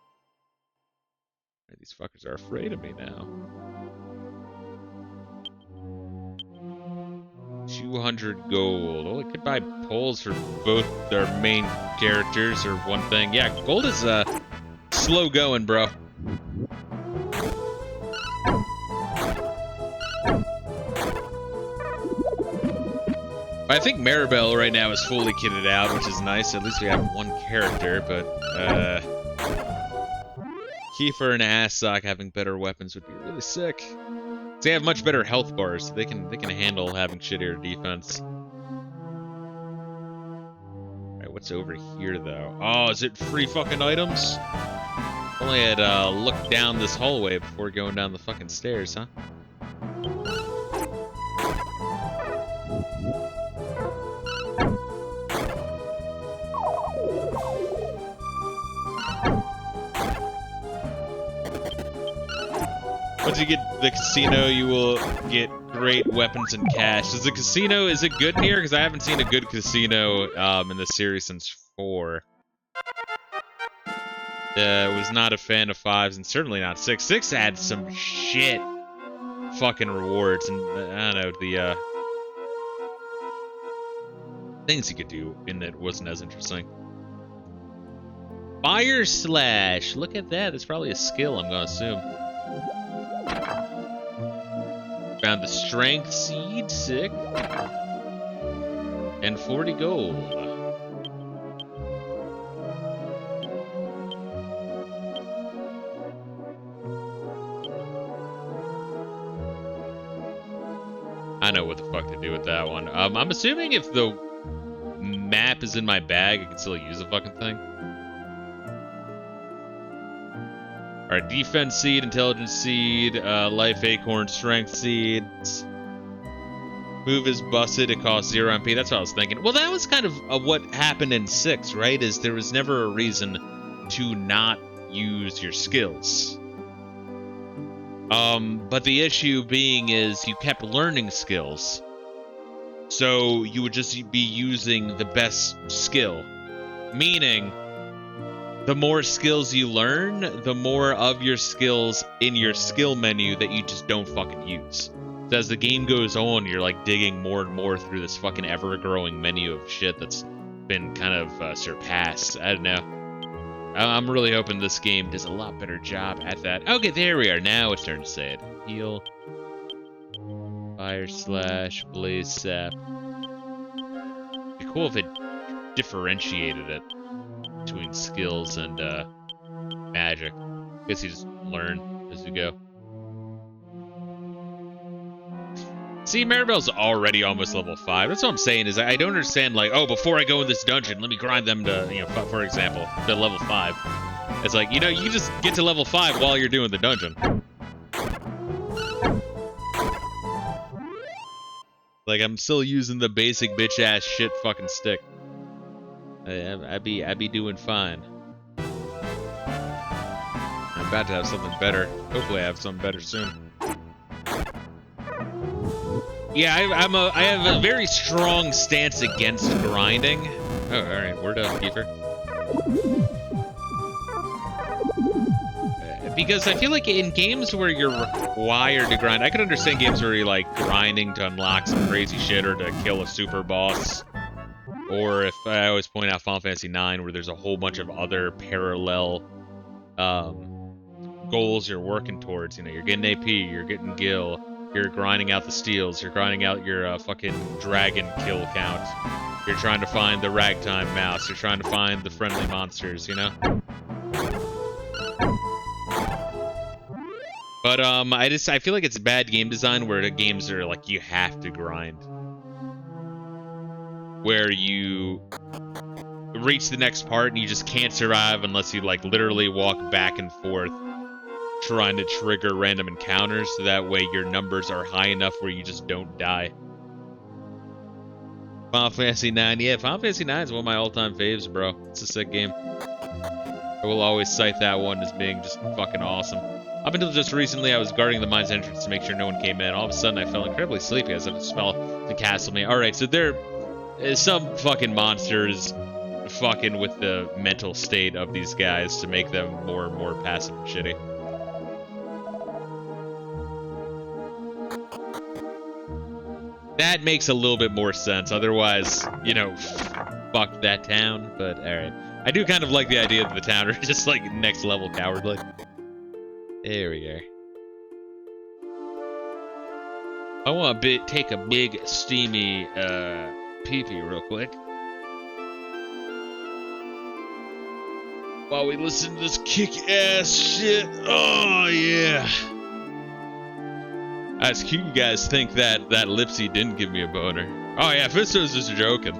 These fuckers are afraid of me now. 200 gold. Oh, I could buy poles for both their main characters or one thing. Yeah, gold is slow going, bro. I think Maribel right now is fully kitted out, which is nice. At least we have one character, but Kiefer and Assok having better weapons would be really sick. They have much better health bars, so they can handle having shittier defense. Alright, what's over here though? Oh, is it free fucking items? Only had looked down this hallway before going down the fucking stairs, huh? Once you get the casino, you will get great weapons and cash. Is it good in here? Because I haven't seen a good casino in the series since 4. Was not a fan of 5s, and certainly not 6. 6 had some shit fucking rewards, and I don't know, the things you could do in it wasn't as interesting. Fire Slash. Look at that. That's probably a skill, I'm going to assume. Found the Strength Seed. Sick. And 40 gold. I know what the fuck to do with that one. I'm assuming if the map is in my bag, I can still use the fucking thing. Alright, defense seed, intelligence seed, life acorn, strength seeds. Move is busted, it costs 0 MP. That's what I was thinking. Well, that was kind of what happened in 6, right? Is there was never a reason to not use your skills. But the issue being is you kept learning skills. So you would just be using the best skill. Meaning, the more skills you learn, the more of your skills in your skill menu that you just don't fucking use. So as the game goes on, you're like digging more and more through this fucking ever-growing menu of shit that's been kind of surpassed. I don't know. I'm really hoping this game does a lot better job at that. Okay, there we are. Now it's starting to say it. Heal. Fire Slash. Blaze Sap. It'd be cool if it differentiated it between skills and magic. I guess you just learn as you go. See, Maribel's already almost level 5. That's what I'm saying, is I don't understand, like, oh, before I go in this dungeon, let me grind them to, you know, for example, to level 5. It's like, you know, you just get to level 5 while you're doing the dungeon. Like, I'm still using the basic bitch-ass shit fucking stick. I'd be doing fine. I'm about to have something better. Hopefully I have something better soon. Yeah, I have a very strong stance against grinding. Oh, alright, word up, Keeper. Because I feel like in games where you're required to grind, I could understand games where you're like grinding to unlock some crazy shit or to kill a super boss. Or if I always point out Final Fantasy IX, where there's a whole bunch of other parallel goals you're working towards. You know, you're getting AP, you're getting Gil. You're grinding out the steals. You're grinding out your fucking dragon kill count. You're trying to find the ragtime mouse. You're trying to find the friendly monsters, you know? But I feel like it's bad game design where the games are like you have to grind. Where you reach the next part and you just can't survive unless you like literally walk back and forth trying to trigger random encounters, so that way your numbers are high enough where you just don't die. Final Fantasy IX, yeah, Final Fantasy IX is one of my all-time faves, bro. It's a sick game. I will always cite that one as being just fucking awesome. Up until just recently, I was guarding the mine's entrance to make sure no one came in. All of a sudden, I felt incredibly sleepy as if a spell to castle me. Alright, so there is some fucking monsters fucking with the mental state of these guys to make them more and more passive and shitty. That makes a little bit more sense. Otherwise, you know, fuck that town. But alright. I do kind of like the idea that the town are just like next level cowardly. There we go. I want to take a big steamy pee-pee real quick. While we listen to this kick-ass shit. Oh yeah. That's cute. You guys think that Lipsy didn't give me a boner. Oh yeah, Fisto's just joking.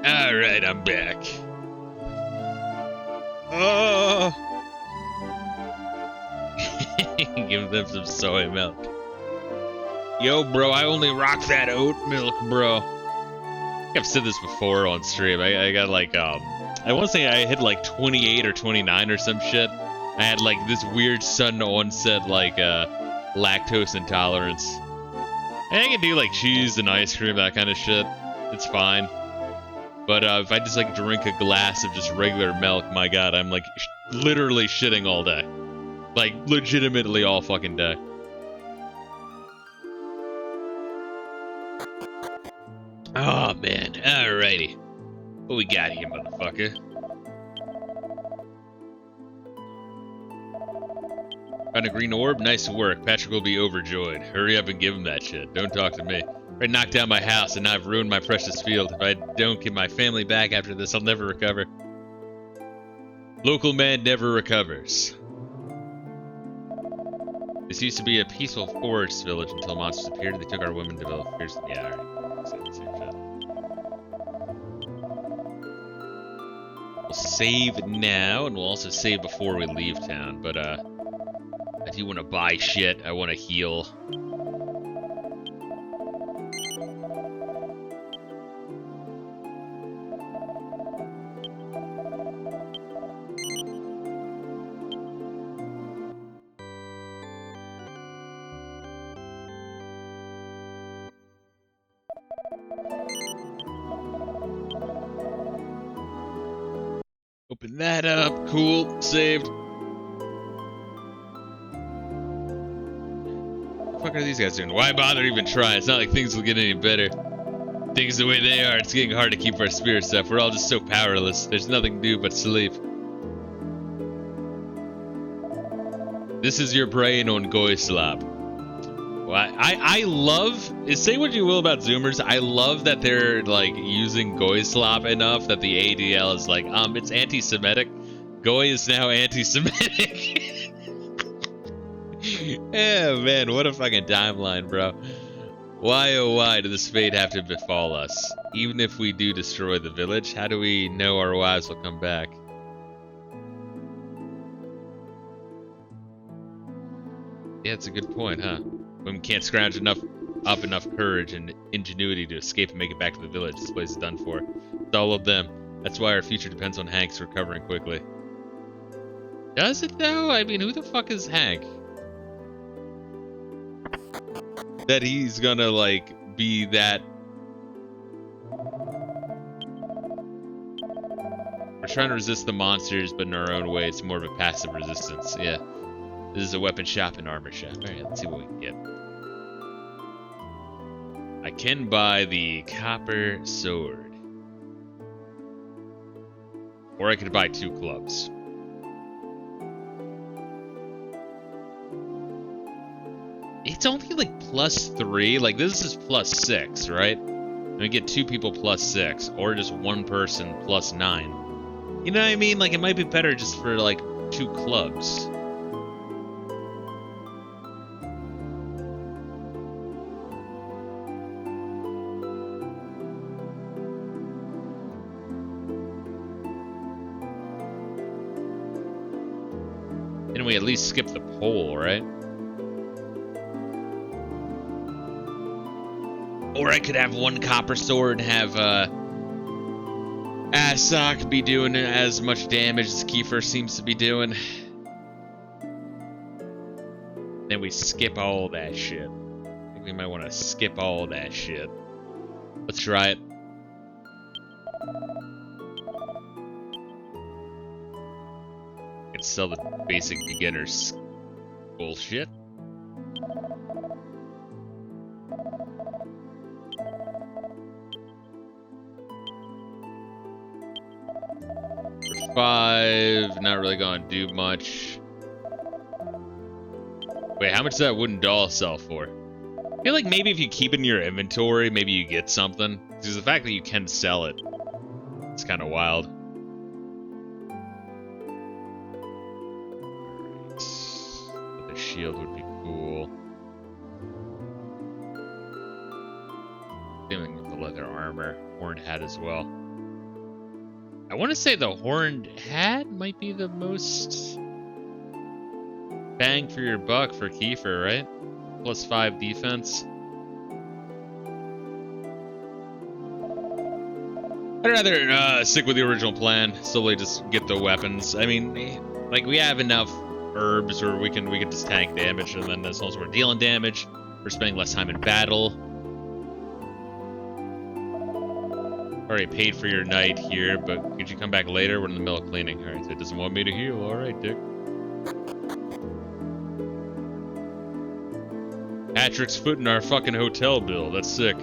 Alright, I'm back. Oh! Give them some soy milk. Yo, bro, I only rock that oat milk, bro. I've said this before on stream. I got like, I want to say I hit like 28 or 29 or some shit. I had like this weird sudden onset, like, lactose intolerance. And I can do like cheese and ice cream, that kind of shit. It's fine. But if I just like drink a glass of just regular milk, my god, I'm like literally shitting all day. Like legitimately all fucking day. Oh man, alrighty. What we got here, motherfucker? Found a green orb? Nice work. Patrick will be overjoyed. Hurry up and give him that shit. Don't talk to me. I knocked down my house and now I've ruined my precious field. If I don't get my family back after this, I'll never recover. Local man never recovers. This used to be a peaceful forest village until monsters appeared. They took our women to develop fierce. Yeah, alright. Same shit. We'll save now, and we'll also save before we leave town, but I do want to buy shit. I want to heal. Open that up. Cool. Saved. What the fuck are these guys doing? Why bother even trying? It's not like things will get any better. Things the way they are, it's getting hard to keep our spirits up. We're all just so powerless. There's nothing to do but sleep. This is your brain on Goyslop. Well, I love, say what you will about Zoomers, I love that they're like using Goyslop enough that the ADL is like, it's anti-Semitic. Goy is now anti-Semitic. Yeah, man, what a fucking timeline, bro. Why, oh why, did this fate have to befall us? Even if we do destroy the village, how do we know our wives will come back? Yeah, it's a good point, huh? Women can't scrounge up enough courage and ingenuity to escape and make it back to the village. This place is done for. It's all of them. That's why our future depends on Hank's recovering quickly. Does it, though? I mean, who the fuck is Hank? That he's gonna, like, be that... We're trying to resist the monsters, but in our own way, it's more of a passive resistance. Yeah. This is a weapon shop and armor shop. Alright, let's see what we can get. I can buy the copper sword. Or I could buy 2 clubs. It's only like +3. Like this is +6, right? And we get 2 people +6, or just 1 person +9. You know what I mean? Like it might be better just for like 2 clubs. And we at least skip the pole, right? Or I could have 1 copper sword and have Asok be doing as much damage as Kiefer seems to be doing. Then we skip all that shit. I think we might want to skip all that shit. Let's try it. Sell the basic beginners bullshit. For 5, not really gonna do much. Wait, how much does that wooden doll sell for? I feel like maybe if you keep it in your inventory, maybe you get something. Because the fact that you can sell it, it's kind of wild. Shield would be cool. Dealing with the leather armor, horn hat as well. I want to say the Horned Hat might be the most bang for your buck for Kiefer, right? +5 defense. I'd rather stick with the original plan. Slowly just get the weapons. I mean, like, we have enough herbs where we can just tank damage, and then as long as we're dealing damage, we're spending less time in battle. Already paid for your night here, but could you come back later? We're in the middle of cleaning. Alright, so it doesn't want me to heal. Alright, dick. Patrick's footing our fucking hotel bill. That's sick.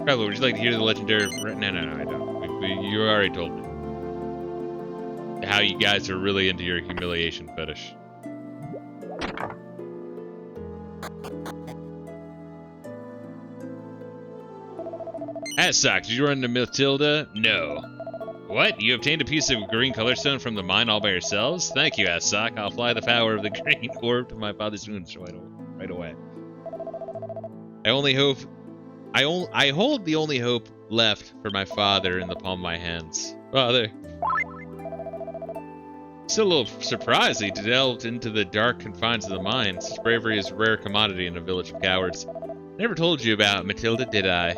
Carlo, would you like to hear the legendary... No, I don't. You already told me. How you guys are really into your humiliation fetish. Assock, did you run into Matilda? No. What? You obtained a piece of green color stone from the mine all by yourselves? Thank you, Assock. I'll fly the power of the green orb to my father's wounds right away. I hold the only hope left for my father in the palm of my hands. Father. Still a little surprised he delved into the dark confines of the mine. Such bravery is a rare commodity in a village of cowards. Never told you about Matilda, did I?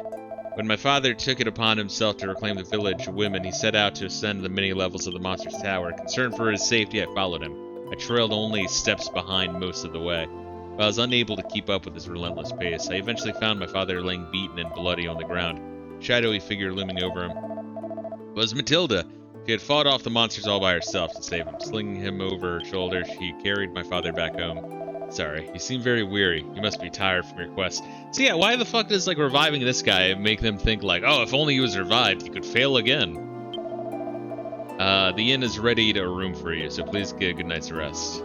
When my father took it upon himself to reclaim the village of women, he set out to ascend the many levels of the monster's tower. Concerned for his safety, I followed him. I trailed only steps behind most of the way. But I was unable to keep up with his relentless pace. I eventually found my father laying beaten and bloody on the ground, a shadowy figure looming over him. It was Matilda. She had fought off the monsters all by herself to save him. Slinging him over her shoulder, she carried my father back home. Sorry, you seem very weary. You must be tired from your quest. So yeah, why the fuck does, like, reviving this guy make them think, like, oh, if only he was revived, he could fail again? The inn is ready to a room for you, so please get a good night's rest.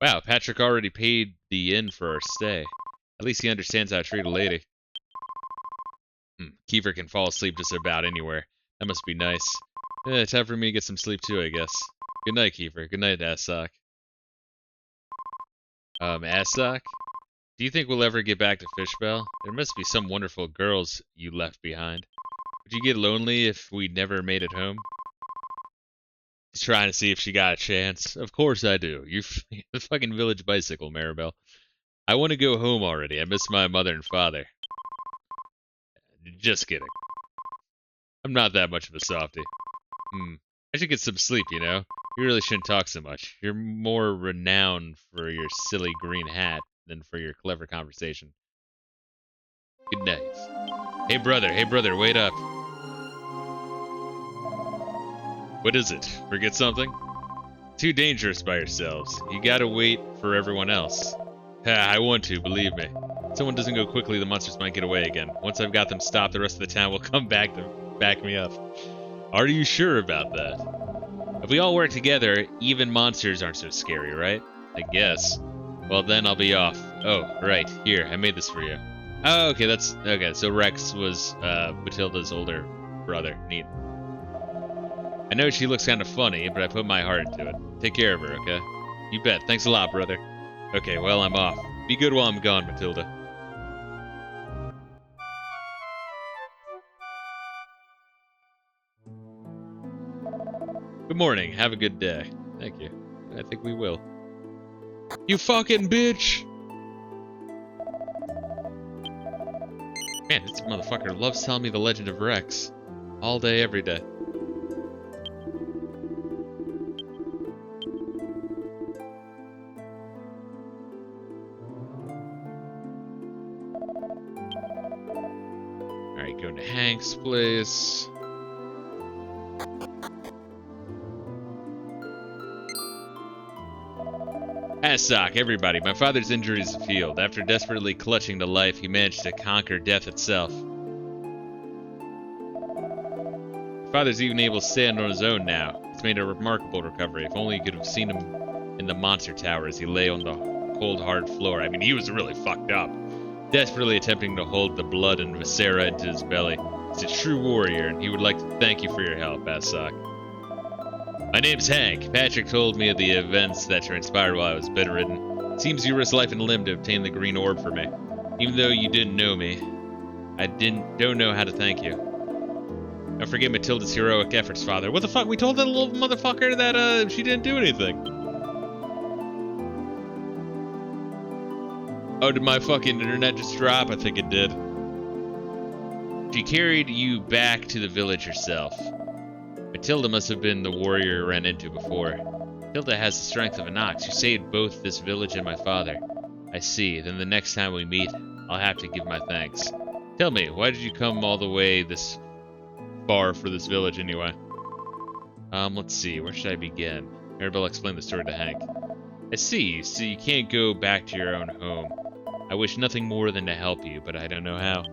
Wow, Patrick already paid the inn for our stay. At least he understands how to treat a lady. Kiefer can fall asleep just about anywhere. That must be nice. Time for me to get some sleep too, I guess. Good night, Kiefer. Good night, Assock. Assock? Do you think we'll ever get back to Fishbell? There must be some wonderful girls you left behind. Would you get lonely if we never made it home? He's trying to see if she got a chance. Of course I do. You're the fucking village bicycle, Maribel. I want to go home already. I miss my mother and father. Just kidding. I'm not that much of a softie. I should get some sleep, you know? You really shouldn't talk so much. You're more renowned for your silly green hat than for your clever conversation. Good night. Hey brother, wait up. What is it? Forget something? Too dangerous by yourselves. You gotta wait for everyone else. I want to, believe me. If someone doesn't go quickly, the monsters might get away again. Once I've got them stopped, the rest of the town will come back to back me up. Are you sure about that? If we all work together, even monsters aren't so scary, right? I guess. Well, then I'll be off. Oh, right. Here, I made this for you. Oh, okay, okay, so Rex was Matilda's older brother. Neat. I know she looks kind of funny, but I put my heart into it. Take care of her, okay? You bet. Thanks a lot, brother. Okay, well, I'm off. Be good while I'm gone, Matilda. Good morning. Have a good day. Thank you. I think we will. You fucking bitch! Man, this motherfucker loves telling me the legend of Rex. All day, every day. Alright, going to Hank's place. Assock, everybody. My father's injuries have healed. After desperately clutching to life, he managed to conquer death itself. My father's even able to stand on his own now. He's made a remarkable recovery. If only you could have seen him in the monster tower as he lay on the cold, hard floor. I mean, he was really fucked up. Desperately attempting to hold the blood and viscera into his belly. He's a true warrior, and he would like to thank you for your help, Assock. My name's Hank. Patrick told me of the events that transpired while I was bedridden. It seems you risked life and limb to obtain the green orb for me. Even though you didn't know me, don't know how to thank you. Don't forget Matilda's heroic efforts, Father. What the fuck? We told that little motherfucker that she didn't do anything. Oh, did my fucking internet just drop? I think it did. She carried you back to the village herself. Matilda must have been the warrior I ran into before. Matilda has the strength of an ox. You saved both this village and my father. I see. Then the next time we meet, I'll have to give my thanks. Tell me, why did you come all the way this far for this village anyway? Let's see. Where should I begin? Maribel explained the story to Hank. I see. So you can't go back to your own home. I wish nothing more than to help you, but I don't know how.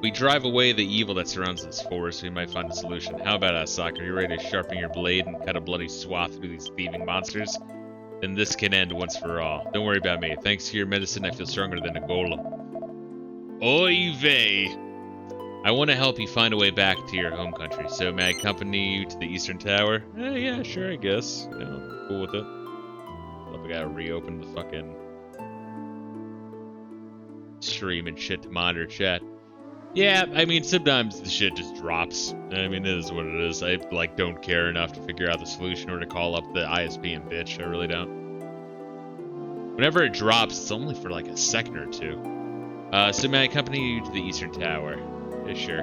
We drive away the evil that surrounds this forest, we might find a solution. How about us, Sock? Are you ready to sharpen your blade and cut a bloody swath through these thieving monsters? Then this can end once for all. Don't worry about me. Thanks to your medicine, I feel stronger than a golem. Oy vey! I want to help you find a way back to your home country, so may I accompany you to the Eastern Tower? Yeah, sure, I guess. You know, I'm cool with it. Hope I gotta reopen the fucking stream and shit to monitor chat. Yeah, I mean, sometimes the shit just drops. I mean, it is what it is. I, like, don't care enough to figure out the solution or to call up the ISP and bitch. I really don't. Whenever it drops, it's only for, like, a second or two. So may I accompany you to the Eastern Tower? Yeah, sure.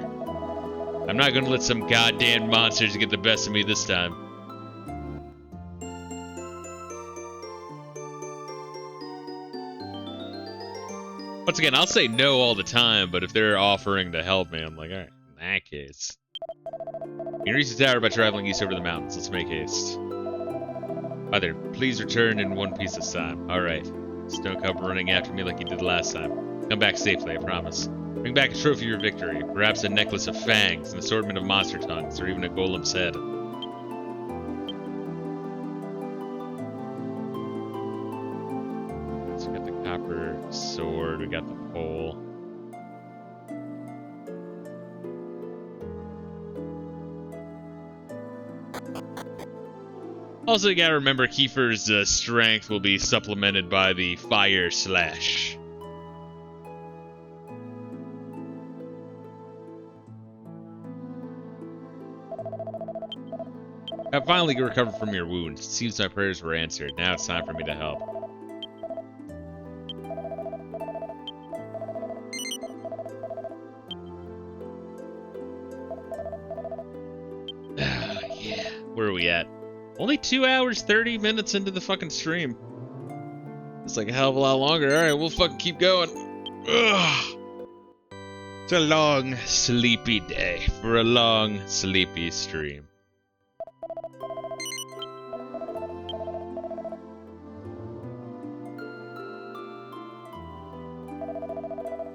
I'm not gonna let some goddamn monsters get the best of me this time. Once again, I'll say no all the time, but if they're offering to help me, I'm like, alright, in that case. You can reach the tower by traveling east over the mountains. Let's make haste. Father, please return in one piece this time. Alright. Just don't come running after me like you did last time. Come back safely, I promise. Bring back a trophy of your victory, perhaps a necklace of fangs, an assortment of monster tongues, or even a golem's head. So we got the copper sword, we got the pole. Also, you gotta remember Kiefer's strength will be supplemented by the fire slash. I finally recovered from your wounds. It seems my prayers were answered. Now it's time for me to help. Yeah. Where are we at? Only 2 hours, 30 minutes into the fucking stream. It's like a hell of a lot longer. Alright, we'll fucking keep going. Ugh. It's a long, sleepy day for a long, sleepy stream.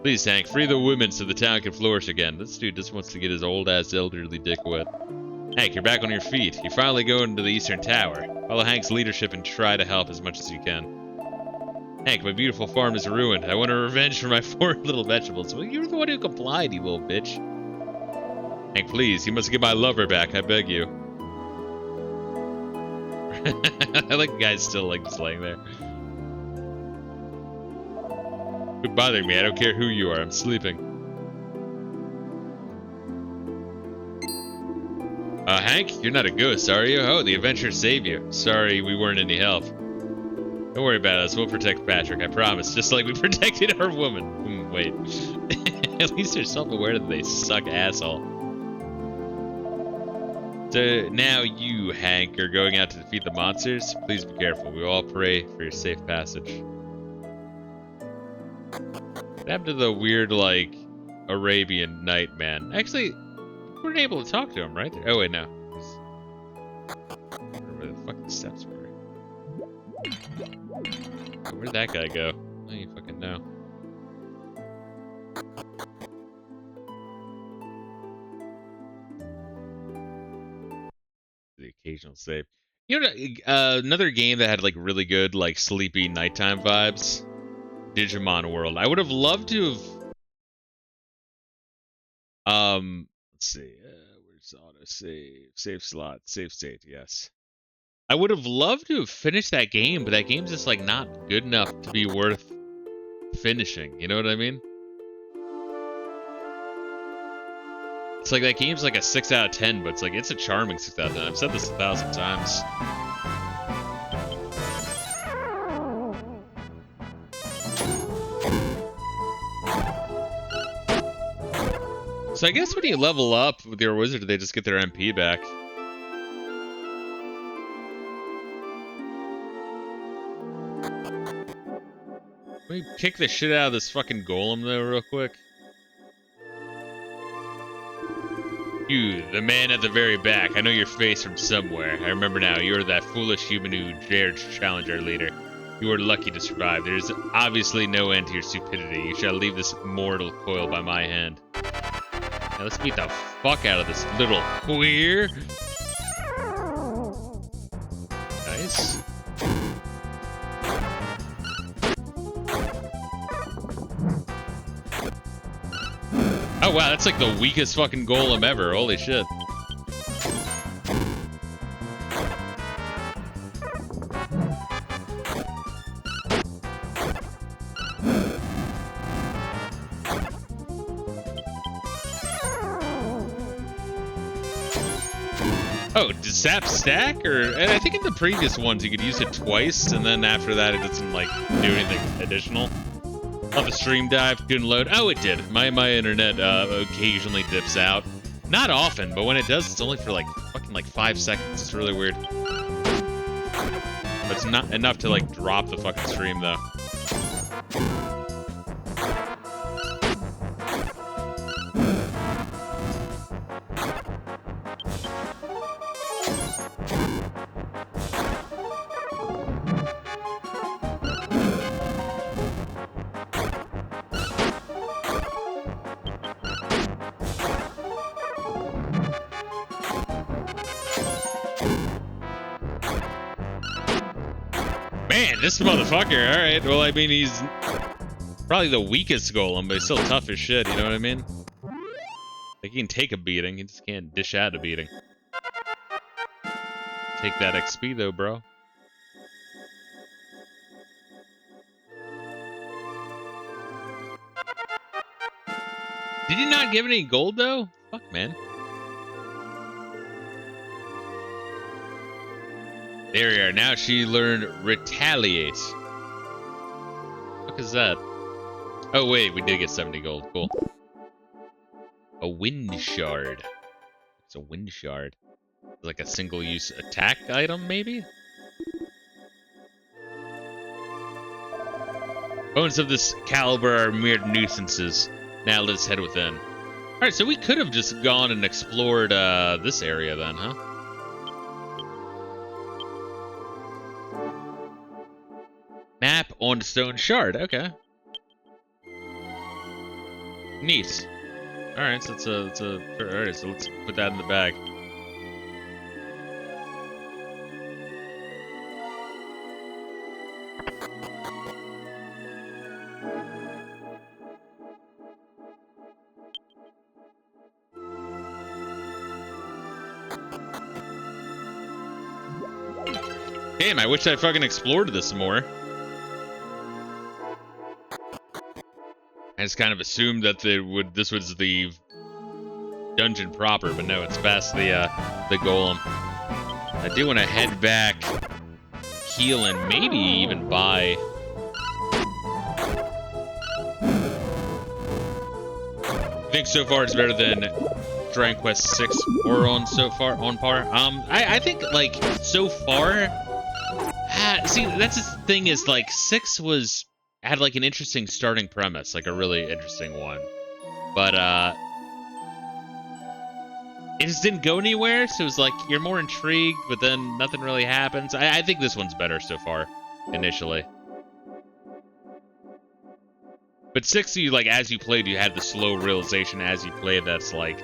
Please, Hank, free the women so the town can flourish again. This dude just wants to get his old-ass elderly dick wet. Hank, you're back on your feet. You're finally going to the Eastern Tower. Follow Hank's leadership and try to help as much as you can. Hank, my beautiful farm is ruined. I want a revenge for my poor little vegetables. Well, you're the one who complied, you little bitch. Hank, please, you must get my lover back, I beg you. I like the guy's still, like, just laying there. Quit bothering me, I don't care who you are, I'm sleeping. Hank, you're not a ghost, are you? Oh, the adventurers saved you. Sorry we weren't any help. Don't worry about us, we'll protect Patrick, I promise. Just like we protected our woman. Wait. At least they're self-aware that they suck, asshole. So now you, Hank, are going out to defeat the monsters. Please be careful. We all pray for your safe passage. What happened to the weird, like, Arabian night man? Actually, we weren't able to talk to him, right? Oh, wait, no. I don't remember where the fucking steps were. Where'd that guy go? I don't even fucking know. The occasional save. You know, another game that had, like, really good, like, sleepy nighttime vibes? Digimon World. I would have loved to have... let's see. Where's auto save? Save slot. Save state, yes. I would have loved to have finished that game, but that game's just, like, not good enough to be worth finishing. You know what I mean? It's like that game's like a 6 out of 10, but it's like, it's a charming 6 out of 10. I've said this 1,000 times. So I guess when you level up with your wizard, they just get their MP back. Let me kick the shit out of this fucking golem though real quick. You, the man at the very back, I know your face from somewhere. I remember now, you're that foolish human who dared to challenge our leader. You were lucky to survive. There is obviously no end to your stupidity. You shall leave this mortal coil by my hand. Now let's beat the fuck out of this little queer. Nice. Oh wow, that's like the weakest fucking golem ever. Holy shit. Oh, does Sap stack? Or and I think in the previous ones you could use it twice, and then after that it doesn't like do anything additional. Oh, the stream dive couldn't load. Oh, it did. My internet occasionally dips out. Not often, but when it does, it's only for like fucking like 5 seconds. It's really weird. But it's not enough to like drop the fucking stream though. Man, this motherfucker. Alright, well, I mean, he's probably the weakest golem, but he's still tough as shit, you know what I mean? Like, he can take a beating, he just can't dish out a beating. Take that XP, though, bro. Did he not give any gold, though? Fuck, man. There we are. Now she learned retaliate. What is that? Oh wait, we did get 70 gold. Cool. A wind shard. It's a wind shard. Like a single-use attack item, maybe? Bones of this caliber are mere nuisances. Now let's head within. Alright, so we could have just gone and explored this area then, huh? Map on stone shard. Okay. Neat. All right, so all right. So let's put that in the bag. Damn, I wish I fucking explored this more. I just kind of assumed that this was the dungeon proper, but no, it's past the golem. I do want to head back, heal, and maybe even buy. I think so far it's better than Dragon Quest 6 or on par. I think like so far. See, that's the thing is like 6 had like an interesting starting premise, like a really interesting one, but it just didn't go anywhere. So it was like you're more intrigued, but then nothing really happens. I think this one's better so far, initially. But 6, you like as you played, you had the slow realization as you played that's like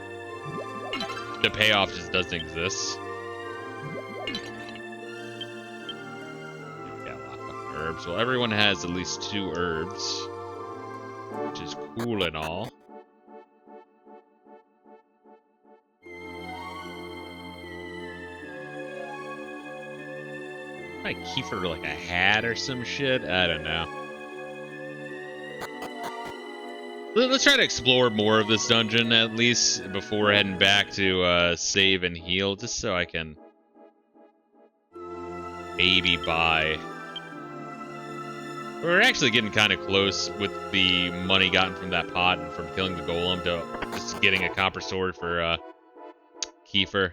the payoff just doesn't exist. Herbs. Well, everyone has at least 2 herbs, which is cool and all. Might keep her like a hat or some shit. I don't know. Let's try to explore more of this dungeon, at least, before heading back to save and heal, just so I can maybe buy. We're actually getting kind of close with the money gotten from that pot and from killing the golem to just getting a copper sword for Kiefer.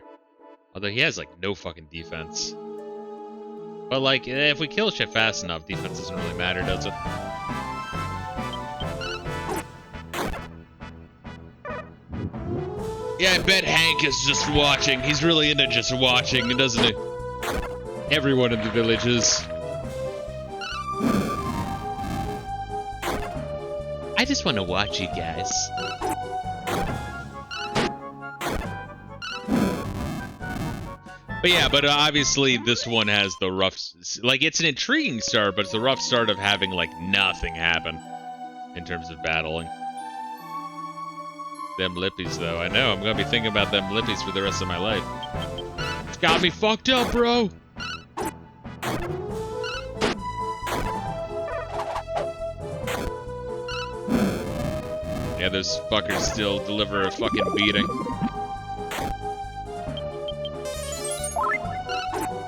Although he has, like, no fucking defense. But, like, if we kill shit fast enough, defense doesn't really matter, does it? Yeah, I bet Hank is just watching. He's really into just watching, doesn't he? Everyone in the village is. I just want to watch you guys. But yeah, obviously this one has the rough, like, it's an intriguing start, but it's the rough start of having, like, nothing happen in terms of battling. Them lippies, though. I know, I'm gonna be thinking about them lippies for the rest of my life. It's got me fucked up, bro! Yeah, those fuckers still deliver a fucking beating.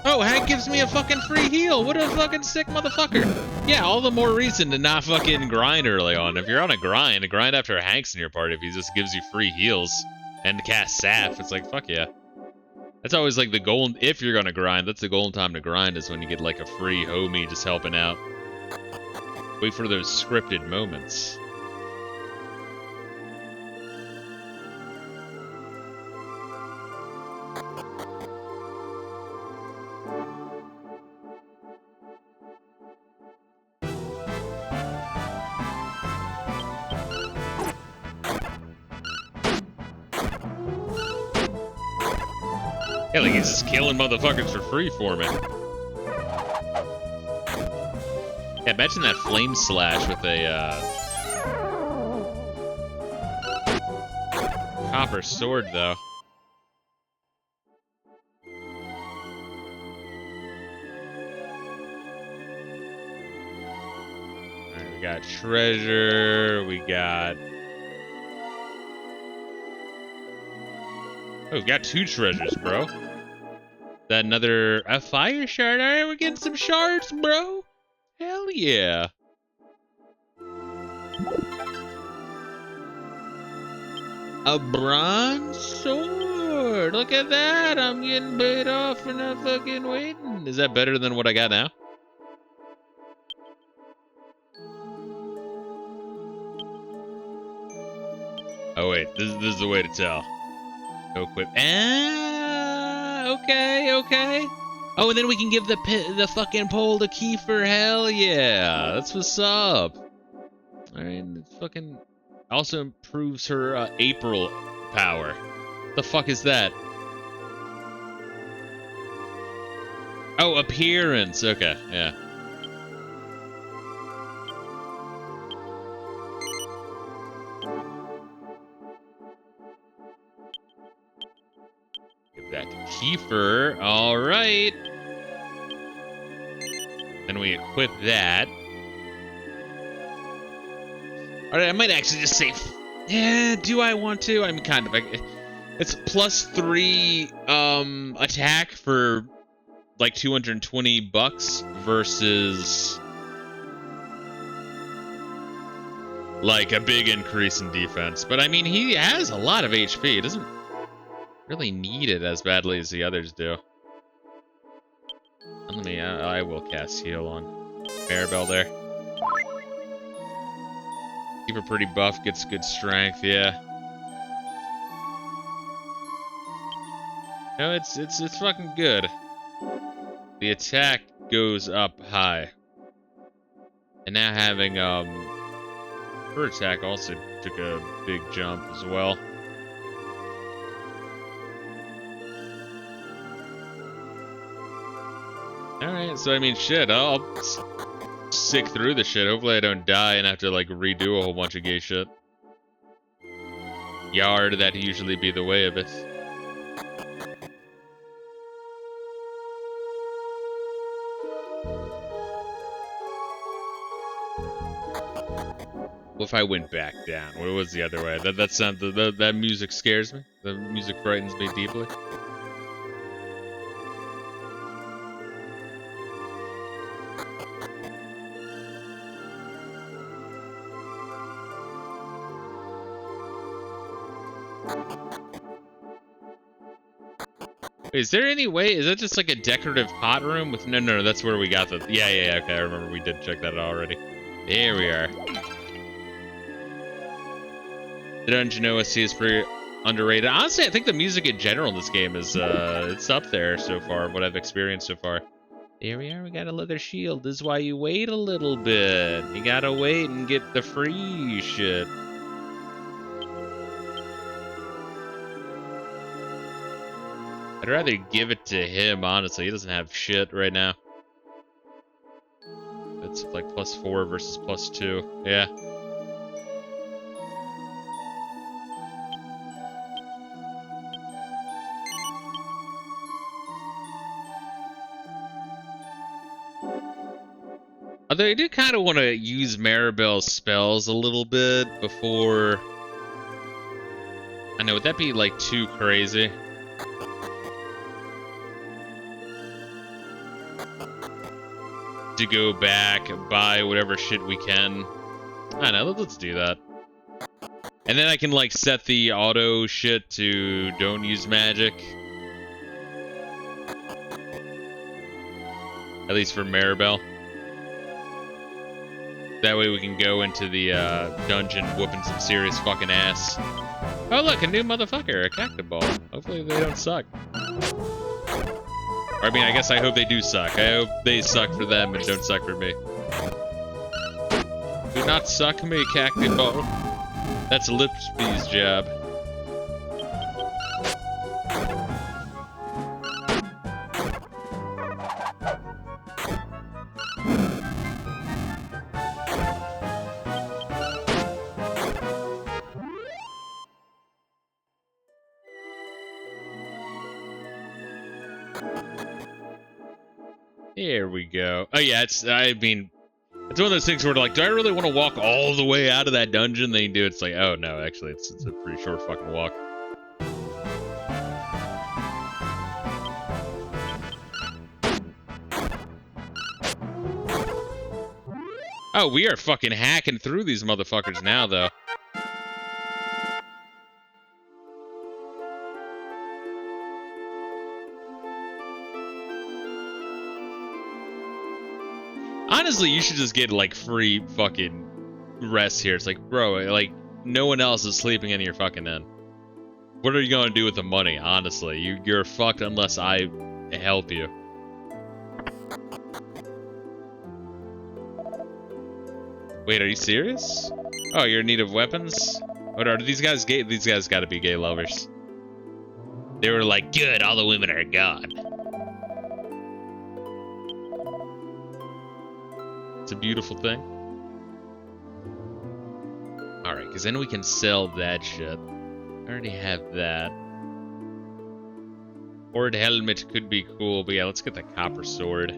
Oh, Hank gives me a fucking free heal. What a fucking sick motherfucker. Yeah, all the more reason to not fucking grind early on. If you're on a grind after Hank's in your party if he just gives you free heals and cast Sap. It's like, fuck yeah. That's always like the goal. If you're gonna grind, that's the golden time to grind is when you get like a free homie just helping out. Wait for those scripted moments. Yeah, like he's just killing motherfuckers for free for me. Yeah, imagine that flame slash with a copper sword, though. Alright, we got treasure, we got... Oh, we got 2 treasures, bro. That another... A fire shard? Alright, we're getting some shards, bro. Hell yeah. A bronze sword. Look at that. I'm getting paid off for not fucking waiting. Is that better than what I got now? Oh, wait. This is the way to tell. Go equip. Ah, okay. Oh, and then we can give the fucking pole to Kiefer. Hell yeah. That's what's up. Alright, it fucking also improves her April power. The fuck is that? Oh, appearance. Okay, yeah. Give that to Kiefer. Alright. Then we equip that. Alright, I might actually just say... Yeah, do I want to? I'm kind of... It's +3 attack for like $220 versus like a big increase in defense. But I mean, he has a lot of HP. He doesn't really need it as badly as the others do. Let me... I will cast heal on Maribel there. Keep her pretty buff, gets good strength, yeah. No, it's fucking good. The attack goes up high. And now having her attack also took a big jump as well. Alright, so I mean shit, I'll sick through the shit. Hopefully I don't die and have to like redo a whole bunch of gay shit. Yard, that'd usually be the way of it. What if I went back down? What was the other way? That sound that music scares me. The music frightens me deeply. Wait, is there any way? Is that just like a decorative hot room with no, that's where we got the yeah, okay, I remember we did check that out already. There we are. The dungeon OST is pretty underrated. Honestly, I think the music in general in this game is it's up there so far, what I've experienced so far. There we are, we got a leather shield. This is why you wait a little bit. You gotta wait and get the free shit. I'd rather give it to him, honestly. He doesn't have shit right now. It's like +4 versus +2. Yeah. Although I do kind of want to use Maribel's spells a little bit before... I know, would that be like too crazy? To go back, buy whatever shit we can. I don't know, let's do that. And then I can like set the auto shit to don't use magic. At least for Maribel. That way we can go into the dungeon whooping some serious fucking ass. Oh look, a new motherfucker, a cactus ball. Hopefully they don't suck. Or, I mean, I guess I hope they do suck. I hope they suck for them and don't suck for me. Do not suck me, cactus ball. That's Lipsys' job. There we go. Oh yeah, I mean, it's one of those things where like, do I really want to walk all the way out of that dungeon? Then you do, it's like, oh no, actually, it's a pretty short fucking walk. Oh, we are fucking hacking through these motherfuckers now, though. Honestly, you should just get, like, free fucking rest here. It's like, bro, like, no one else is sleeping in your fucking inn. What are you gonna do with the money, honestly? You're fucked unless I help you. Wait, are you serious? Oh, you're in need of weapons? What are these guys gay? These guys gotta be gay lovers. They were like, good, all the women are gone. It's a beautiful thing. Alright, because then we can sell that shit. I already have that. Horde helmet could be cool, but yeah, let's get the copper sword.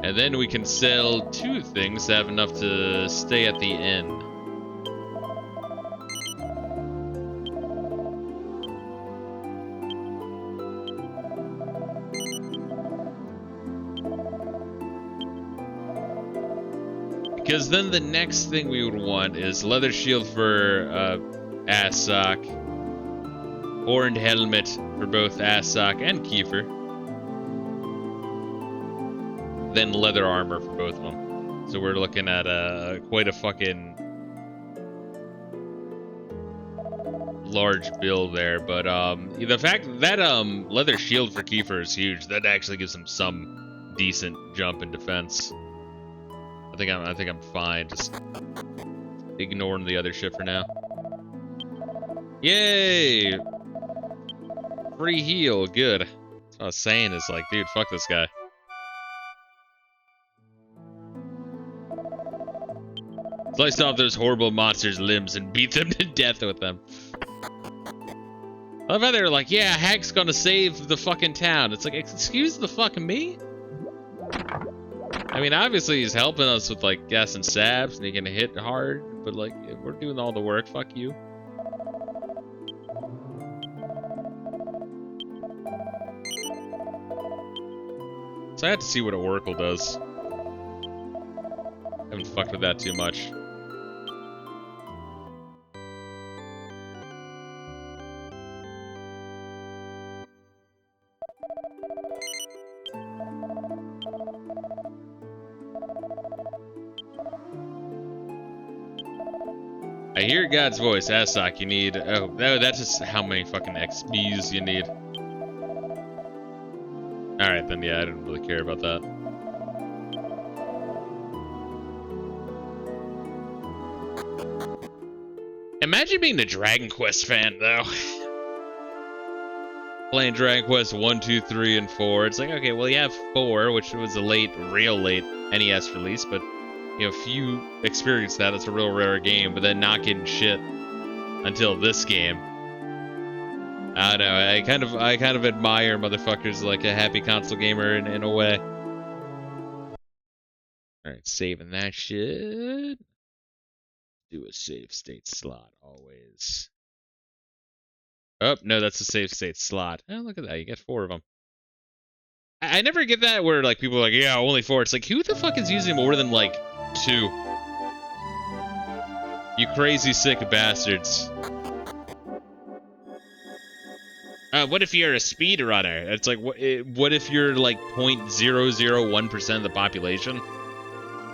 And then we can sell 2 things to have enough to stay at the inn. Because then the next thing we would want is leather shield for ass sock, horned helmet for both ass sock and Kiefer. Then leather armor for both of them. So we're looking at quite a fucking large build there. But the fact that leather shield for Kiefer is huge, that actually gives him some decent jump in defense. I think I'm fine. Just ignoring the other shit for now. Yay! Free heal, good. That's what I was saying is like, dude, fuck this guy. Slice off those horrible monsters' limbs and beat them to death with them. I love how they're like, yeah, Hank's gonna save the fucking town. It's like, excuse the fucking me? I mean, obviously he's helping us with, like, gas and sabs, and he can hit hard, but, like, we're doing all the work. Fuck you. So I have to see what Oracle does. Haven't fucked with that too much. I hear God's voice. Asak, you need... Oh, no, that's just how many fucking XPs you need. Alright, then, yeah, I didn't really care about that. Imagine being a Dragon Quest fan, though. Playing Dragon Quest 1, 2, 3, and 4. It's like, okay, well, you have 4, which was a late, real late NES release, but... You know, if you experience that, it's a real rare game, but then not getting shit until this game. I don't know, I kind of admire motherfuckers like a happy console gamer in a way. Alright, saving that shit. Do a save state slot, always. Oh, no, that's a save state slot. Oh, look at that, you get 4 of them. I never get that where, like, people are like, yeah, only 4. It's like, who the fuck is using more than, like, 2? You crazy sick bastards. What if you're a speedrunner? It's like, what if you're, like, 0.001% of the population?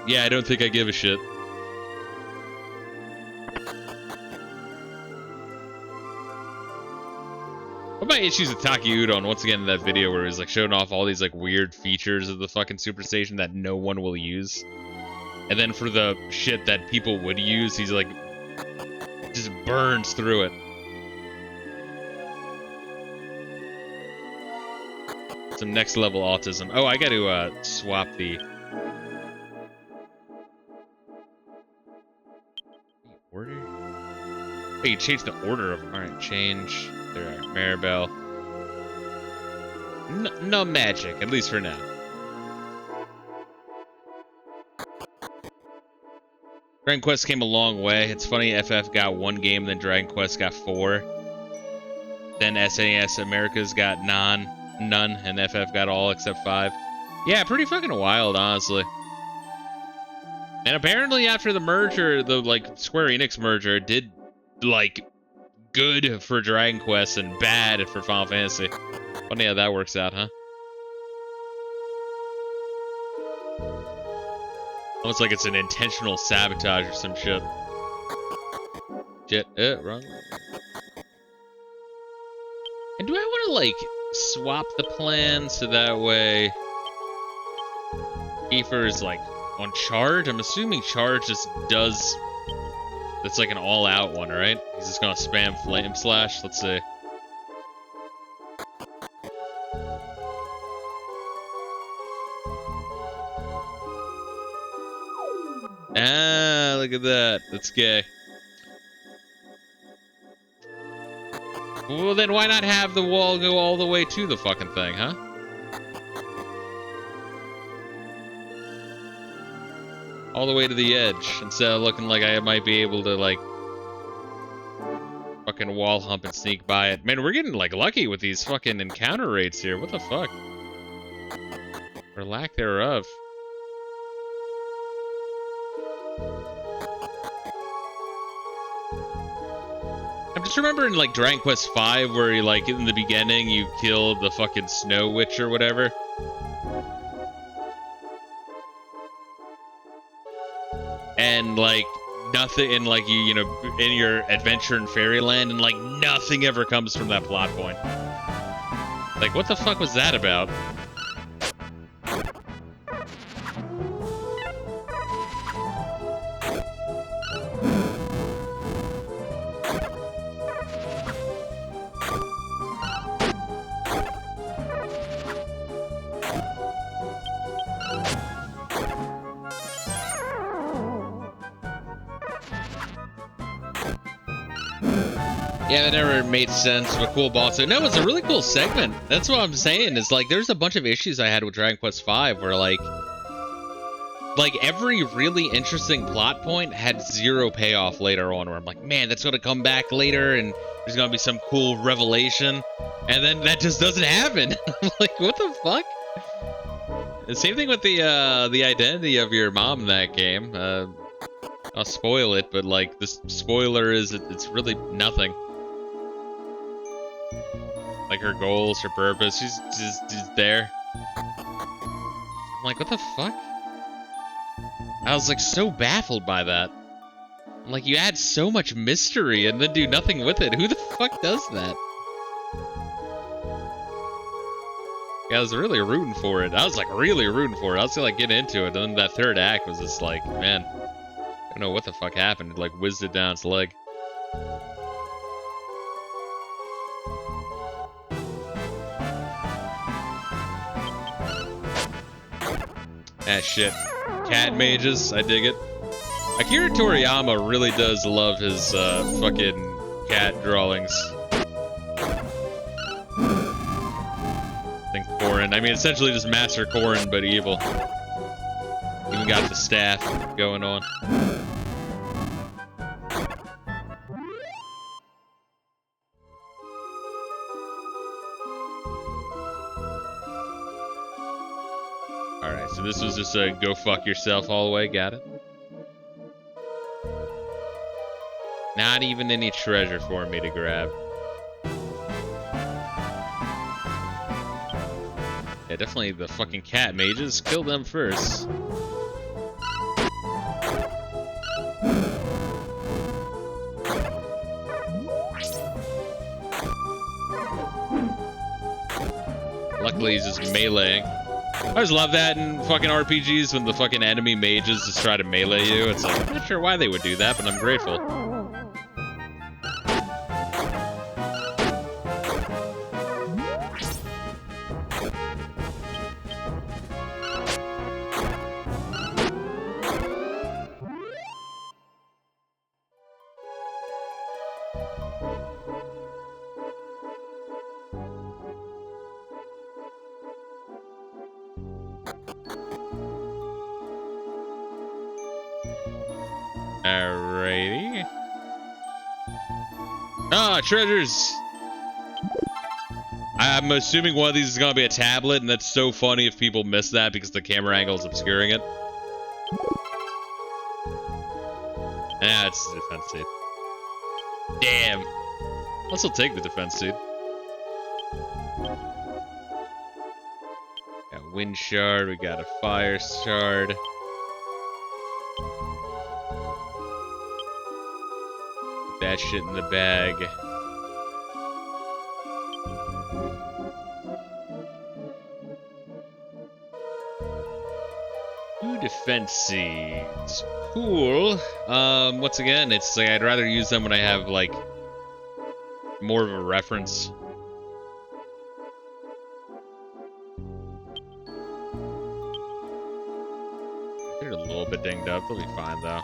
Yeah, I don't think I give a shit. What about issues with Taki Udon? Once again, in that video where he's like showing off all these like weird features of the fucking SuperStation that no one will use, and then for the shit that people would use, he's like just burns through it. Some next level autism. Oh, I got to swap the order. Oh, you change the order of. All right, change. There are Maribel. No magic, at least for now. Dragon Quest came a long way. It's funny, FF got 1 game, then Dragon Quest got 4. Then SNES Americas got none, and FF got all except 5. Yeah, pretty fucking wild, honestly. And apparently after the merger, the, like, Square Enix merger, did, like, good for Dragon Quest and bad for Final Fantasy. Funny how that works out, huh? Almost like it's an intentional sabotage or some shit. Wrong way. And do I want to, like, swap the plan so that way Kiefer is, like, on charge? I'm assuming charge just does... That's like an all-out one, right? He's just gonna spam Flame Slash. Let's see. Ah, look at that. That's gay. Well, then why not have the wall go all the way to the fucking thing, huh? All the way to the edge, instead of looking like I might be able to, like, fucking wall hump and sneak by it. Man, we're getting, like, lucky with these fucking encounter rates here. What the fuck? Or lack thereof. I'm just remembering, like, Dragon Quest V, where, you, like, in the beginning, you killed the fucking Snow Witch or whatever. And, like, nothing, and, like, you know, in your adventure in Fairyland, and, like, nothing ever comes from that plot point. Like, what the fuck was that about? Yeah, that never made sense. But cool boss. No, it's a really cool segment. That's what I'm saying. Is like there's a bunch of issues I had with Dragon Quest V where like every really interesting plot point had zero payoff later on. Where I'm like, man, that's gonna come back later, and there's gonna be some cool revelation, and then that just doesn't happen. I'm like, what the fuck? The same thing with the identity of your mom in that game. I'll spoil it, but like the spoiler is it's really nothing. Like her goals, her purpose, she's just there. I'm like, what the fuck? I was like so baffled by that. I'm like, you add so much mystery and then do nothing with it. Who the fuck does that? Yeah, I was really rooting for it. I was like really rooting for it. I was like getting into it, and then that third act was just like, man, I don't know what the fuck happened. It like whizzed it down its leg. Ah, shit. Cat mages, I dig it. Akira Toriyama really does love his fucking cat drawings. I think Corrin. I mean, essentially just Master Corrin, but evil. Even got the staff going on. Alright, so this was just a go fuck yourself hallway, got it? Not even any treasure for me to grab. Yeah, definitely the fucking cat mages. Kill them first. Luckily, he's just meleeing. I always love that in fucking RPGs when the fucking enemy mages just try to melee you. It's like, I'm not sure why they would do that, but I'm grateful. Alrighty. Ah, treasures! I'm assuming one of these is gonna be a tablet, and that's so funny if people miss that because the camera angle is obscuring it. Ah, it's the defense seed. Damn. I'll still take the defense seed. Got wind shard, we got a fire shard. Put that shit in the bag. Two defense seeds. Cool. Once again, it's like I'd rather use them when I have like more of a reference. They're a little bit dinged up. They'll be fine though.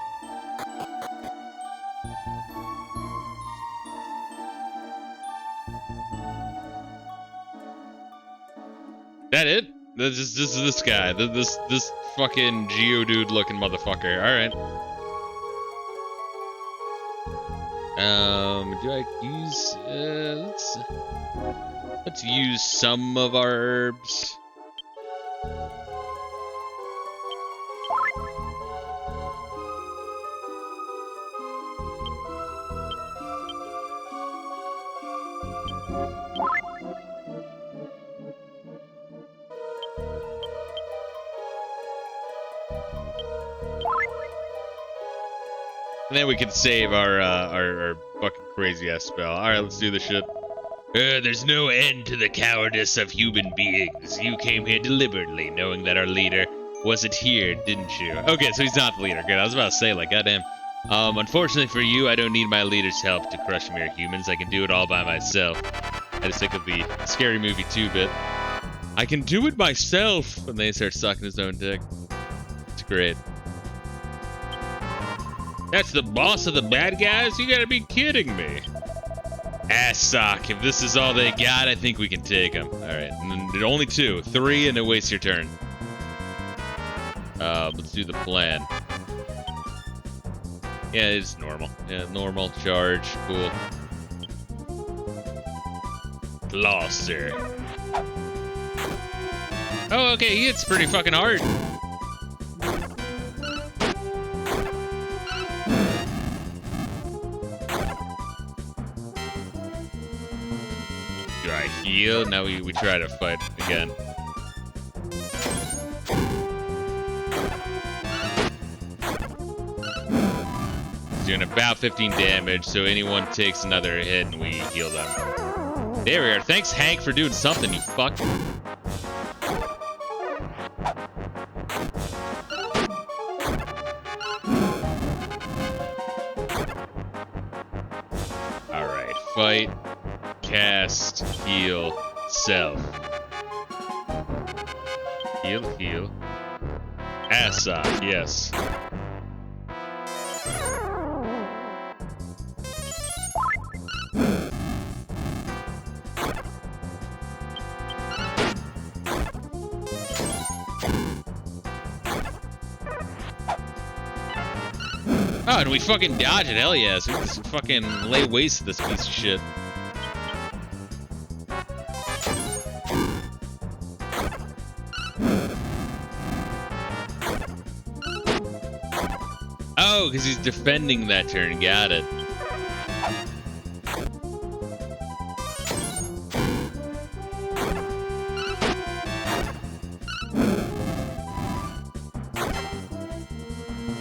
That it? This is this guy. This fucking Geodude looking motherfucker. Alright. Do I use let's use some of our herbs. And then we can save our fucking crazy ass spell. Alright, let's do this shit. There's no end to the cowardice of human beings. You came here deliberately, knowing that our leader wasn't here, didn't you? Okay, so he's not the leader. Good, I was about to say, like, goddamn. Unfortunately for you, I don't need my leader's help to crush mere humans. I can do it all by myself. I just think of the Scary Movie 2 bit. I can do it myself! And then he starts sucking his own dick. It's great. That's the boss of the bad guys? You gotta be kidding me. Ass sock. If this is all they got, I think we can take them. All right. And then only 2. 3, and it wastes your turn. Let's do the plan. Yeah, it's normal. Yeah, normal charge. Cool. Gloucester. Oh, okay. He hits pretty fucking hard. Do I heal? Now we try to fight again. Doing about 15 damage, so anyone takes another hit and we heal them. There we are. Thanks, Hank, for doing something, you fuck. Alright, fight, cast, heal, self. Heal, heal. Ass up, yes. Oh, and we fucking dodge it, hell yeah. So we just fucking lay waste to this piece of shit. Oh, because he's defending that turn, got it.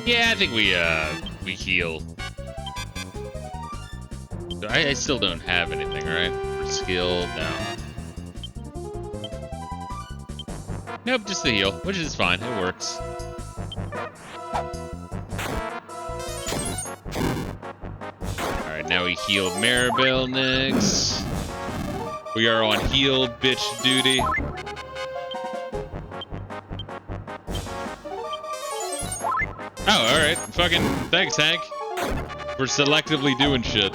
Yeah, I think we heal. I still don't have anything, right? For skill, no. Nope, just the heal, which is fine. It works. Alright, now we heal Maribel next. We are on heal bitch duty. Oh, alright. Fucking thanks, Hank. For selectively doing shit.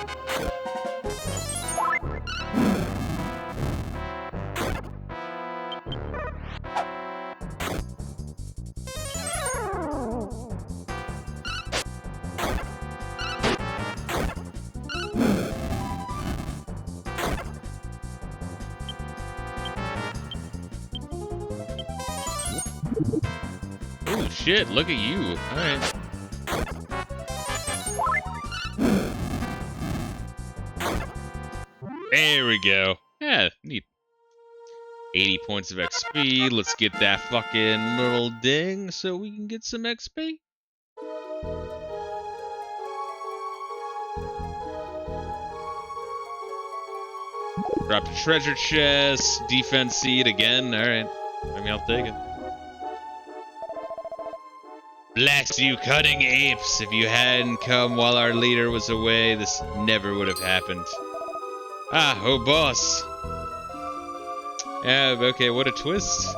Oh shit, look at you. Alright. There we go. Yeah, neat. 80 points of XP. Let's get that fucking little ding so we can get some XP. Drop the treasure chest. Defense seed again. Alright. I mean, I'll take it. Bless you, cutting apes! If you hadn't come while our leader was away, this never would have happened. Ah, oh boss. Yeah, okay, what a twist.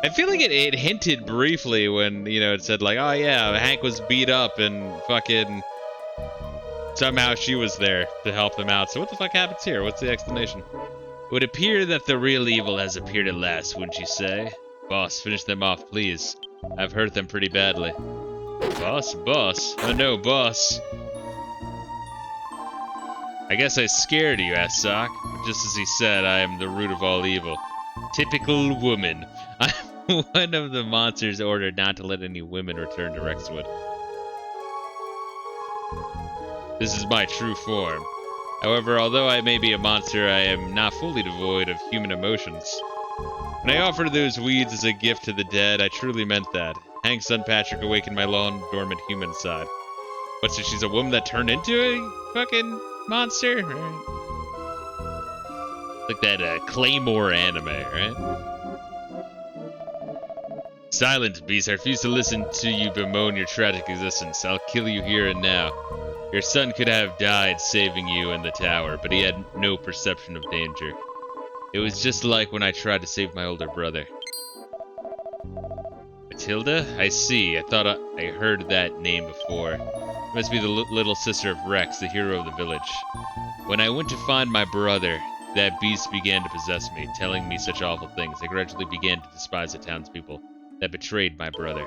I feel like it hinted briefly when, you know, it said like, oh yeah, Hank was beat up and fucking somehow she was there to help them out. So what the fuck happens here? What's the explanation? It would appear that the real evil has appeared at last, wouldn't you say? Boss, finish them off, please. I've hurt them pretty badly. Boss? Boss? Oh no, boss. I guess I scared you, ass sock. Just as he said, I am the root of all evil. Typical woman. I'm one of the monsters ordered not to let any women return to Rexwood. This is my true form. However, although I may be a monster, I am not fully devoid of human emotions. When I offered those weeds as a gift to the dead, I truly meant that. Hank's son Patrick awakened my long dormant human side. What, so she's a woman that turned into a fucking monster? Right. Like that Claymore anime, right? Silent, beast. I refuse to listen to you bemoan your tragic existence. I'll kill you here and now. Your son could have died saving you in the tower, but he had no perception of danger. It was just like when I tried to save my older brother. Matilda? I see. I thought I heard that name before. Must be the little sister of Rex, the hero of the village. When I went to find my brother, that beast began to possess me, telling me such awful things. I gradually began to despise the townspeople that betrayed my brother.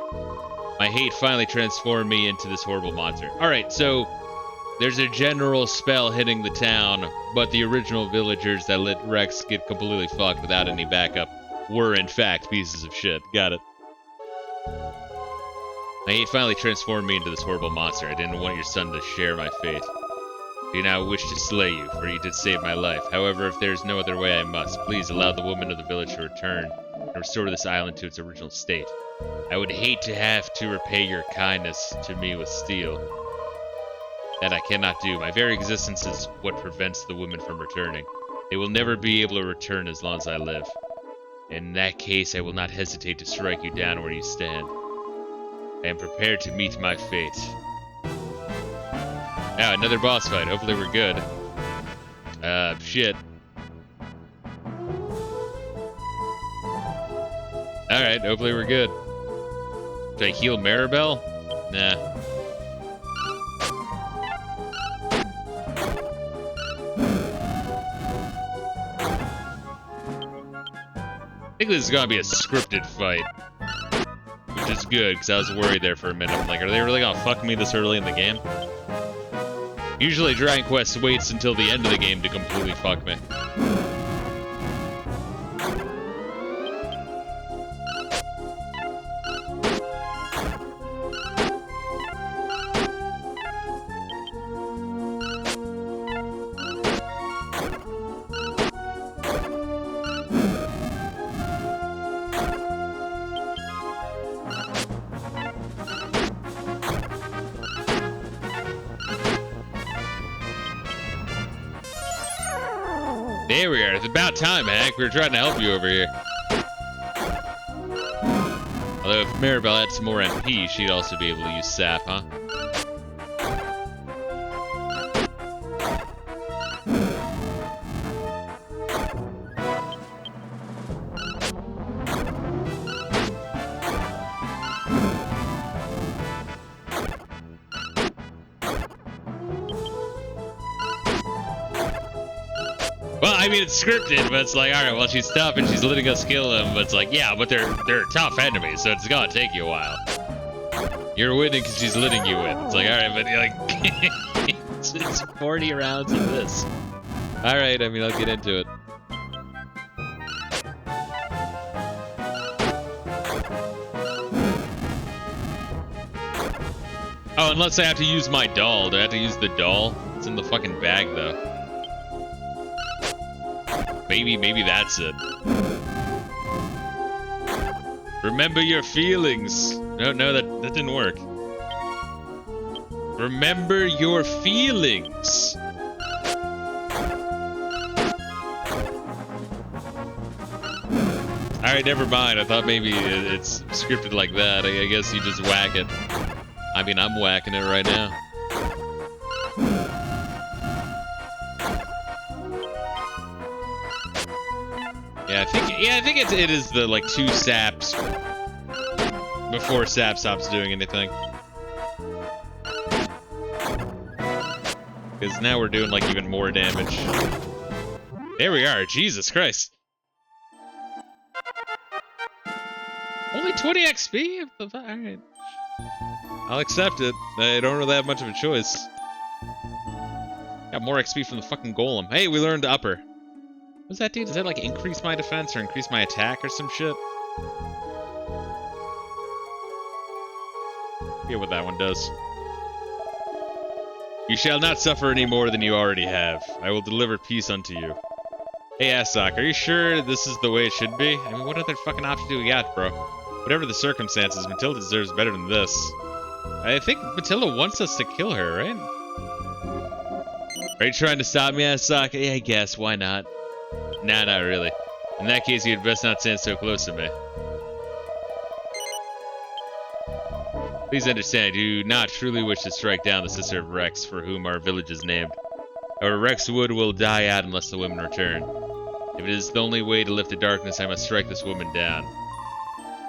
My hate finally transformed me into this horrible monster. Alright, so there's a general spell hitting the town, but the original villagers that let Rex get completely fucked without any backup were in fact pieces of shit. Got it. My hate finally transformed me into this horrible monster. I didn't want your son to share my fate. I do not wish to slay you, for you did save my life. However, if there is no other way, I must. Please allow the woman of the village to return and restore this island to its original state. I would hate to have to repay your kindness to me with steel. That I cannot do. My very existence is what prevents the women from returning. They will never be able to return as long as I live. In that case, I will not hesitate to strike you down where you stand. I am prepared to meet my fate. Ah, another boss fight. Hopefully we're good. Shit. Alright, hopefully we're good. Do I heal Maribel? Nah. I think this is gonna be a scripted fight. Which is good, because I was worried there for a minute. I'm like, are they really gonna fuck me this early in the game? Usually Dragon Quest waits until the end of the game to completely fuck me. There we are. It's about time, Hank. We were trying to help you over here. Although if Maribel had some more MP, she'd also be able to use sap, huh? Well, I mean, it's scripted, but it's like, alright, well, she's tough and she's letting us kill them, but it's like, yeah, but they're tough enemies, so it's gonna take you a while. You're winning because she's letting you win. It's like, alright, but like, it's 40 rounds of this. Alright, I mean, I'll get into it. Oh, unless I have to use my doll. Do I have to use the doll? It's in the fucking bag, though. Maybe that's it. Remember your feelings. No, that didn't work. Remember your feelings. Alright, never mind. I thought maybe it's scripted like that. I guess you just whack it. I mean, I'm whacking it right now. I think it is the like 2 saps before sap stops doing anything. Because now we're doing like even more damage. There we are. Jesus Christ. Only 20 XP? Alright. I'll accept it. I don't really have much of a choice. Got more XP from the fucking golem. Hey, we learned upper. What's that do? Does that like increase my defense or increase my attack or some shit? Forget what that one does. You shall not suffer any more than you already have. I will deliver peace unto you. Hey, Asok, are you sure this is the way it should be? I mean, what other fucking option do we got, bro? Whatever the circumstances, Matilda deserves better than this. I think Matilda wants us to kill her, right? Are you trying to stop me, Asok? Yeah, I guess. Why not? Nah, not really. In that case, you'd best not stand so close to me. Please understand, I do not truly wish to strike down the sister of Rex, for whom our village is named. However, Rexwood will die out unless the women return. If it is the only way to lift the darkness, I must strike this woman down.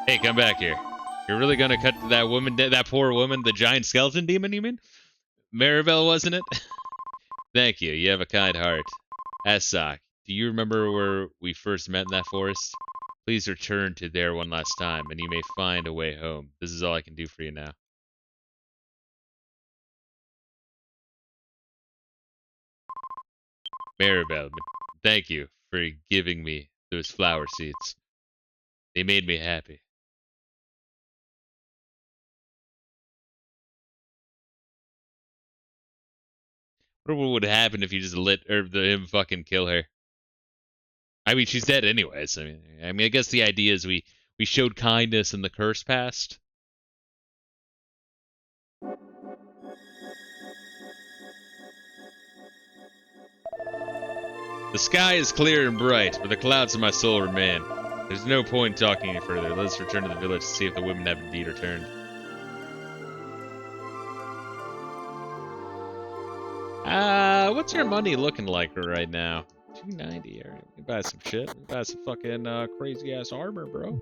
Hey, come back here. You're really gonna cut that woman, that poor woman, the giant skeleton demon, you mean? Maribel, wasn't it? Thank you. You have a kind heart. Asak, do you remember where we first met in that forest? Please return to there one last time, and you may find a way home. This is all I can do for you now. Maribel, thank you for giving me those flower seeds. They made me happy. What would happen if you just let him fucking kill her? I mean, she's dead anyways. I guess the idea is we showed kindness in the curse passed. The sky is clear and bright, but the clouds of my soul remain. There's no point talking any further. Let's return to the village to see if the women have indeed returned. What's your money looking like right now? 290. All right, we buy some shit. We buy some fucking crazy ass armor, bro.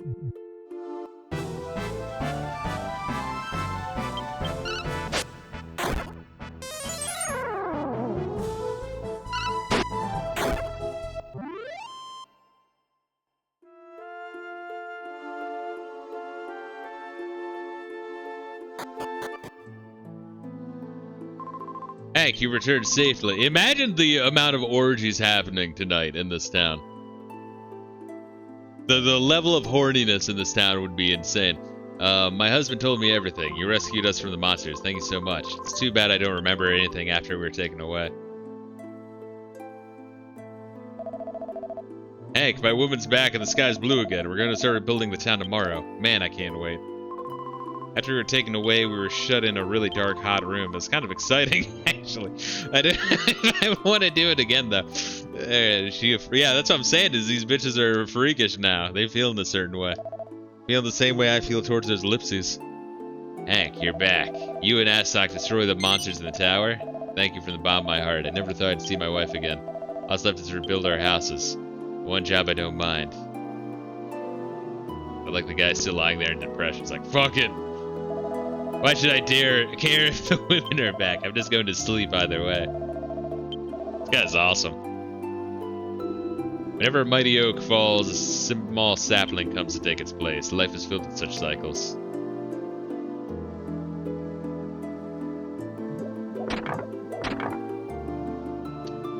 Hank, you returned safely. Imagine the amount of orgies happening tonight in this town. The level of horniness in this town would be insane. My husband told me everything. You rescued us from the monsters. Thank you so much. It's too bad I don't remember anything after we were taken away. Hank, my woman's back and the sky's blue again. We're going to start rebuilding the town tomorrow. Man, I can't wait. After we were taken away, we were shut in a really dark, hot room. It's kind of exciting, actually. I want to do it again, though. Yeah, that's what I'm saying, is these bitches are freakish now. They feel in a certain way. Feel the same way I feel towards those Lipsys. Hank, you're back. You and Asak destroyed the monsters in the tower. Thank you from the bottom of my heart. I never thought I'd see my wife again. All that's left is to rebuild our houses. One job I don't mind. But like the guy still lying there in depression. It's like, fuck it. Why should I care if the women are back? I'm just going to sleep either way. This guy's awesome. Whenever a mighty oak falls, a small sapling comes to take its place. Life is filled with such cycles.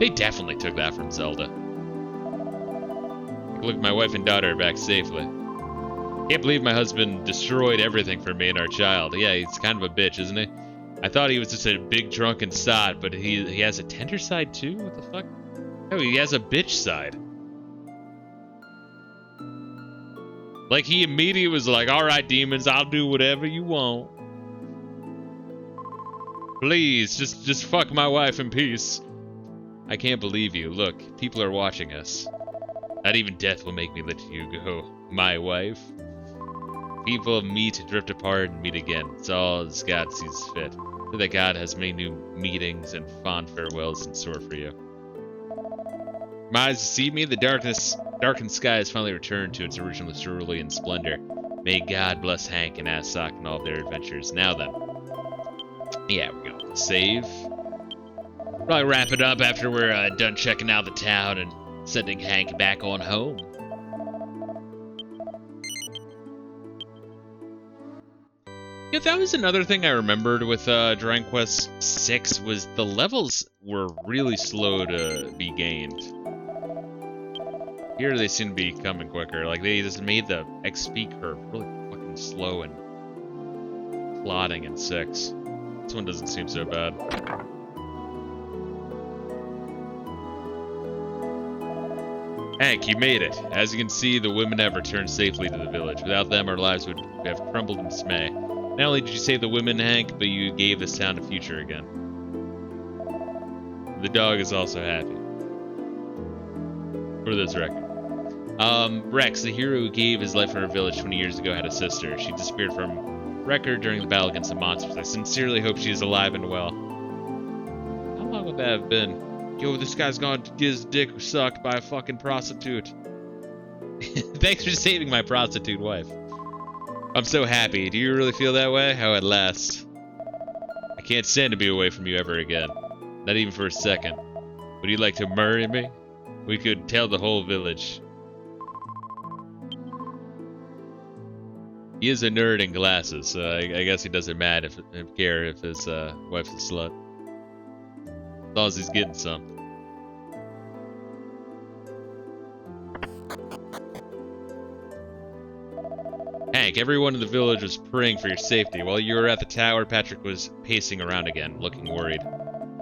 They definitely took that from Zelda. Look, my wife and daughter are back safely. Can't believe my husband destroyed everything for me and our child. Yeah, he's kind of a bitch, isn't he? I thought he was just a big drunken sod, but he has a tender side too? What the fuck? Oh, he has a bitch side. Like, he immediately was like, alright, demons, I'll do whatever you want. Please, just fuck my wife in peace. I can't believe you. Look, people are watching us. Not even death will make me let you go, my wife. People meet, drift apart, and meet again. It's all as God sees fit. So that God has many new meetings and fond farewells in store for you. My eyes deceive me. The darkened sky has finally returned to its original cerulean splendor. May God bless Hank and Asak and all their adventures. Now then. Yeah, we're gonna save. Probably wrap it up after we're done checking out the town and sending Hank back on home. Yeah, that was another thing I remembered with Dragon Quest VI was the levels were really slow to be gained. Here they seem to be coming quicker. Like, they just made the XP curve really fucking slow and plodding in 6. This one doesn't seem so bad. Hank, you made it. As you can see, the women have returned safely to the village. Without them, our lives would have crumbled in dismay. Not only did you save the women, Hank, but you gave this town a future again. The dog is also happy. For this record. Rex, the hero who gave his life for our village 20 years ago, had a sister. She disappeared from record during the battle against the monsters. I sincerely hope she is alive and well. How long would that have been? Yo, this guy's gonna get his dick sucked by a fucking prostitute. Thanks for saving my prostitute wife. I'm so happy. Do you really feel that way? How at last. I I can't stand to be away from you ever again. Not even for a second. Would you like to marry me? We could tell the whole village. He is a nerd in glasses, so I guess he doesn't care if his wife's a slut. As long as he's getting some. Hank, everyone in the village was praying for your safety. While you were at the tower, Patrick was pacing around again, looking worried.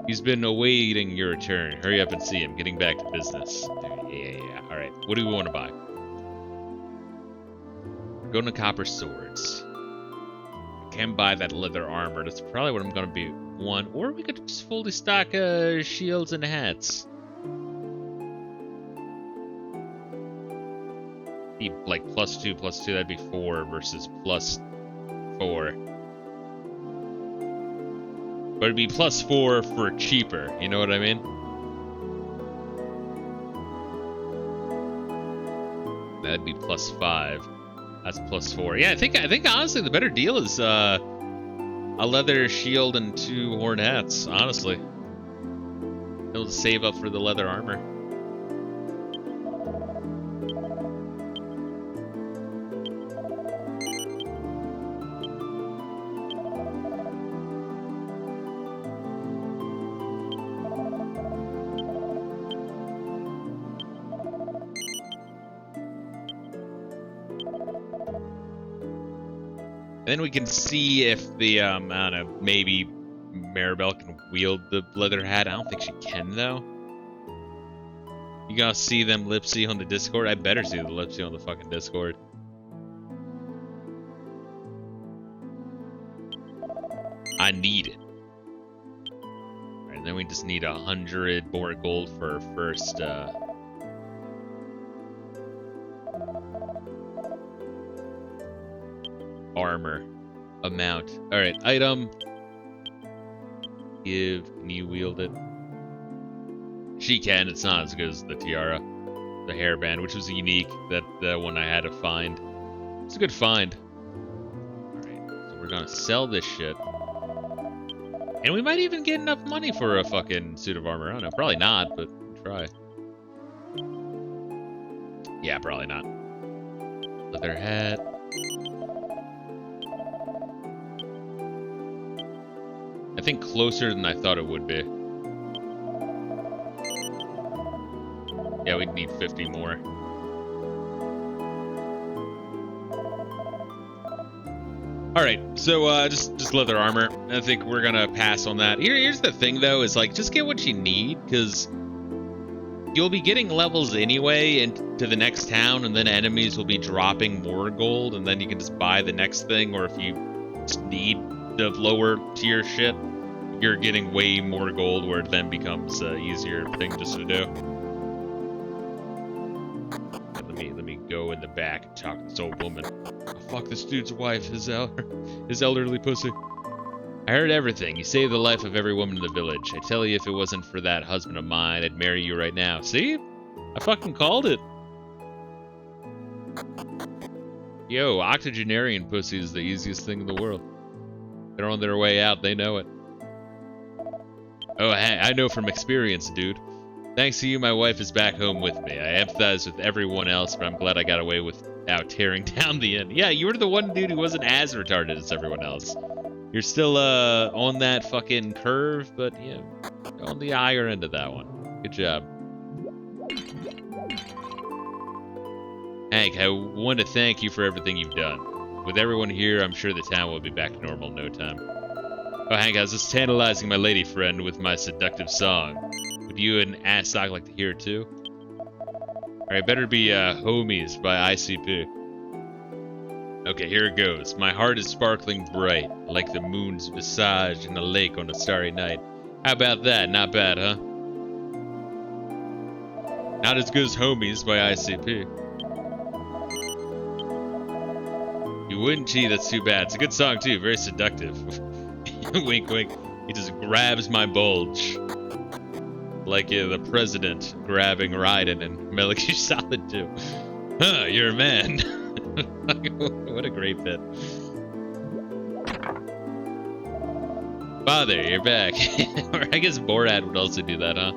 He's been awaiting your return. Hurry up and see him. Getting back to business. Yeah. Alright, what do we want to buy? Golden copper swords. I can buy that leather armor. That's probably what I'm going to be one. Or we could just fully stock shields and hats. Be like +2, +2. That'd be 4 versus +4. But it'd be +4 for cheaper. You know what I mean? That'd be +5. That's +4. Yeah, I think honestly the better deal is a leather shield and 2 horn hats. Honestly, it'll save up for the leather armor. Then we can see if the, I don't know, maybe Maribel can wield the leather hat. I don't think she can, though. You gonna see them Lipsy on the Discord? I better see the Lipsy on the fucking Discord. I need it. Alright, and then we just need 100 more gold for our first, armor amount. Alright, item. Give. Can you wield it? She can. It's not as good as the tiara. The hairband, which was unique. That one I had to find. It's a good find. Alright, so we're gonna sell this shit. And we might even get enough money for a fucking suit of armor. I don't know. Probably not, but try. Yeah, probably not. Leather hat. I think closer than I thought it would be. Yeah, we'd need 50 more. Alright, so just leather armor. I think we're gonna pass on that. Here's the thing though, is like just get what you need, because you'll be getting levels anyway into the next town, and then enemies will be dropping more gold, and then you can just buy the next thing, or if you just need the lower tier shit, you're getting way more gold, where it then becomes an easier thing just to do. Let me go in the back and talk to this old woman. Oh, fuck this dude's wife, his elderly pussy. I heard everything. You saved the life of every woman in the village. I tell you, if it wasn't for that husband of mine, I'd marry you right now. See? I fucking called it. Yo, octogenarian pussy is the easiest thing in the world. They're on their way out, they know it. Oh, hey, I know from experience, dude. Thanks to you, my wife is back home with me. I empathize with everyone else, but I'm glad I got away without tearing down the inn. Yeah, you were the one dude who wasn't as retarded as everyone else. You're still on that fucking curve, but yeah, on the higher end of that one. Good job. Hank, I want to thank you for everything you've done. With everyone here, I'm sure the town will be back to normal in no time. Oh, Hank, I was just tantalizing my lady friend with my seductive song. Would you and Assoc like to hear it too? Alright, better be Homies by ICP. Okay, here it goes. My heart is sparkling bright, like the moon's visage in a lake on a starry night. How about that? Not bad, huh? Not as good as Homies by ICP. You wouldn't? Gee, that's too bad. It's a good song too, very seductive. Wink, wink. He just grabs my bulge. Like the president grabbing Raiden in Metal Gear Solid 2. Huh, you're a man. What a great bit. Father, you're back. Or I guess Borat would also do that, huh?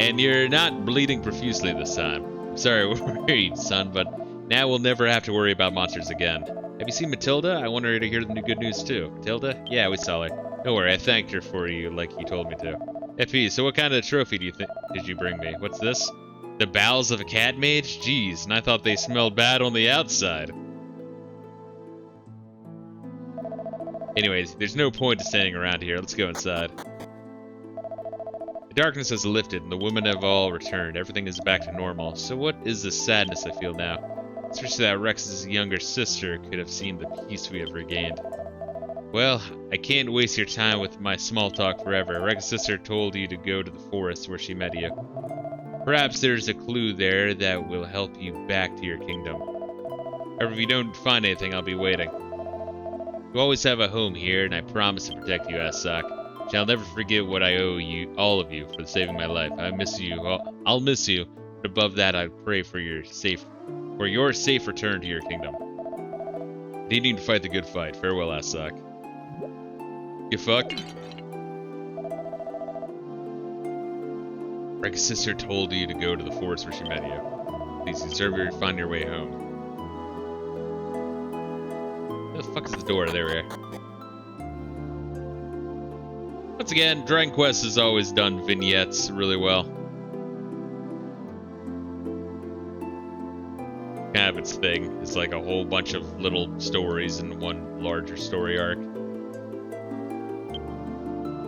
And you're not bleeding profusely this time. I'm sorry, we're worried, son, but now we'll never have to worry about monsters again. Have you seen Matilda? I want her to hear the good news too. Matilda? Yeah, we saw her. Don't worry, I thanked her for you like you told me to. FE, so what kind of trophy did you bring me? What's this? The bowels of a cat mage? Jeez, and I thought they smelled bad on the outside. Anyways, there's no point to standing around here. Let's go inside. The darkness has lifted, and the women have all returned. Everything is back to normal. So what is the sadness I feel now? Especially that Rex's younger sister could have seen the peace we have regained. Well, I can't waste your time with my small talk forever. Rex's sister told you to go to the forest where she met you. Perhaps there's a clue there that will help you back to your kingdom. However, if you don't find anything, I'll be waiting. You always have a home here, and I promise to protect you, Asak. Shall never forget what I owe you, all of you, for saving my life. I miss you. I'll miss you, but above that, I pray for your safe return to your kingdom. Needing to fight the good fight. Farewell, Asak. You fuck. Rex's sister told you to go to the forest where she met you. Please deserve you to find your way home. Where the fuck is the door? There we are. Once again, Dragon Quest has always done vignettes really well. Kind of its thing. It's like a whole bunch of little stories in one larger story arc.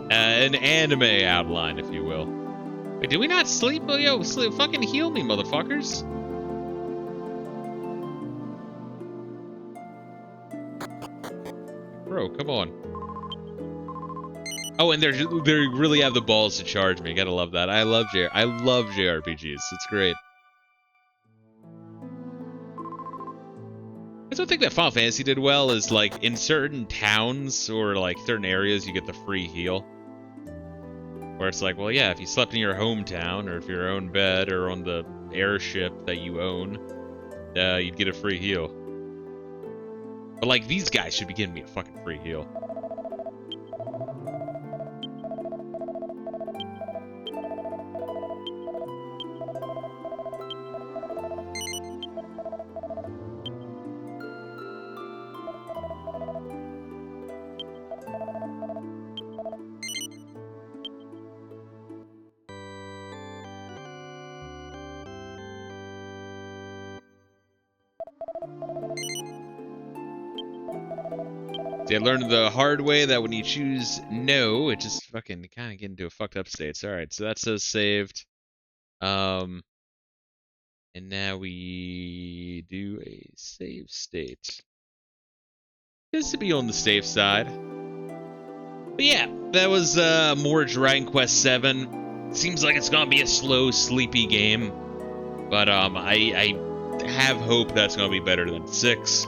An anime outline, if you will. Wait, did we not sleep? Oh, yo, sleep. Fucking heal me, motherfuckers. Bro, come on. Oh, and they really have the balls to charge me. Gotta love that. I love JRPGs. It's great. I don't think that Final Fantasy did well is like in certain towns or like certain areas you get the free heal. Where it's like, well, yeah, if you slept in your hometown or if your own bed or on the airship that you own, you'd get a free heal. But like these guys should be giving me a fucking free heal. See, I learned the hard way that when you choose no, it just fucking kind of get into a fucked up state. Alright, so that says saved. And now we do a save state. Just to be on the safe side. But yeah, that was more Dragon Quest 7. Seems like it's gonna be a slow, sleepy game. But I have hope that's gonna be better than 6.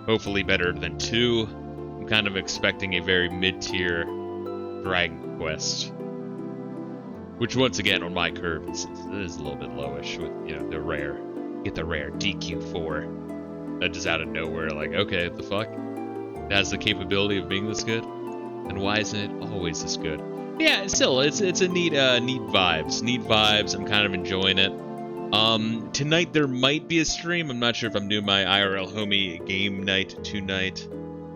Hopefully better than 2. I'm kind of expecting a very mid-tier Dragon Quest. Which once again on my curve is a little bit lowish with, you know, the rare. Get the rare DQ4. That just out of nowhere, like, okay, what the fuck? It has the capability of being this good? And why isn't it always this good? Yeah, still, it's a neat vibes. Neat vibes, I'm kind of enjoying it. Tonight there might be a stream. I'm not sure if I'm doing my IRL homie game night tonight.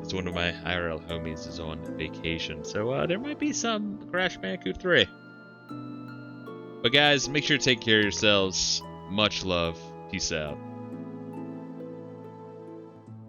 It's one of my IRL homies is on vacation. So there might be some Crash Bandicoot 3. But guys, make sure to take care of yourselves. Much love. Peace out.